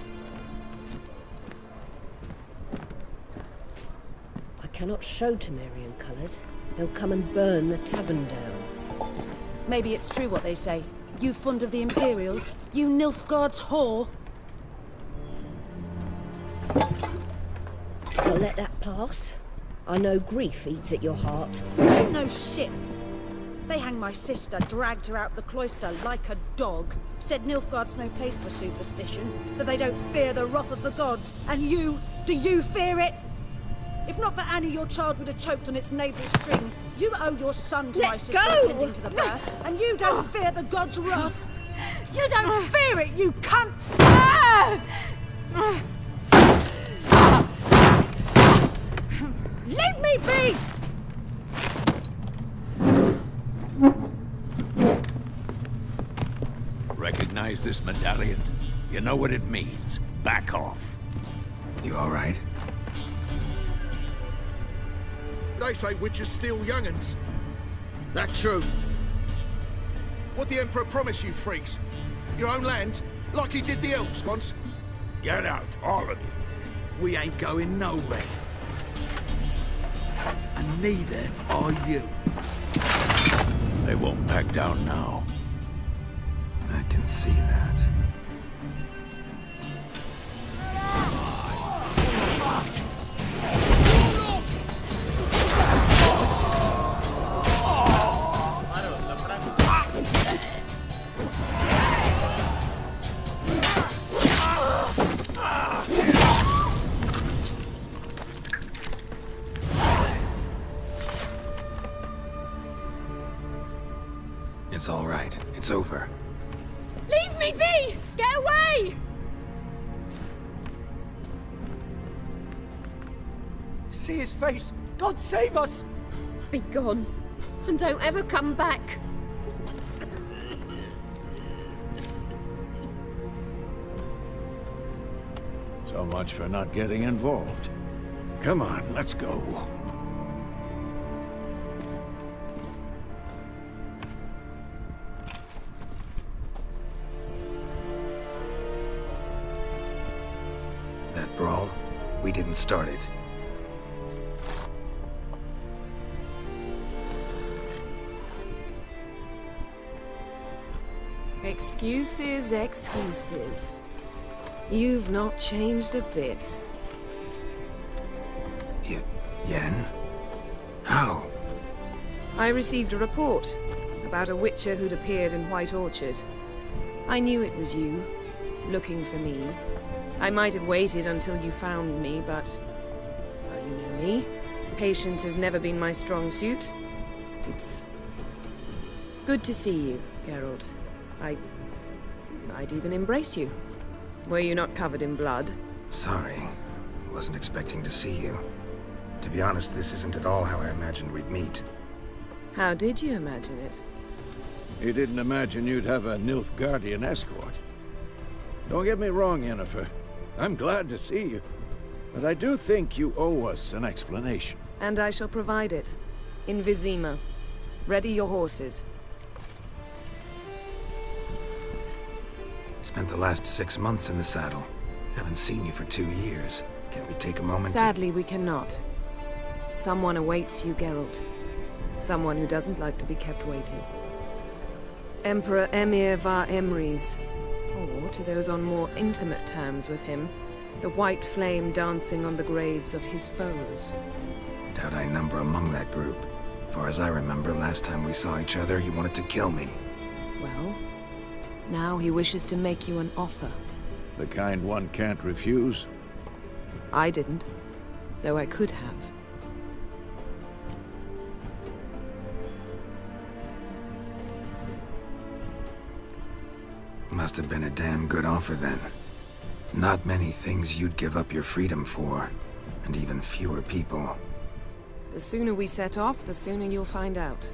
I cannot show Temerian colours. They'll come and burn the tavern down. Maybe it's true what they say. You fond of the Imperials? You Nilfgaard's whore? I'll let that pass. I know grief eats at your heart. You know shit. They hanged my sister, dragged her out the cloister like a dog. Said Nilfgaard's no place for superstition, that they don't fear the wrath of the gods. And you, do you fear it? If not for Annie, your child would have choked on its navel string. You owe your son to my sister attending to the birth, and you don't fear the gods' wrath. You don't fear it, you cunt! Leave me be! Recognize this medallion? You know what it means. Back off. You all right? They say witches steal young'uns. That true? What the Emperor promise you, freaks? Your own land? Like he did the elves once? Get out, all of you. We ain't going nowhere. And neither are you. They won't back down now. I can see that. It's all right. It's over. Leave me be! Get away! See his face! God save us! Be gone, and don't ever come back. So much for not getting involved. Come on, let's go. That brawl, we didn't start it. Excuses, excuses. You've not changed a bit. Yen? How? I received a report about a witcher who'd appeared in White Orchard. I knew it was you, looking for me. I might have waited until you found me, but... well, you know me. Patience has never been my strong suit. It's... good to see you, Geralt. I'd even embrace you. Were you not covered in blood? Sorry. Wasn't expecting to see you. To be honest, this isn't at all how I imagined we'd meet. How did you imagine it? You didn't imagine you'd have a Nilfgaardian escort. Don't get me wrong, Yennefer. I'm glad to see you. But I do think you owe us an explanation. And I shall provide it. In Vizima. Ready your horses. Spent the last 6 months in the saddle. Haven't seen you for 2 years. Can't we take a moment Sadly, we cannot. Someone awaits you, Geralt. Someone who doesn't like to be kept waiting. Emperor Emir var Emrys. Or, to those on more intimate terms with him, the white flame dancing on the graves of his foes. Doubt I number among that group. Far as I remember, last time we saw each other, he wanted to kill me. Well, now he wishes to make you an offer. The kind one can't refuse? I didn't, though I could have. Must have been a damn good offer then. Not many things you'd give up your freedom for, and even fewer people. The sooner we set off, the sooner you'll find out.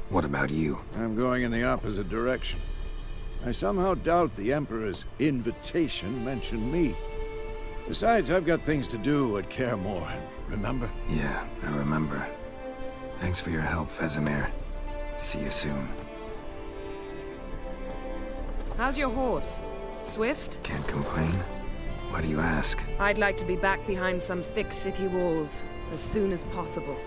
What about you? I'm going in the opposite direction. I somehow doubt the Emperor's invitation mentioned me. Besides, I've got things to do at Kaer, remember? Yeah, I remember. Thanks for your help, Vesemir. See you soon. How's your horse? Swift? Can't complain. Why do you ask? I'd like to be back behind some thick city walls as soon as possible.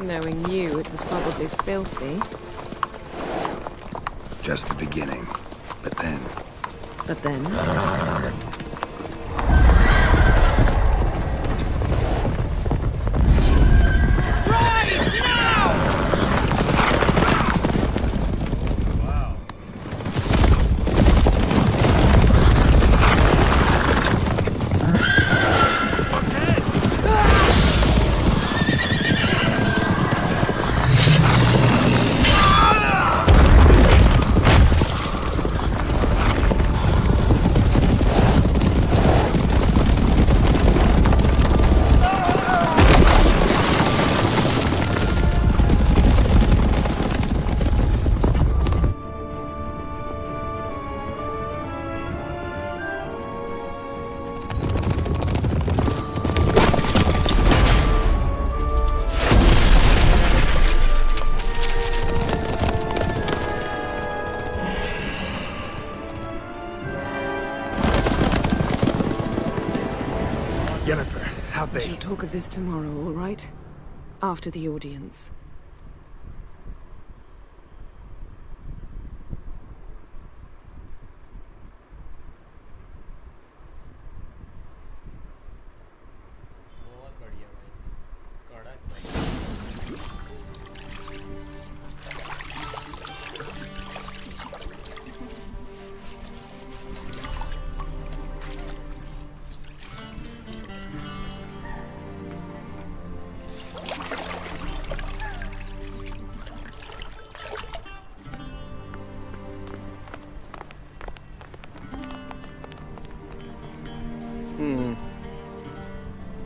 Knowing you, it was probably filthy. Just the beginning. But then... But then? How'd they... We shall talk of this tomorrow, all right? After the audience.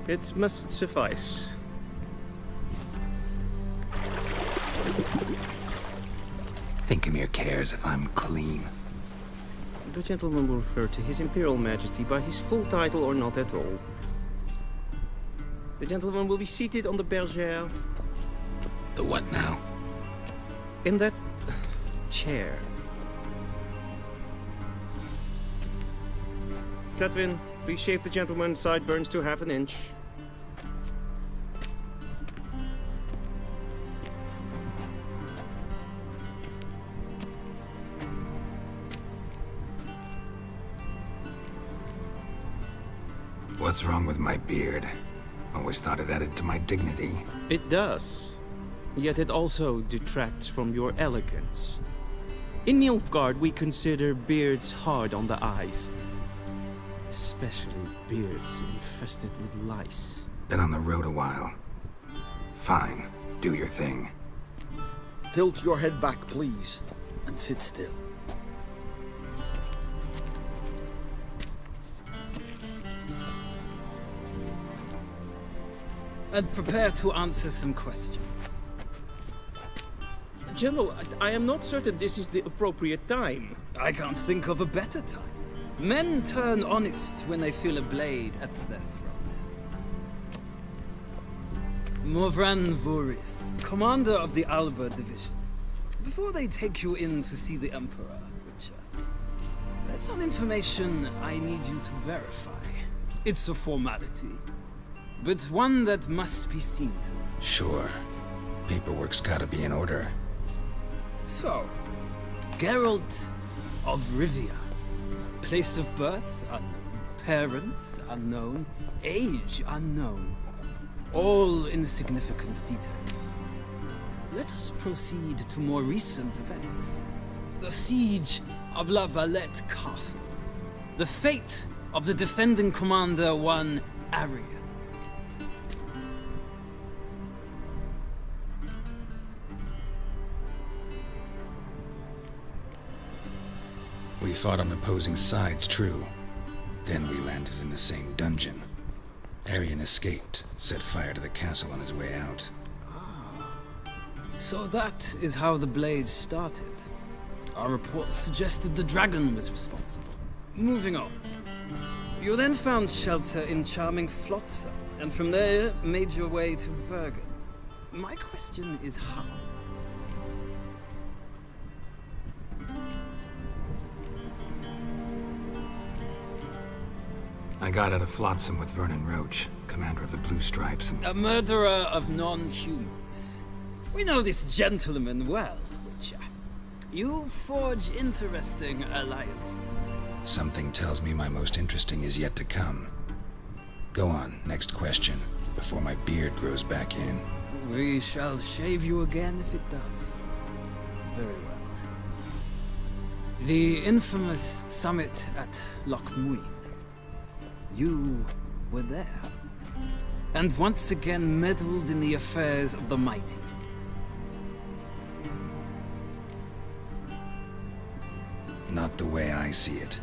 It must suffice. Thinkamir cares if I'm clean. The gentleman will refer to His Imperial Majesty by his full title or not at all. The gentleman will be seated on the bergère. The what now? In that chair. Catwin, please shave the gentleman's sideburns to ½ an inch. What's wrong with my beard? Always thought it added to my dignity. It does. Yet it also detracts from your elegance. In Nilfgaard, we consider beards hard on the eyes. Especially beards infested with lice. Been on the road a while. Fine. Do your thing. Tilt your head back, please. And sit still. And prepare to answer some questions. General, I am not certain this is the appropriate time. I can't think of a better time. Men turn honest when they feel a blade at their throat. Morvran Voris, commander of the Alba Division. Before they take you in to see the Emperor, Witcher, There's some information I need you to verify. It's a formality, but one that must be seen to. Sure. Paperwork's gotta be in order. So, Geralt of Rivia. Place of birth unknown. Parents unknown. Age unknown. All insignificant details. Let us proceed to more recent events. The siege of La Valette Castle. The fate of the defending commander, one Arian. We fought on opposing sides, true. Then we landed in the same dungeon. Arian escaped, set fire to the castle on his way out. So that is how the Blade started. Our reports suggested the dragon was responsible. Moving on. You then found shelter in charming Flotsam, and from there made your way to Vergen. My question is how? I got out of Flotsam with Vernon Roach, commander of the Blue Stripes, and... A murderer of non-humans. We know this gentleman well, Witcher. You forge interesting alliances. Something tells me my most interesting is yet to come. Go on, next question, before my beard grows back in. We shall shave you again if it does. Very well. The infamous summit at Loch Muin. You were there. And once again meddled in the affairs of the mighty. Not the way I see it.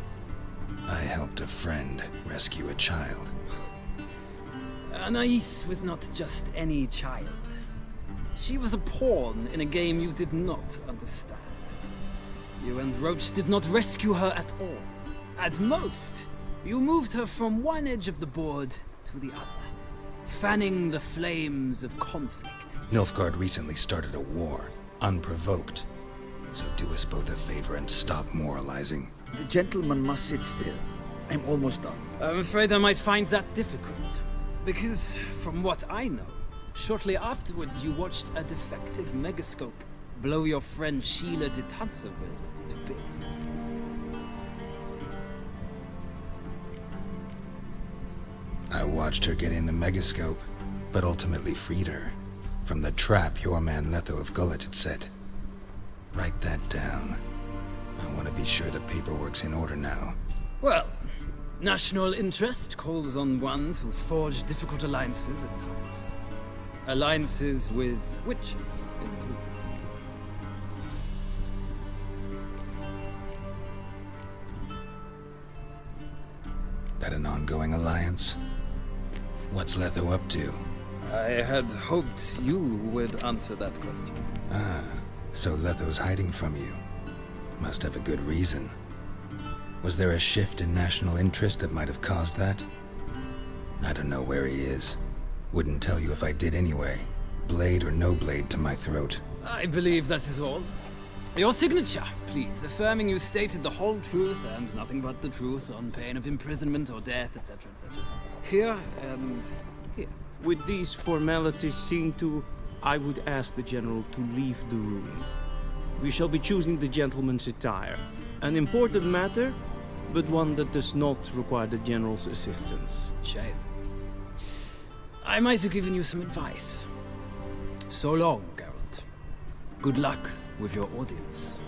I helped a friend rescue a child. Anais was not just any child. She was a pawn in a game you did not understand. You and Roach did not rescue her at all. At most, you moved her from one edge of the board to the other, fanning the flames of conflict. Nilfgaard recently started a war, unprovoked. So do us both a favor and stop moralizing. The gentleman must sit still. I'm almost done. I'm afraid I might find that difficult. Because, from what I know, shortly afterwards you watched a defective megascope blow your friend Sheila de Tanserville to bits. I watched her get in the megascope, but ultimately freed her from the trap your man Letho of Gullet had set. Write that down. I want to be sure the paperwork's in order now. Well, national interest calls on one to forge difficult alliances at times. Alliances with witches included. That an ongoing alliance? What's Letho up to? I had hoped you would answer that question. Ah, so Letho's hiding from you. Must have a good reason. Was there a shift in national interest that might have caused that? I don't know where he is. Wouldn't tell you if I did anyway. Blade or no blade to my throat. I believe that is all. Your signature, please, affirming you stated the whole truth and nothing but the truth on pain of imprisonment or death, etc., etc. Here and here. With these formalities seen to, I would ask the General to leave the room. We shall be choosing the gentleman's attire. An important matter, but one that does not require the General's assistance. Shame. I might have given you some advice. So long, Geralt. Good luck with your audience.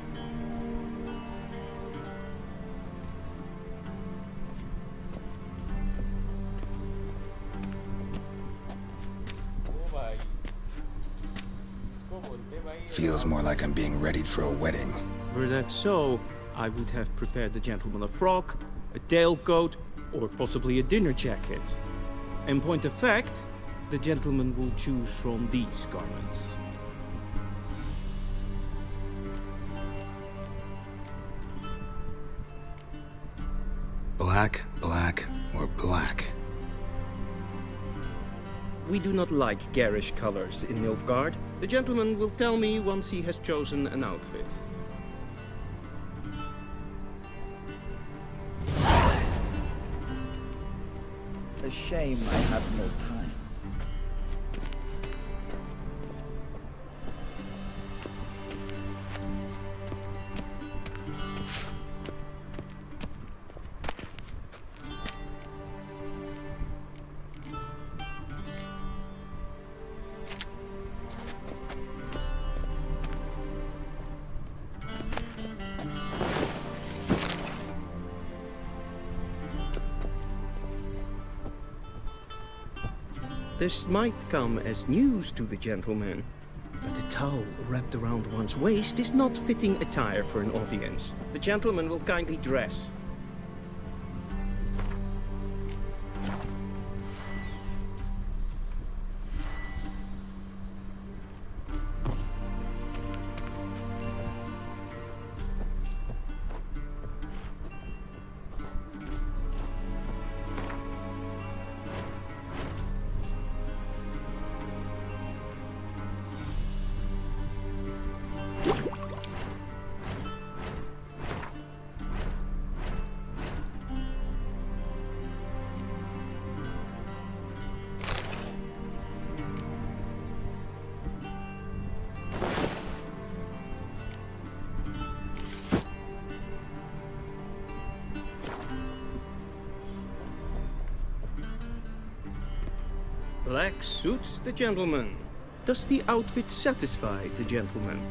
Feels more like I'm being readied for a wedding. Were that so, I would have prepared the gentleman a frock, a tailcoat, or possibly a dinner jacket. In point of fact, the gentleman will choose from these garments. Black, black, or black? We do not like garish colors in Nilfgaard. The gentleman will tell me once he has chosen an outfit. A shame I have no time. This might come as news to the gentleman, but a towel wrapped around one's waist is not fitting attire for an audience. The gentleman will kindly dress. Black suits the gentleman. Does the outfit satisfy the gentleman?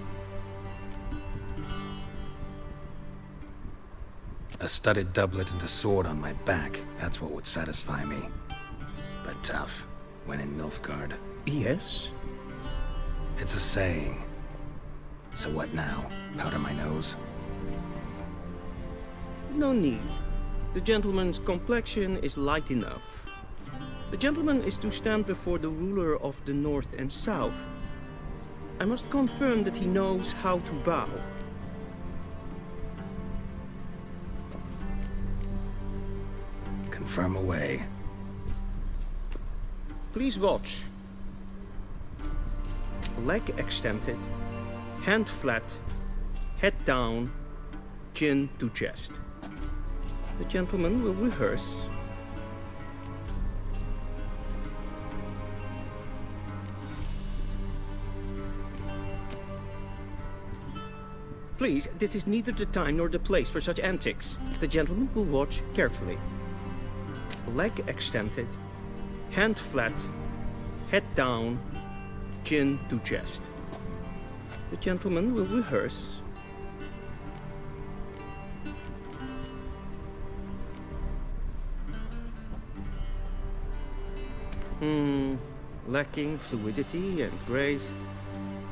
A studded doublet and a sword on my back, that's what would satisfy me. But tough, when in Nilfgaard. Yes? It's a saying. So what now? Powder my nose? No need. The gentleman's complexion is light enough. The gentleman is to stand before the ruler of the North and South. I must confirm that he knows how to bow. Confirm away. Please watch. Leg extended, hand flat, head down, chin to chest. The gentleman will rehearse. Please, this is neither the time nor the place for such antics. The gentleman will watch carefully. Leg extended, hand flat, head down, chin to chest. The gentleman will rehearse. Lacking fluidity and grace.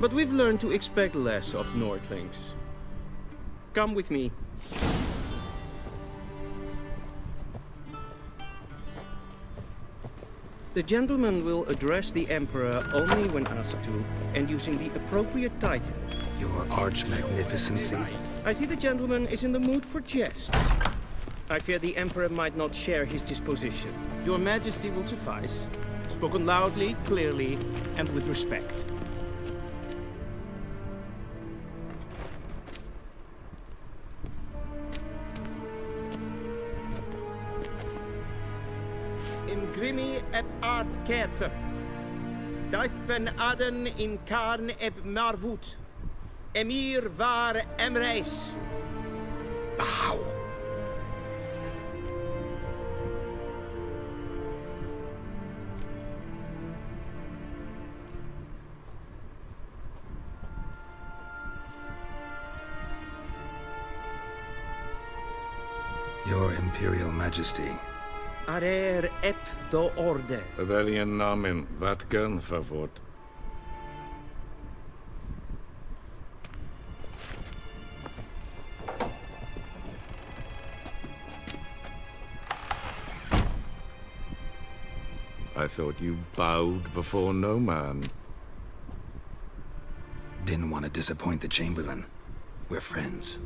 But we've learned to expect less of Nordlings. Come with me. The gentleman will address the Emperor only when asked to, and using the appropriate title. Your Arch-Magnificency? I see the gentleman is in the mood for jests. I fear the Emperor might not share his disposition. Your Majesty will suffice. Spoken loudly, clearly, and with respect. Grimi eb art ketzer. Daifen aden in karn eb marvut. Emir var emreis. Bow. Your Imperial Majesty. Arer ep the orde. Pavilion namen, vatkan favort. I thought you bowed before no man. Didn't want to disappoint the Chamberlain. We're friends.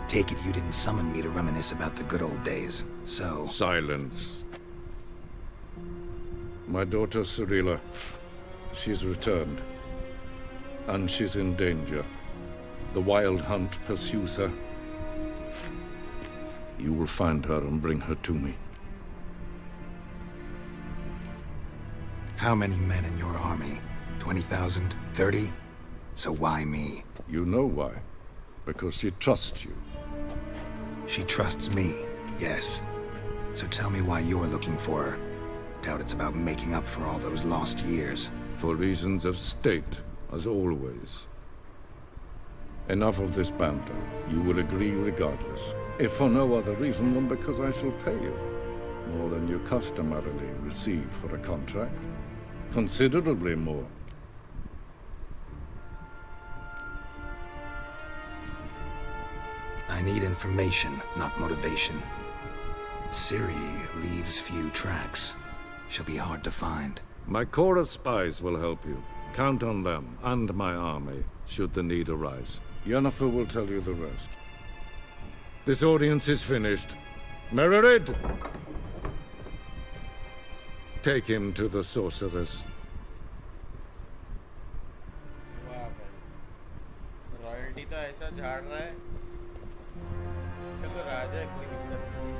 Take it you didn't summon me to reminisce about the good old days, so... Silence. My daughter Cirilla, she's returned. And she's in danger. The wild hunt pursues her. You will find her and bring her to me. How many men in your army? 20,000? 30? So why me? You know why. Because she trusts you. She trusts me, yes. So tell me why you're looking for her. Doubt it's about making up for all those lost years. For reasons of state, as always. Enough of this banter. You will agree regardless. If for no other reason than because I shall pay you. More than you customarily receive for a contract. Considerably more. I need information, not motivation. Ciri leaves few tracks. She'll be hard to find. My corps of spies will help you. Count on them, and my army, should the need arise. Yennefer will tell you the rest. This audience is finished. Mererid! Take him to the sorceress. Royalty तो ऐसा झाड़ रहा है चलो राजा है कोई दिक्कत नहीं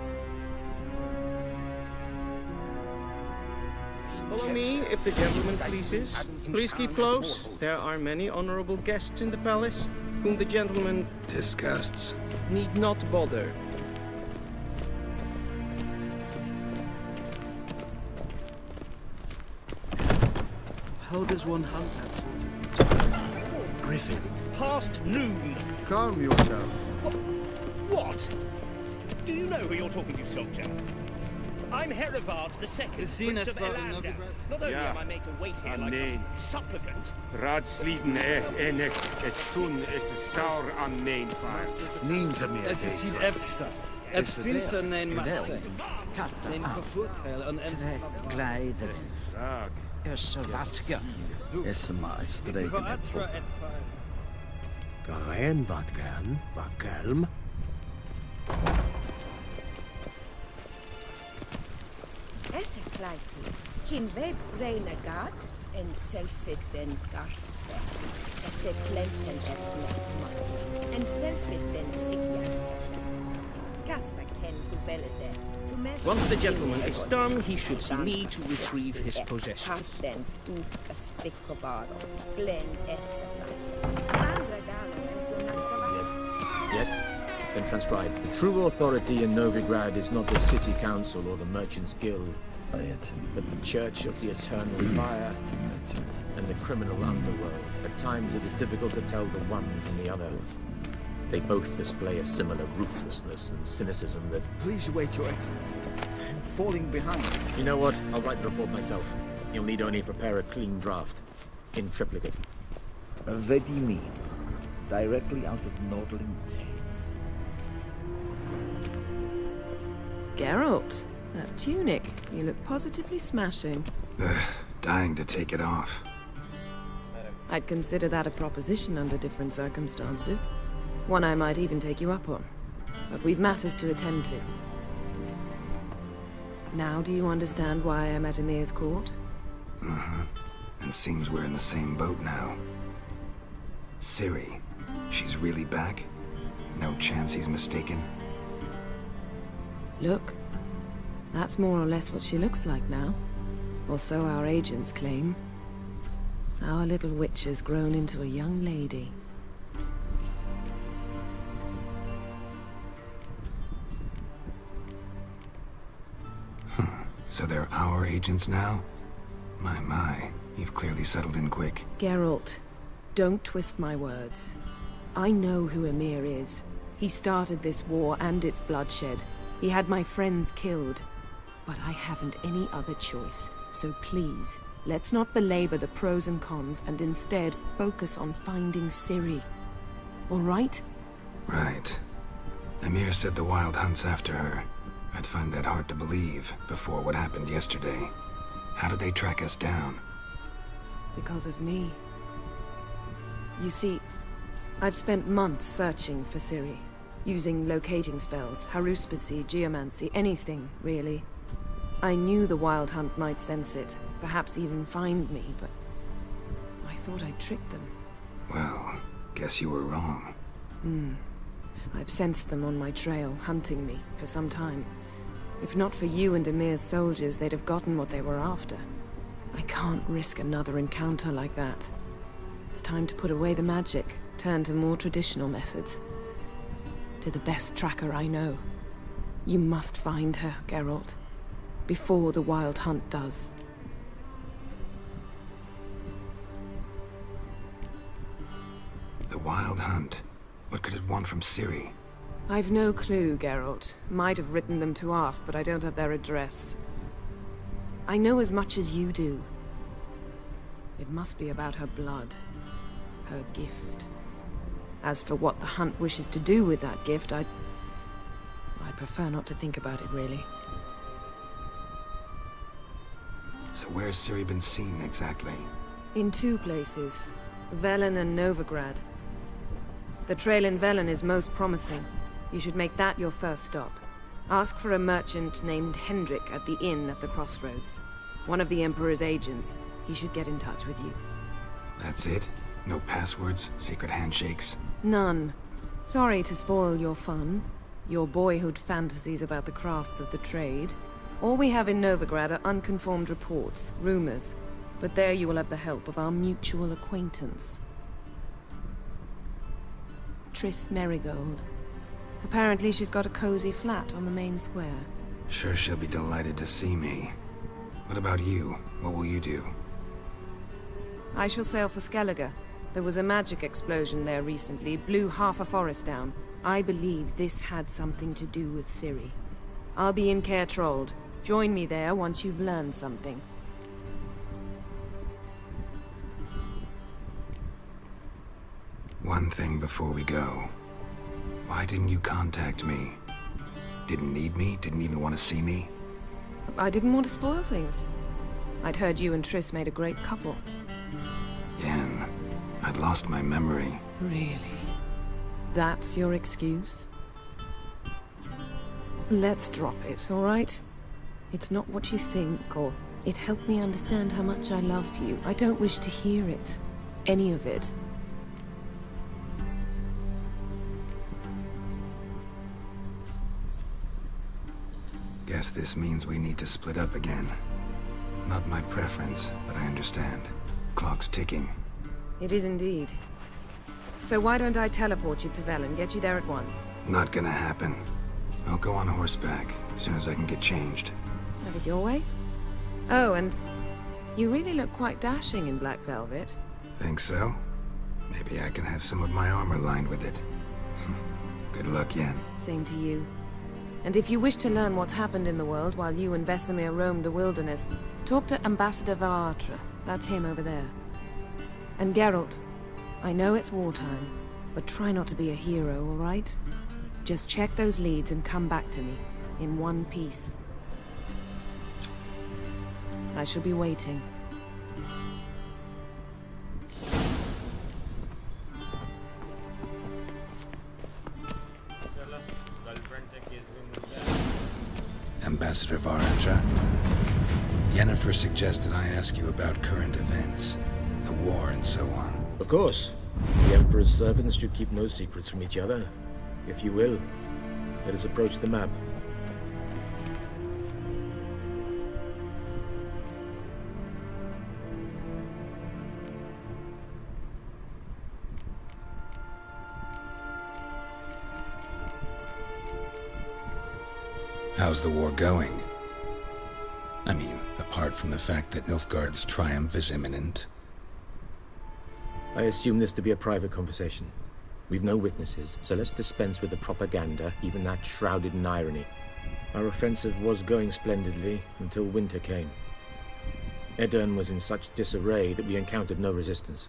Follow me, if the gentleman pleases. Please keep close. There are many honorable guests in the palace, whom the gentleman disgusts. Need not bother. How does one hunt that? Griffin. Past noon. Calm yourself. What? Do you know who you're talking to, soldier? I'm Herivard the Second, Prince of Elander. Not only am I made to wait here like some supplicant. Raadsleden enig is toen is saur aan neen vaart. Neemt meer Es is hier efsat. Het finse neen macht. Neem kapot en Gleider. Is så vatka. Is maar streken. Garen wat gern, wat kelm. Esse kleiti, kin web reine gat, en selfit den garfe. Esse plenten en selfit den sigja. Kasper ken gubelede. Once the gentleman is done, he should see me to retrieve his possessions. Yes? Then transcribe. The true authority in Novigrad is not the city council or the merchants' guild, but the Church of the Eternal Fire and the criminal underworld. At times it is difficult to tell the one from the other. They both display a similar ruthlessness and cynicism that... Please wait, Your Excellency. I'm falling behind. You know what? I'll write the report myself. You'll need only prepare a clean draft. In triplicate. What do you mean? Directly out of Nordling Tales. Geralt, that tunic. You look positively smashing. Dying to take it off. I'd consider that a proposition under different circumstances. One I might even take you up on. But we've matters to attend to. Now do you understand why I'm at Emir's court? Uh-huh. And seems we're in the same boat now. Ciri, she's really back? No chance he's mistaken? Look, that's more or less what she looks like now. Or so our agents claim. Our little witch has grown into a young lady. So they're our agents now? My, you've clearly settled in quick. Geralt, don't twist my words. I know who Emir is. He started this war and its bloodshed. He had my friends killed. But I haven't any other choice. So please, let's not belabor the pros and cons and instead focus on finding Ciri. All right? Right. Emir said the wild hunt's after her. I'd find that hard to believe before what happened yesterday. How did they track us down? Because of me. You see, I've spent months searching for Ciri. Using locating spells, haruspicy, geomancy, anything, really. I knew the wild hunt might sense it, perhaps even find me, but I thought I'd tricked them. Well, guess you were wrong. I've sensed them on my trail, hunting me, for some time. If not for you and Emir's soldiers, they'd have gotten what they were after. I can't risk another encounter like that. It's time to put away the magic, turn to more traditional methods. To the best tracker I know. You must find her, Geralt. Before the wild hunt does. The wild hunt? What could it want from Ciri? I've no clue, Geralt. Might have written them to ask, but I don't have their address. I know as much as you do. It must be about her blood. Her gift. As for what the hunt wishes to do with that gift, I'd prefer not to think about it, really. So where's Ciri been seen, exactly? In 2 places. Velen and Novigrad. The trail in Velen is most promising. You should make that your first stop. Ask for a merchant named Hendrik at the inn at the crossroads. One of the Emperor's agents. He should get in touch with you. That's it? No passwords? Secret handshakes? None. Sorry to spoil your fun. Your boyhood fantasies about the crafts of the trade. All we have in Novigrad are unconfirmed reports, rumors. But there you will have the help of our mutual acquaintance. Triss Merigold. Apparently she's got a cozy flat on the main square. Sure she'll be delighted to see me. What about you? What will you do? I shall sail for Skellige. There was a magic explosion there recently, blew half a forest down. I believe this had something to do with Ciri. I'll be in Caer Trold. Join me there once you've learned something. One thing before we go. Why didn't you contact me? Didn't need me? Didn't even want to see me? I didn't want to spoil things. I'd heard you and Triss made a great couple. Yen, I'd lost my memory. Really? That's your excuse? Let's drop it, all right? It's not what you think, or it helped me understand how much I love you. I don't wish to hear it. Any of it. Guess this means we need to split up again. Not my preference, but I understand. Clock's ticking. It is indeed. So why don't I teleport you to Velen, get you there at once? Not gonna happen. I'll go on horseback, as soon as I can get changed. Have it your way? Oh, and you really look quite dashing in black velvet. Think so? Maybe I can have some of my armor lined with it. Good luck, Yen. Same to you. And if you wish to learn what's happened in the world while you and Vesemir roamed the wilderness, talk to Ambassador Varatra. That's him over there. And Geralt, I know it's wartime, but try not to be a hero, all right? Just check those leads and come back to me, in one piece. I shall be waiting. Ambassador Varatra, Yennefer suggested I ask you about current events, the war and so on. Of course. The Emperor's servants should keep no secrets from each other. If you will, let us approach the map. How's the war going? I mean, apart from the fact that Nilfgaard's triumph is imminent. I assume this to be a private conversation. We've no witnesses, so let's dispense with the propaganda, even that shrouded in irony. Our offensive was going splendidly until winter came. Edirn was in such disarray that we encountered no resistance.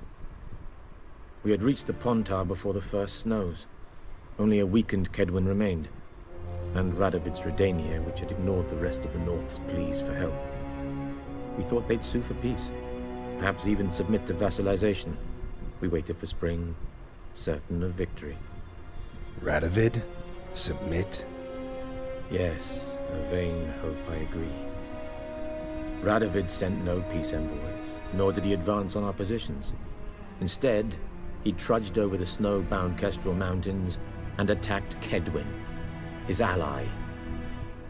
We had reached the Pontar before the first snows. Only a weakened Kedwin remained, and Radovid's Redania, which had ignored the rest of the North's pleas for help. We thought they'd sue for peace, perhaps even submit to vassalization. We waited for spring, certain of victory. Radovid? Submit? Yes, a vain hope, I agree. Radovid sent no peace envoy, nor did he advance on our positions. Instead, he trudged over the snow-bound Kestrel Mountains and attacked Kedwen, his ally.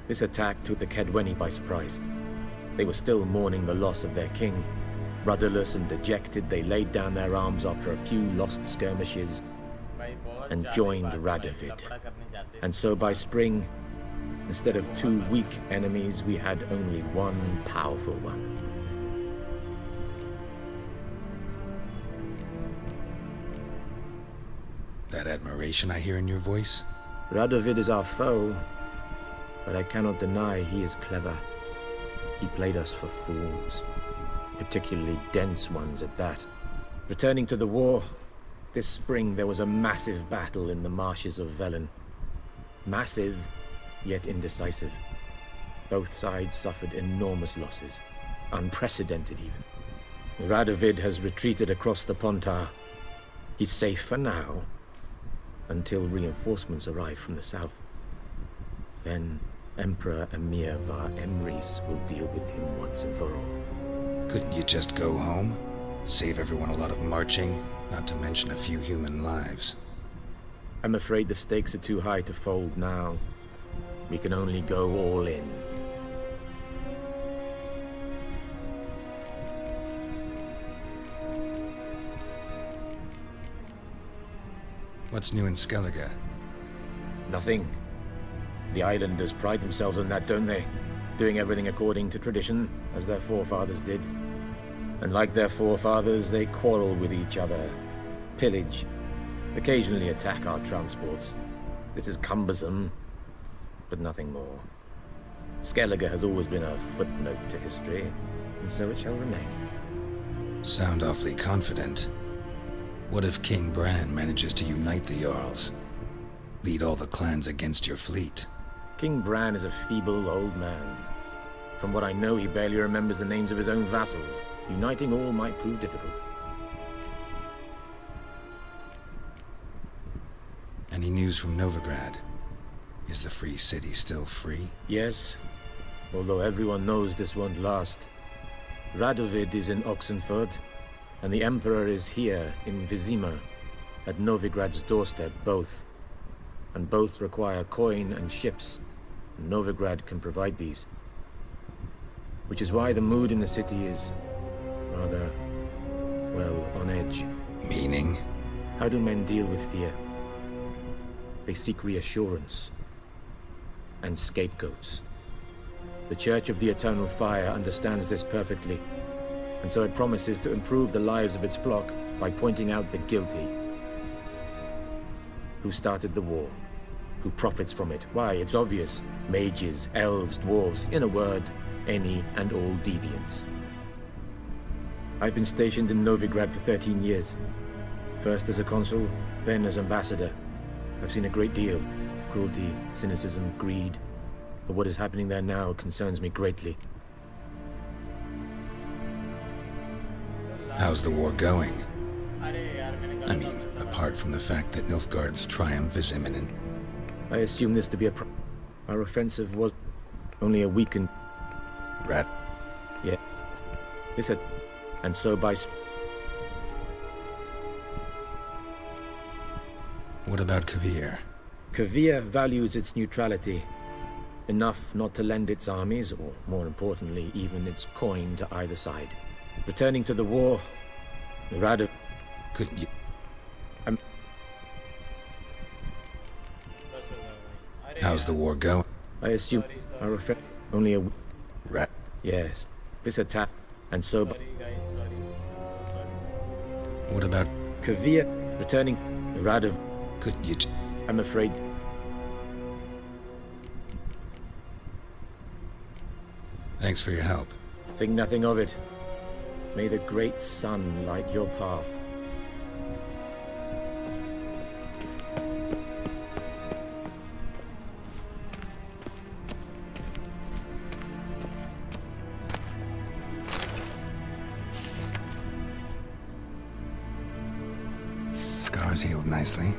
This attack took the Kedweni by surprise. They were still mourning the loss of their king. Rudderless and dejected, they laid down their arms after a few lost skirmishes and joined Radovid. And so by spring, instead of 2 weak enemies, we had only one powerful one. That admiration I hear in your voice? Radovid is our foe, but I cannot deny he is clever. He played us for fools, particularly dense ones at that. Returning to the war, this spring there was a massive battle in the marshes of Velen. Massive, yet indecisive. Both sides suffered enormous losses, unprecedented even. Radovid has retreated across the Pontar. He's safe for now, until reinforcements arrive from the south. Then Emperor Emir var Emrys will deal with him once and for all. Couldn't you just go home? Save everyone a lot of marching, not to mention a few human lives. I'm afraid the stakes are too high to fold now. We can only go all in. What's new in Skellige? Nothing. The islanders pride themselves on that, don't they? Doing everything according to tradition, as their forefathers did. And like their forefathers, they quarrel with each other, pillage, occasionally attack our transports. This is cumbersome, but nothing more. Skellige has always been a footnote to history, and so it shall remain. Sound awfully confident. What if King Bran manages to unite the Jarls? Lead all the clans against your fleet? King Bran is a feeble old man. From what I know, he barely remembers the names of his own vassals. Uniting all might prove difficult. Any news from Novigrad? Is the Free City still free? Yes, although everyone knows this won't last. Radovid is in Oxenfurt, and the Emperor is here in Vizima, at Novigrad's doorstep, both. And both require coin and ships. Novigrad can provide these. Which is why the mood in the city is rather, well, on edge. Meaning? How do men deal with fear? They seek reassurance and scapegoats. The Church of the Eternal Fire understands this perfectly, and so it promises to improve the lives of its flock by pointing out the guilty. Who started the war? Who profits from it? Why, it's obvious. Mages, elves, dwarves, in a word, any and all deviants. I've been stationed in Novigrad for 13 years. First as a consul, then as ambassador. I've seen a great deal. Cruelty, cynicism, greed. But what is happening there now concerns me greatly. How's the war going? I mean, apart from the fact that Nilfgaard's triumph is imminent. I assume this to be our offensive was only a weakened... Rat? Yeah. This had... And so by... What about Kavir? Kavir values its neutrality. Enough not to lend its armies, or more importantly, even its coin to either side. Returning to the war, Radovid... Couldn't you... How's the war going? I assume our effect only a... Rat? Yes. This attack, and so... What about... Kavir, returning... Radovid... Couldn't you... I'm afraid... Thanks for your help. Think nothing of it. May the great sun light your path. Scars healed nicely.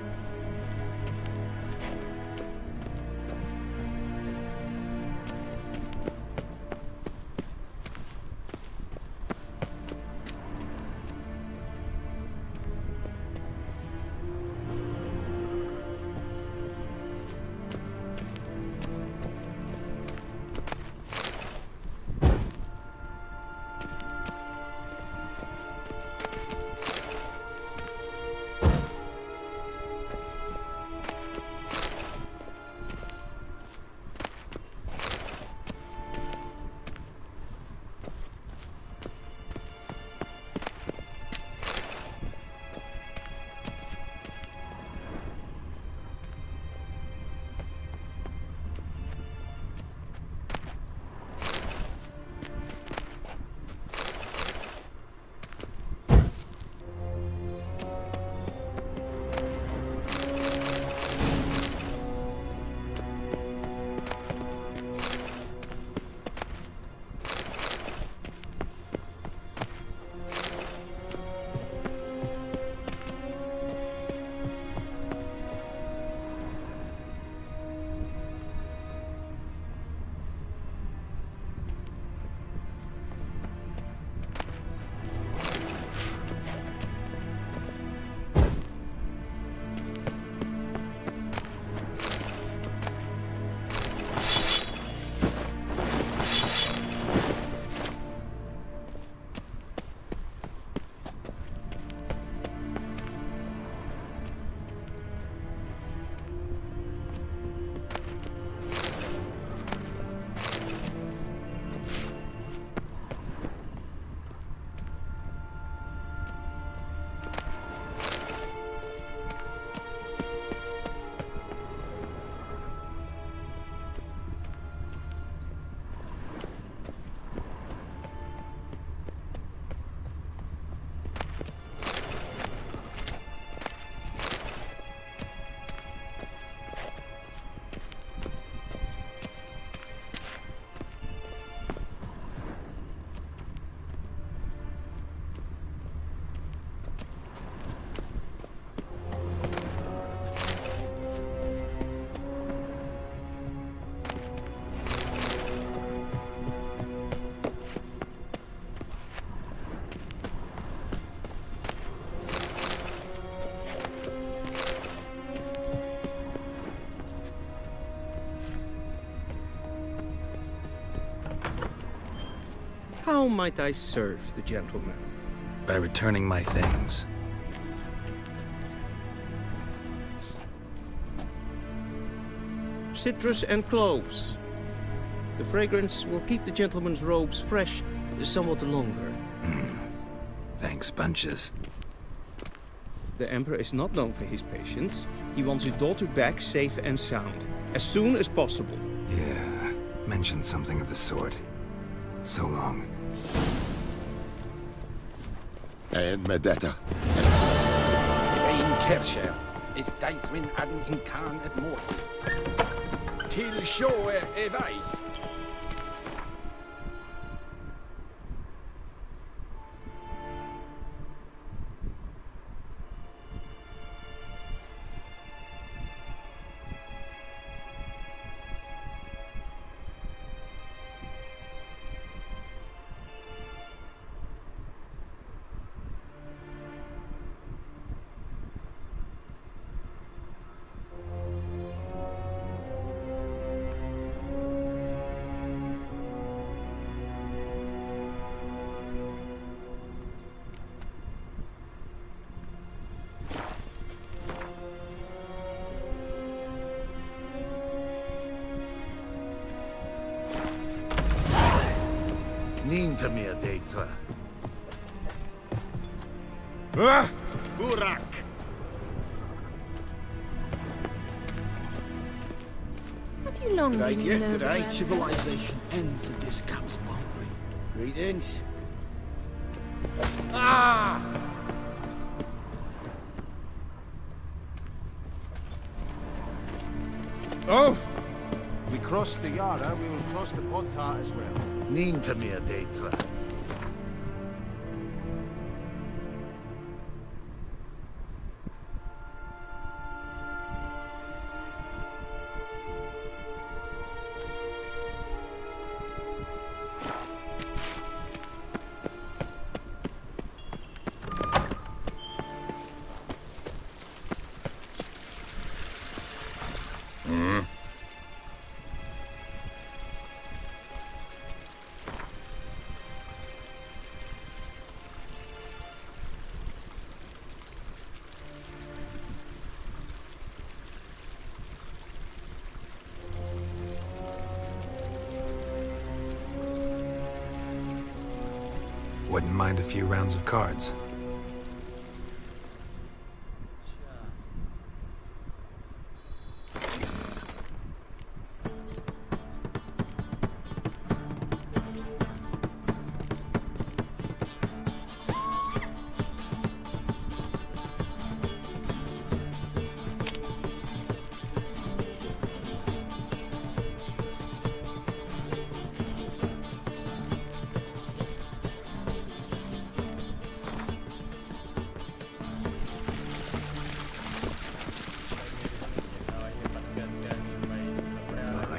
How might I serve the gentleman? By returning my things. Citrus and cloves. The fragrance will keep the gentleman's robes fresh somewhat longer. Thanks, bunches. The Emperor is not known for his patience. He wants his daughter back safe and sound, as soon as possible. Yeah, mentioned something of the sort. So long. En med detta. Vein Kersher, is Deithwin Adden in Khan at Morph. Till show evai. Ninta mir deitra. Burak! Have you long been in Novigrad? Civilization ends at this camp's boundary. Greetings. Oh! We crossed the Yara, we will cross the Pontar as well. Ninta mir deitra. Wouldn't mind a few rounds of cards.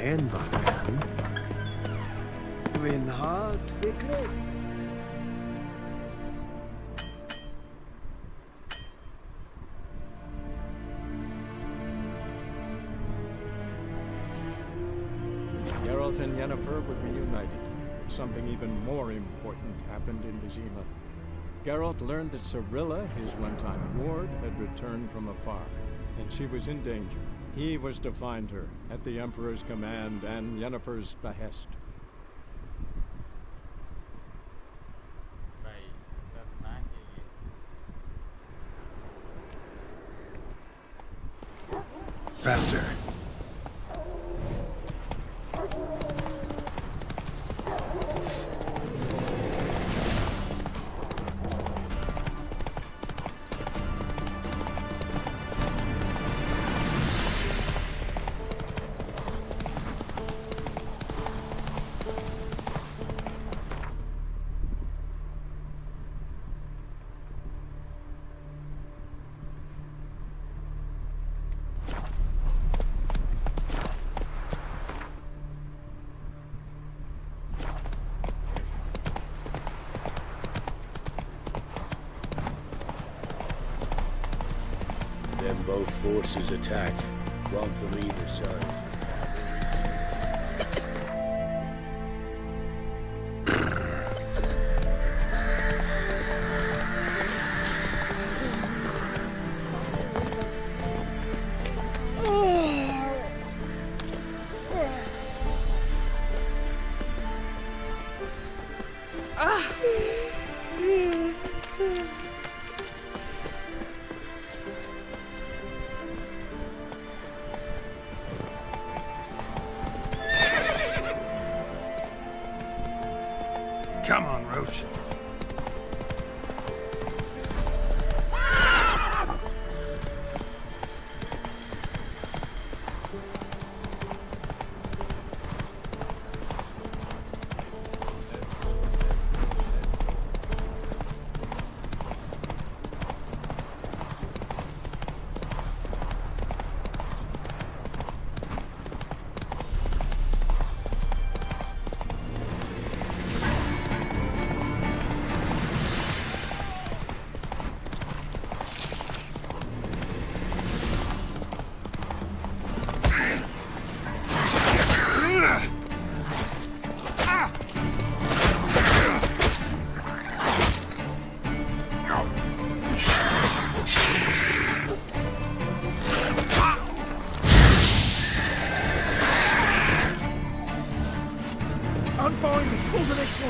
En wat kan? Win hard wikkelen. Geralt and Yennefer were reunited, but something even more important happened in Vizima. Geralt learned that Cirilla, his one-time ward, had returned from afar, and she was in danger. He was to find her, at the Emperor's command and Yennefer's behest. Faster. Then both forces attacked, one from either side.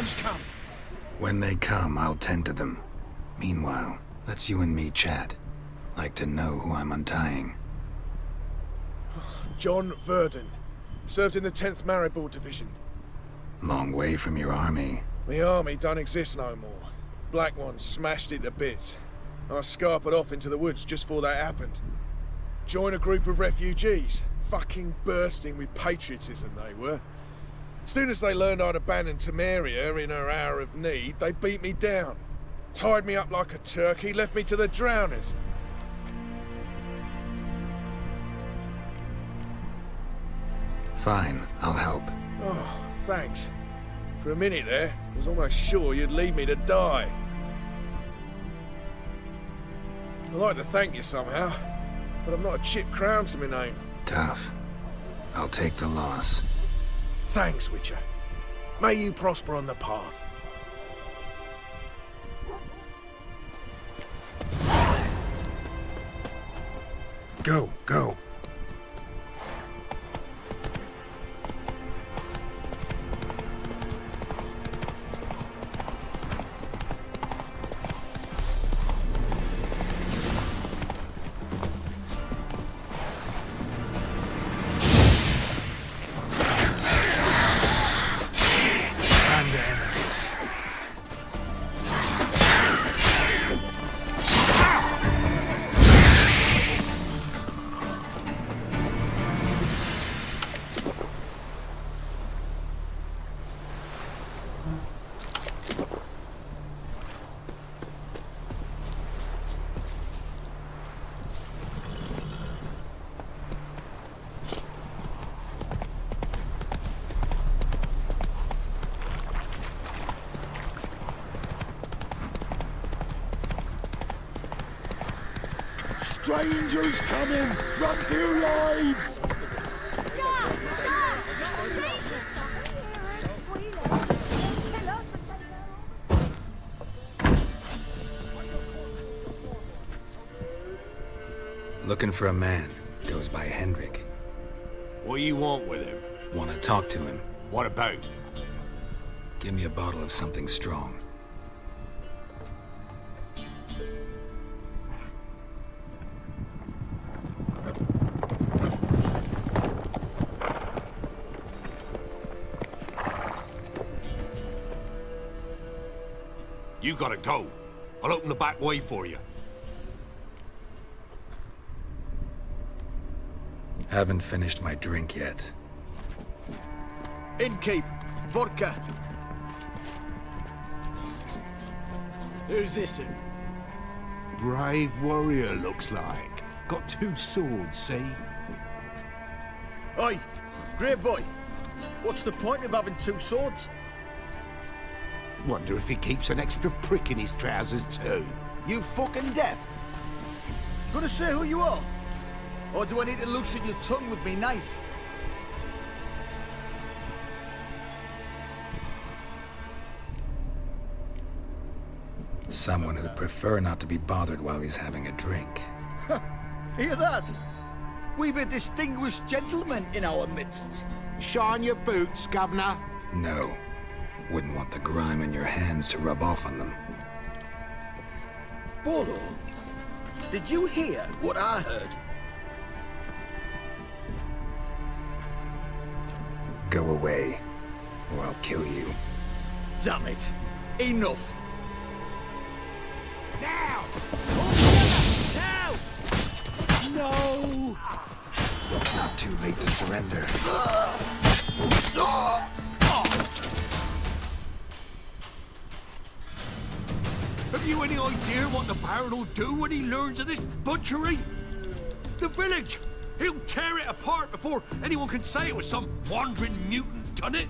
Stranger's come. When they come, I'll tend to them. Meanwhile, let's you and me chat. Like to know who I'm untying. John Verdon. Served in the 10th Maribor Division. Long way from your army. The army don't exist no more. Black One smashed it to bits. I scarpered off into the woods just before that happened. Joined a group of refugees. Fucking bursting with patriotism they were. Soon as they learned I'd abandoned Temeria in her hour of need, they beat me down. Tied me up like a turkey, left me to the drowners. Fine, I'll help. Oh, thanks. For a minute there, I was almost sure you'd leave me to die. I'd like to thank you somehow, but I'm not a chip crown to my name. Tough. I'll take the loss. Thanks, Witcher. May you prosper on the path. Go, go. Strangers coming! Run for your lives! Looking for a man. Goes by Hendrik. What do you want with him? Want to talk to him. What about? Give me a bottle of something strong. You gotta go. I'll open the back way for you. Haven't finished my drink yet. Innkeep, vodka. Who's this in? Brave warrior, looks like. Got 2 swords, see? Oi, great boy. What's the point of having 2 swords? Wonder if he keeps an extra prick in his trousers too. You fucking deaf? Gonna say who you are? Or do I need to loosen your tongue with me knife? Someone who'd prefer not to be bothered while he's having a drink. Hear that? We've a distinguished gentleman in our midst. Shine your boots, governor. No. Wouldn't want the grime in your hands to rub off on them. Bolo, did you hear what I heard? Go away, or I'll kill you. Damn it. Enough. Now! Now! No! Not too late to surrender. Have you any idea what the Baron will do when he learns of this butchery? The village! He'll tear it apart before anyone can say it was some wandering mutant done it.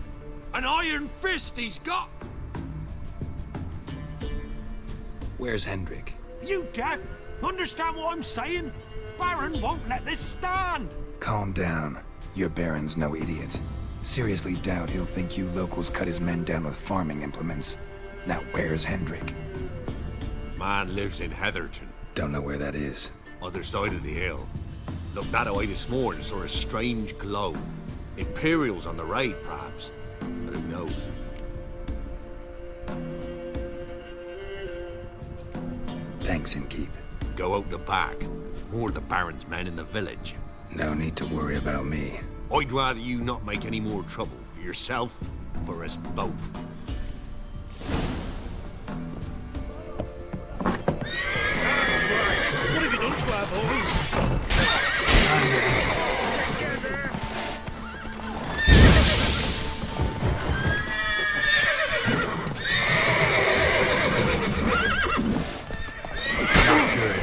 An iron fist he's got! Where's Hendrik? You deaf? Understand what I'm saying? Baron won't let this stand! Calm down. Your Baron's no idiot. Seriously doubt he'll think you locals cut his men down with farming implements. Now where's Hendrik? Man lives in Heatherton. Don't know where that is. Other side of the hill. Looked that away this morning, saw a strange glow. Imperials on the raid, perhaps. But who knows? Thanks, Innkeep. Go out the back. More the Baron's men in the village. No need to worry about me. I'd rather you not make any more trouble for yourself, for us both. What have you done to our boys? Not good.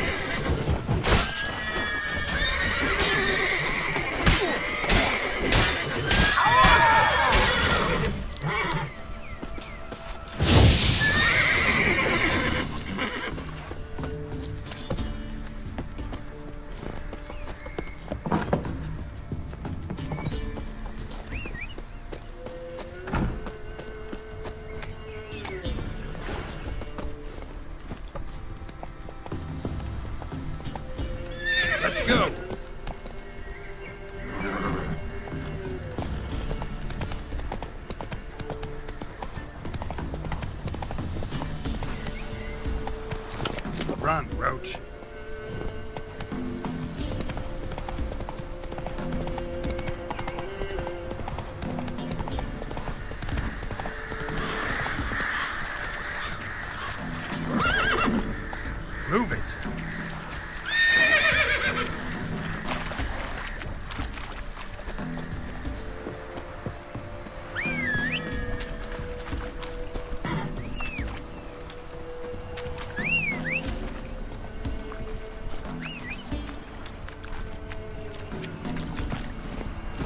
Let's go! Run, Roach. Move it!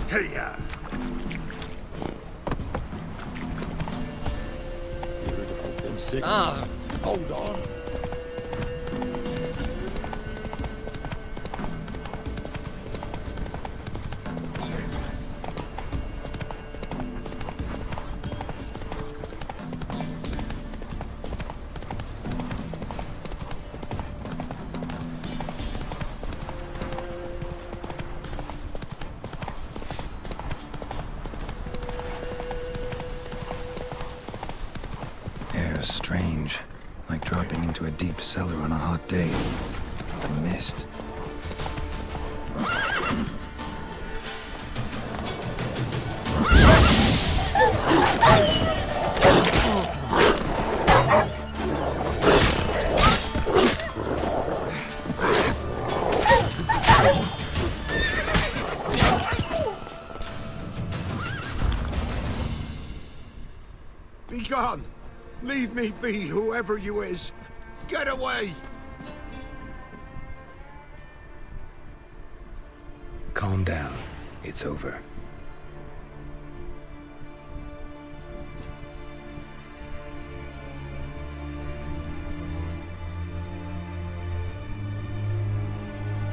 Hey-ya! Them sick. Hold on. Air's strange, like dropping into a deep cellar on a hot day. The mist. Be gone! Leave me be, whoever you is! Get away! Calm down. It's over.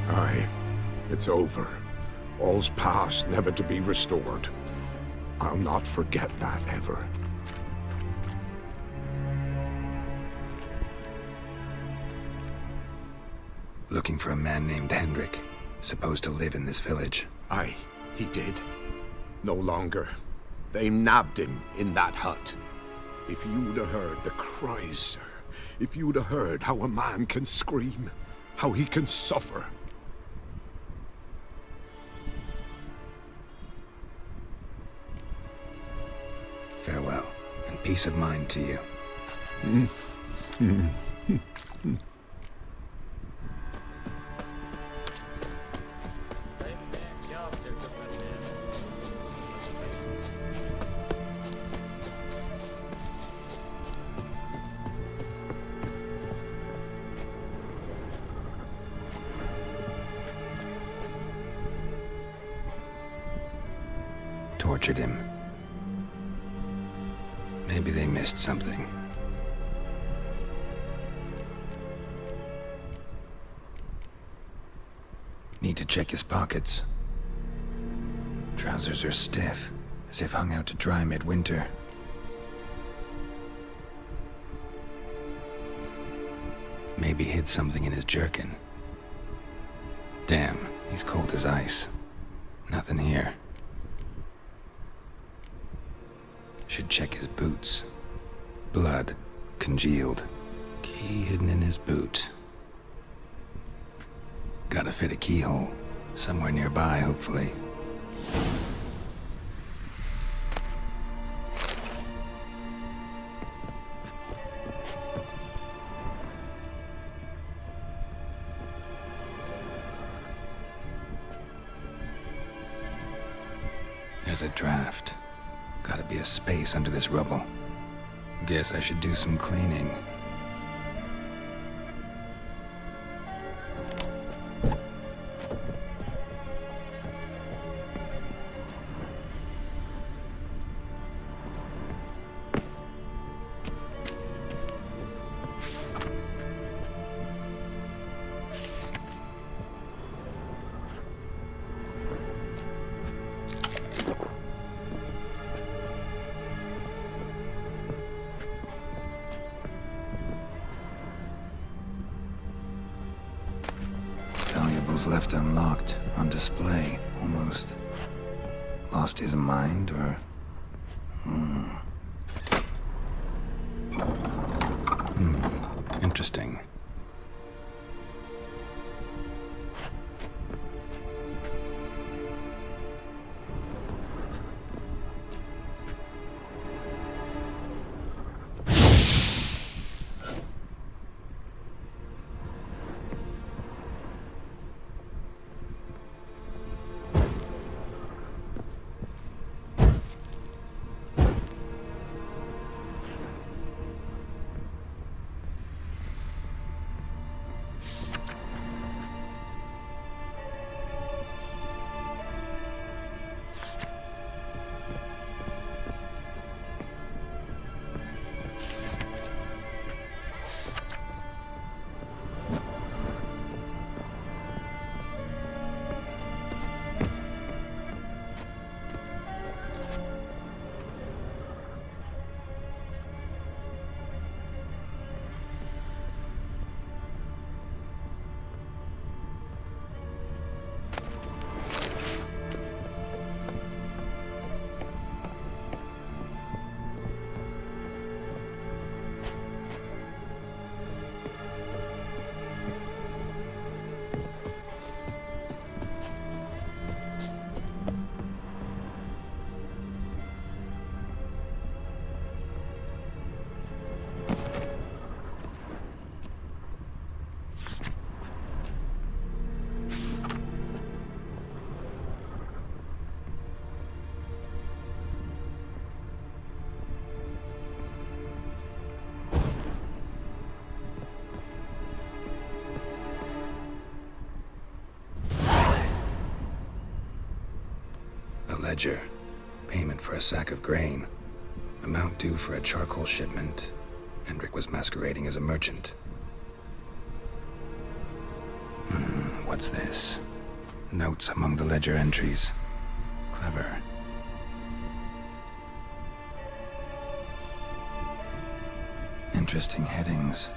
Aye, it's over. All's past, never to be restored. I'll not forget that ever. Looking for a man named Hendrik, supposed to live in this village. Aye, he did. No longer. They nabbed him in that hut. If you'd have heard the cries, sir. If you'd have heard how a man can scream, how he can suffer. Farewell, and peace of mind to you. Tortured him. Maybe they missed something. Need to check his pockets. Trousers are stiff, as if hung out to dry midwinter. Maybe hid something in his jerkin. Damn, he's cold as ice. Nothing here. Should check his boots. Blood, congealed. Key hidden in his boot. Gotta fit a keyhole. Somewhere nearby, hopefully. There's a draft. Gotta be a space under this rubble. Guess I should do some cleaning. Left unlocked, on display, almost. Lost his mind, or... Interesting. Ledger. Payment for a sack of grain. Amount due for a charcoal shipment. Hendrik was masquerading as a merchant. What's this? Notes among the ledger entries. Clever. Interesting headings.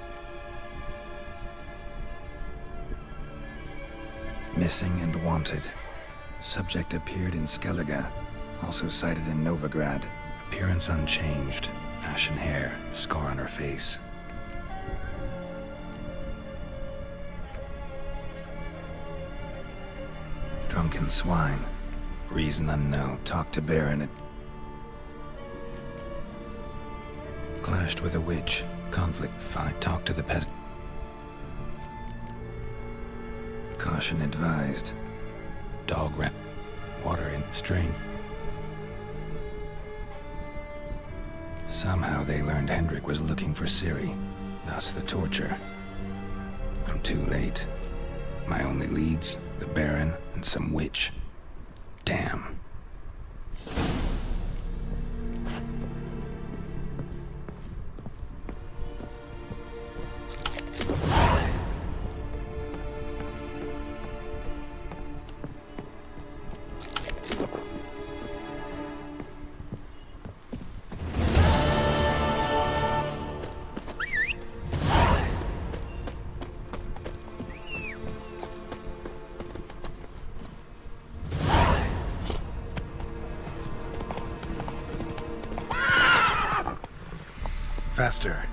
Missing and wanted. Subject appeared in Skellige, also cited in Novigrad. Appearance unchanged. Ashen hair, scar on her face. Drunken swine. Reason unknown. Talked to Baron. Clashed with a witch. Conflict fight. Talked to the peasant. Caution advised. Dog rat. Water in string. Somehow they learned Hendrik was looking for Ciri, thus the torture. I'm too late. My only leads, the Baron and some witch. Damn. Faster.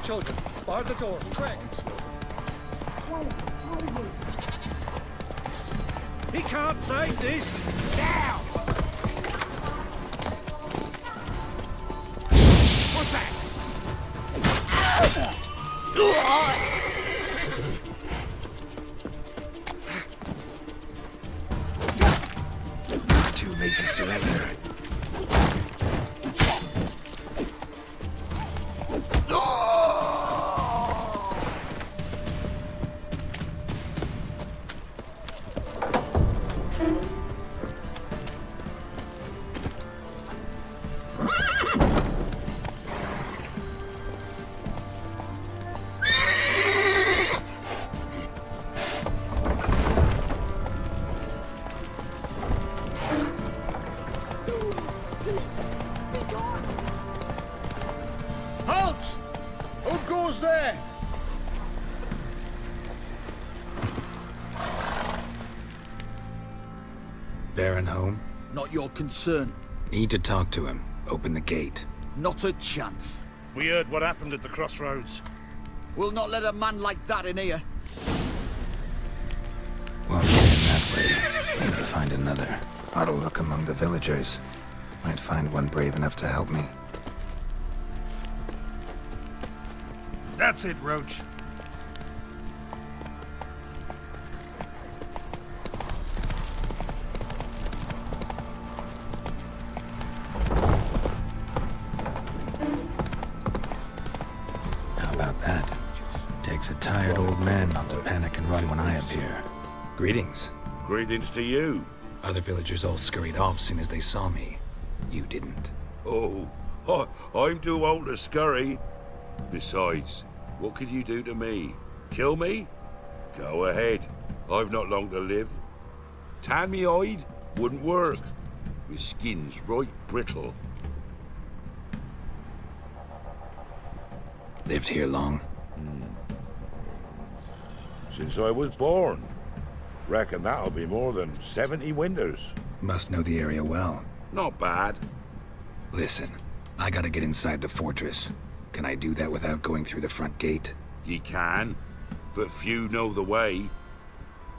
children. Bar the door. Quick. He can't take this! Now! What's that? Too late to surrender. Halt! Who goes there? Baron home? Not your concern. Need to talk to him. Open the gate. Not a chance. We heard what happened at the crossroads. We'll not let a man like that in here. Won't get in that way. Gotta find another. Ought to look among the villagers. Might find one brave enough to help me. That's it, Roach. How about that? Takes a tired old man not to panic and run when I appear. Greetings. Greetings to you. Other villagers all scurried off soon as they saw me. You didn't. Oh, I'm too old to scurry. Besides, what could you do to me? Kill me? Go ahead. I've not long to live. Tan me hide? Wouldn't work. My skin's right brittle. Lived here long? Since I was born. Reckon that'll be more than 70 winters. Must know the area well. Not bad. Listen, I gotta get inside the fortress. Can I do that without going through the front gate? Ye can, but few know the way.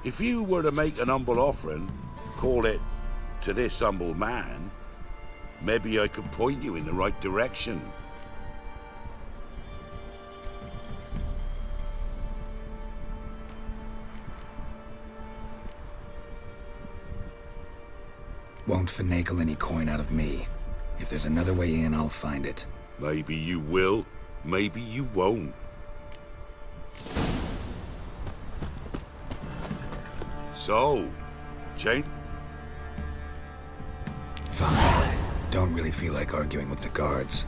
If you were to make an humble offering, call it, to this humble man, maybe I could point you in the right direction. Won't finagle any coin out of me. If there's another way in, I'll find it. Maybe you will, maybe you won't. So, change? Fine. Don't really feel like arguing with the guards.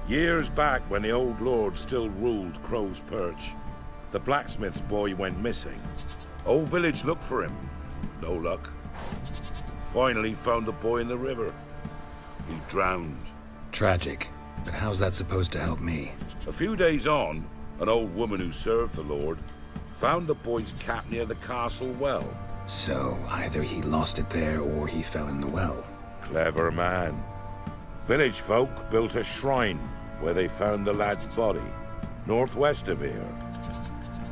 Years back, when the old lord still ruled Crow's Perch, the blacksmith's boy went missing. Whole village looked for him. No luck. Finally found the boy in the river. He drowned. Tragic. But how's that supposed to help me? A few days on, an old woman who served the lord found the boy's cap near the castle well. So, either he lost it there or he fell in the well. Clever man. Village folk built a shrine where they found the lad's body, northwest of here.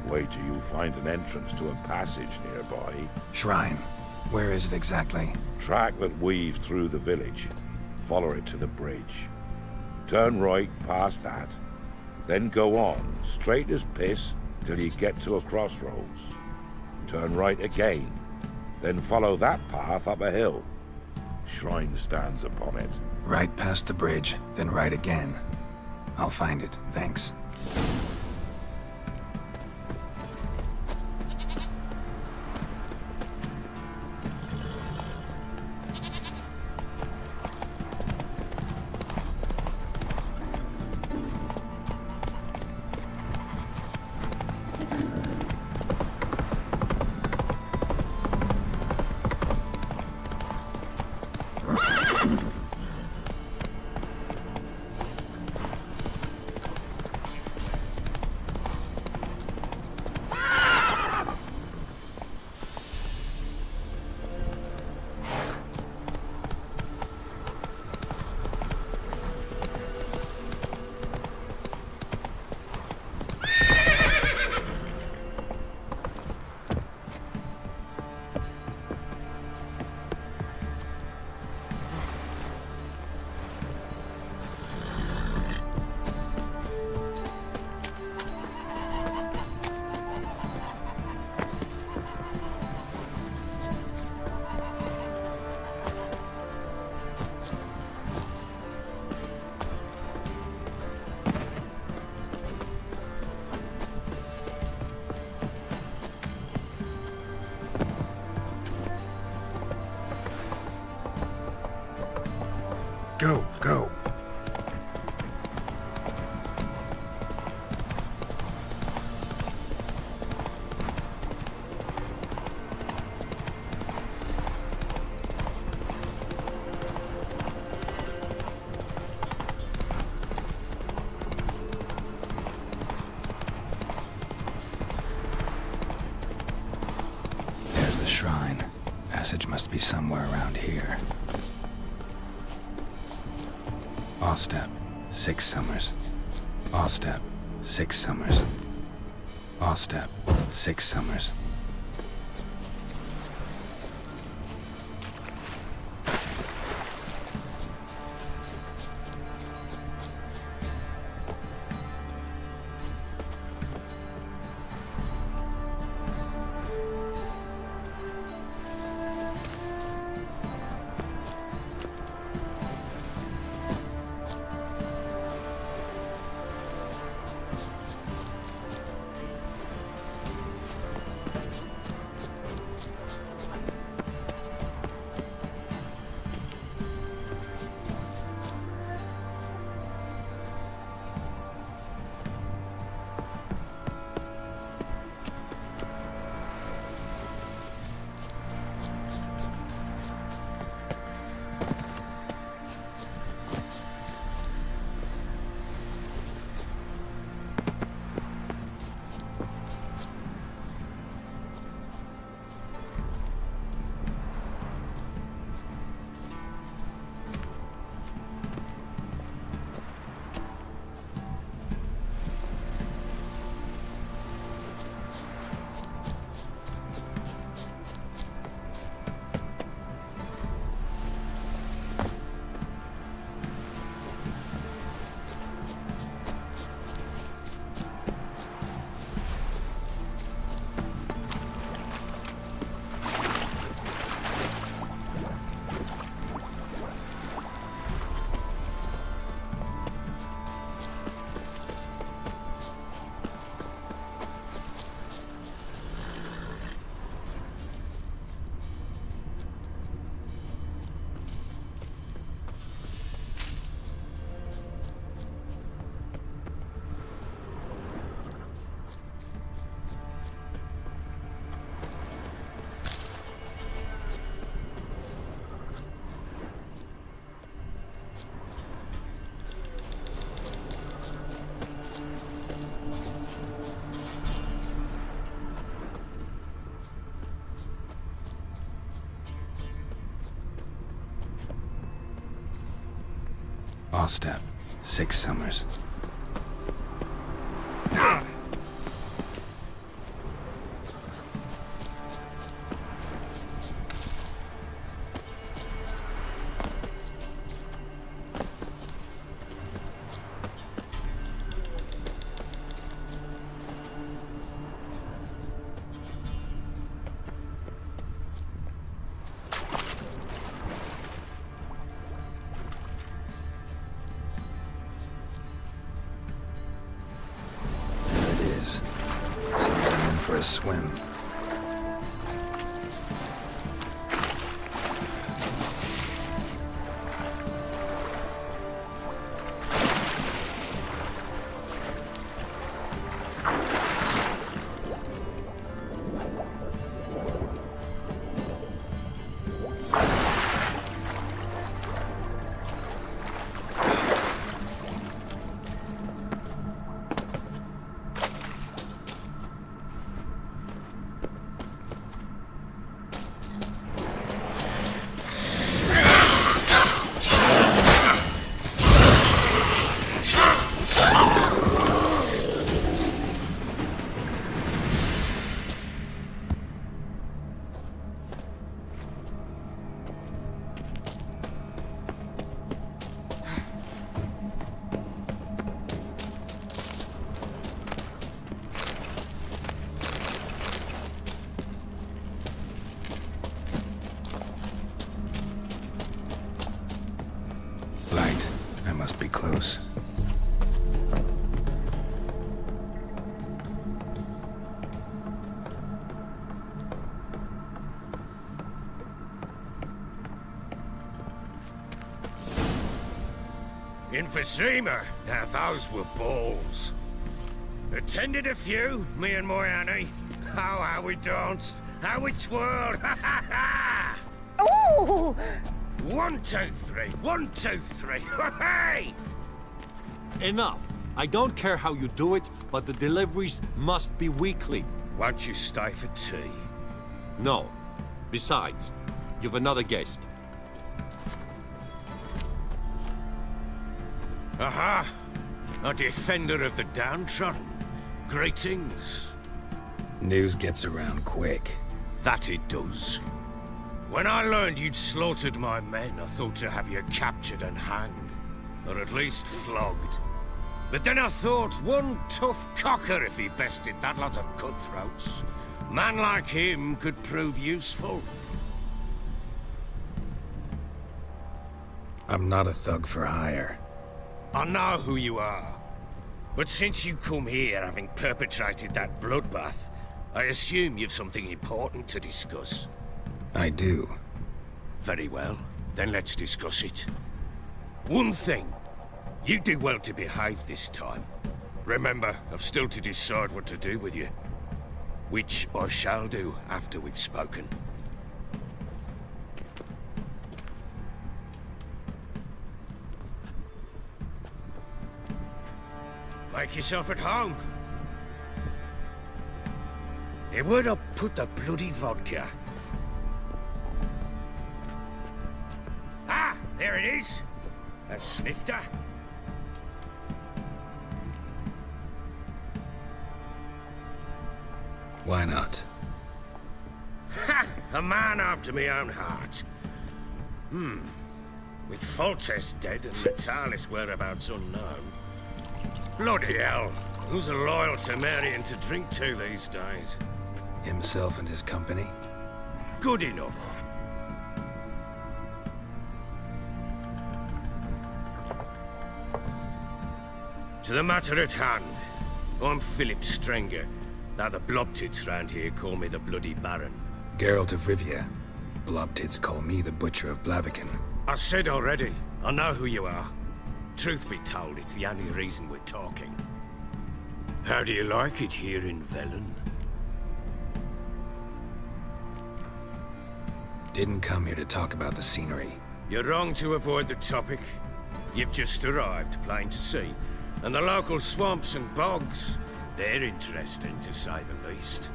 Wait till you find an entrance to a passage nearby. Shrine? Where is it exactly? Track that weaves through the village. Follow it to the bridge. Turn right past that. Then go on, straight as piss, till you get to a crossroads. Turn right again. Then follow that path up a hill. Shrine stands upon it. Right past the bridge, then right again. I'll find it, thanks. shrine. Passage must be somewhere around here. Ostap, 6 summers. Ostap, 6 summers. Ostap, 6 summers. Ostap, 6 summers. For a swim. Be close. In Vizima, now those were balls. Attended a few, me and my Annie. Oh, how we danced, how we twirled, ha ha ha! Ooh! 1, 2, 3, 1, 2, 3, hey! Enough. I don't care how you do it, but the deliveries must be weekly. Won't you stay for tea? No. Besides, you've another guest. Aha! A defender of the downtrodden. Greetings. News gets around quick. That it does. When I learned you'd slaughtered my men, I thought to have you captured and hanged. Or at least flogged. But then I thought, one tough cocker if he bested that lot of cutthroats. Man like him could prove useful. I'm not a thug for hire. I know who you are. But since you come here having perpetrated that bloodbath, I assume you've something important to discuss. I do. Very well, then let's discuss it. One thing. You do well to behave this time. Remember, I've still to decide what to do with you. Which I shall do after we've spoken. Make yourself at home. Hey, where'd I put the bloody vodka? Ah, there it is. A snifter. Why not? Ha! A man after my own heart. With Foltest dead and Natalis' whereabouts unknown. Bloody hell. Who's a loyal Cimmerian to drink to these days? Himself and his company? Good enough. To the matter at hand. I'm Philip Strenger. Now the Blobtits round here call me the Bloody Baron. Geralt of Rivia. Blobtits call me the Butcher of Blaviken. I said already, I know who you are. Truth be told, it's the only reason we're talking. How do you like it here in Velen? Didn't come here to talk about the scenery. You're wrong to avoid the topic. You've just arrived, plain to see. And the local swamps and bogs, they're interesting to say the least.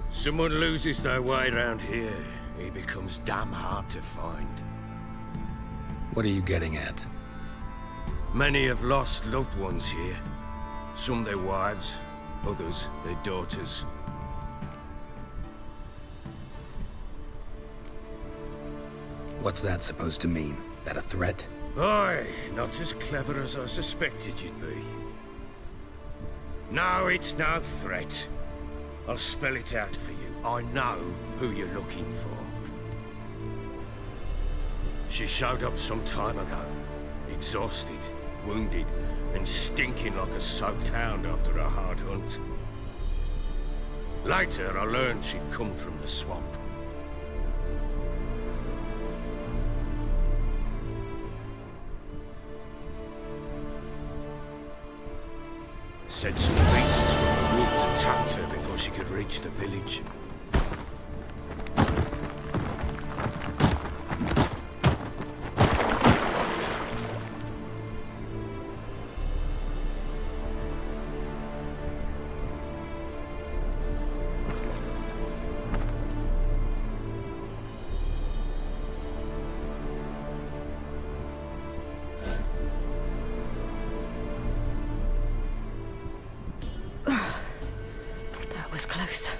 Someone loses their way around here, he becomes damn hard to find. What are you getting at? Many have lost loved ones here. Some their wives, others their daughters. What's that supposed to mean? That a threat? Aye, not as clever as I suspected you'd be. No, it's no threat. I'll spell it out for you. I know who you're looking for. She showed up some time ago, exhausted, wounded, and stinking like a soaked hound after a hard hunt. Later, I learned she'd come from the swamp. Said some beasts from the woods attacked her before she could reach the village. That was close.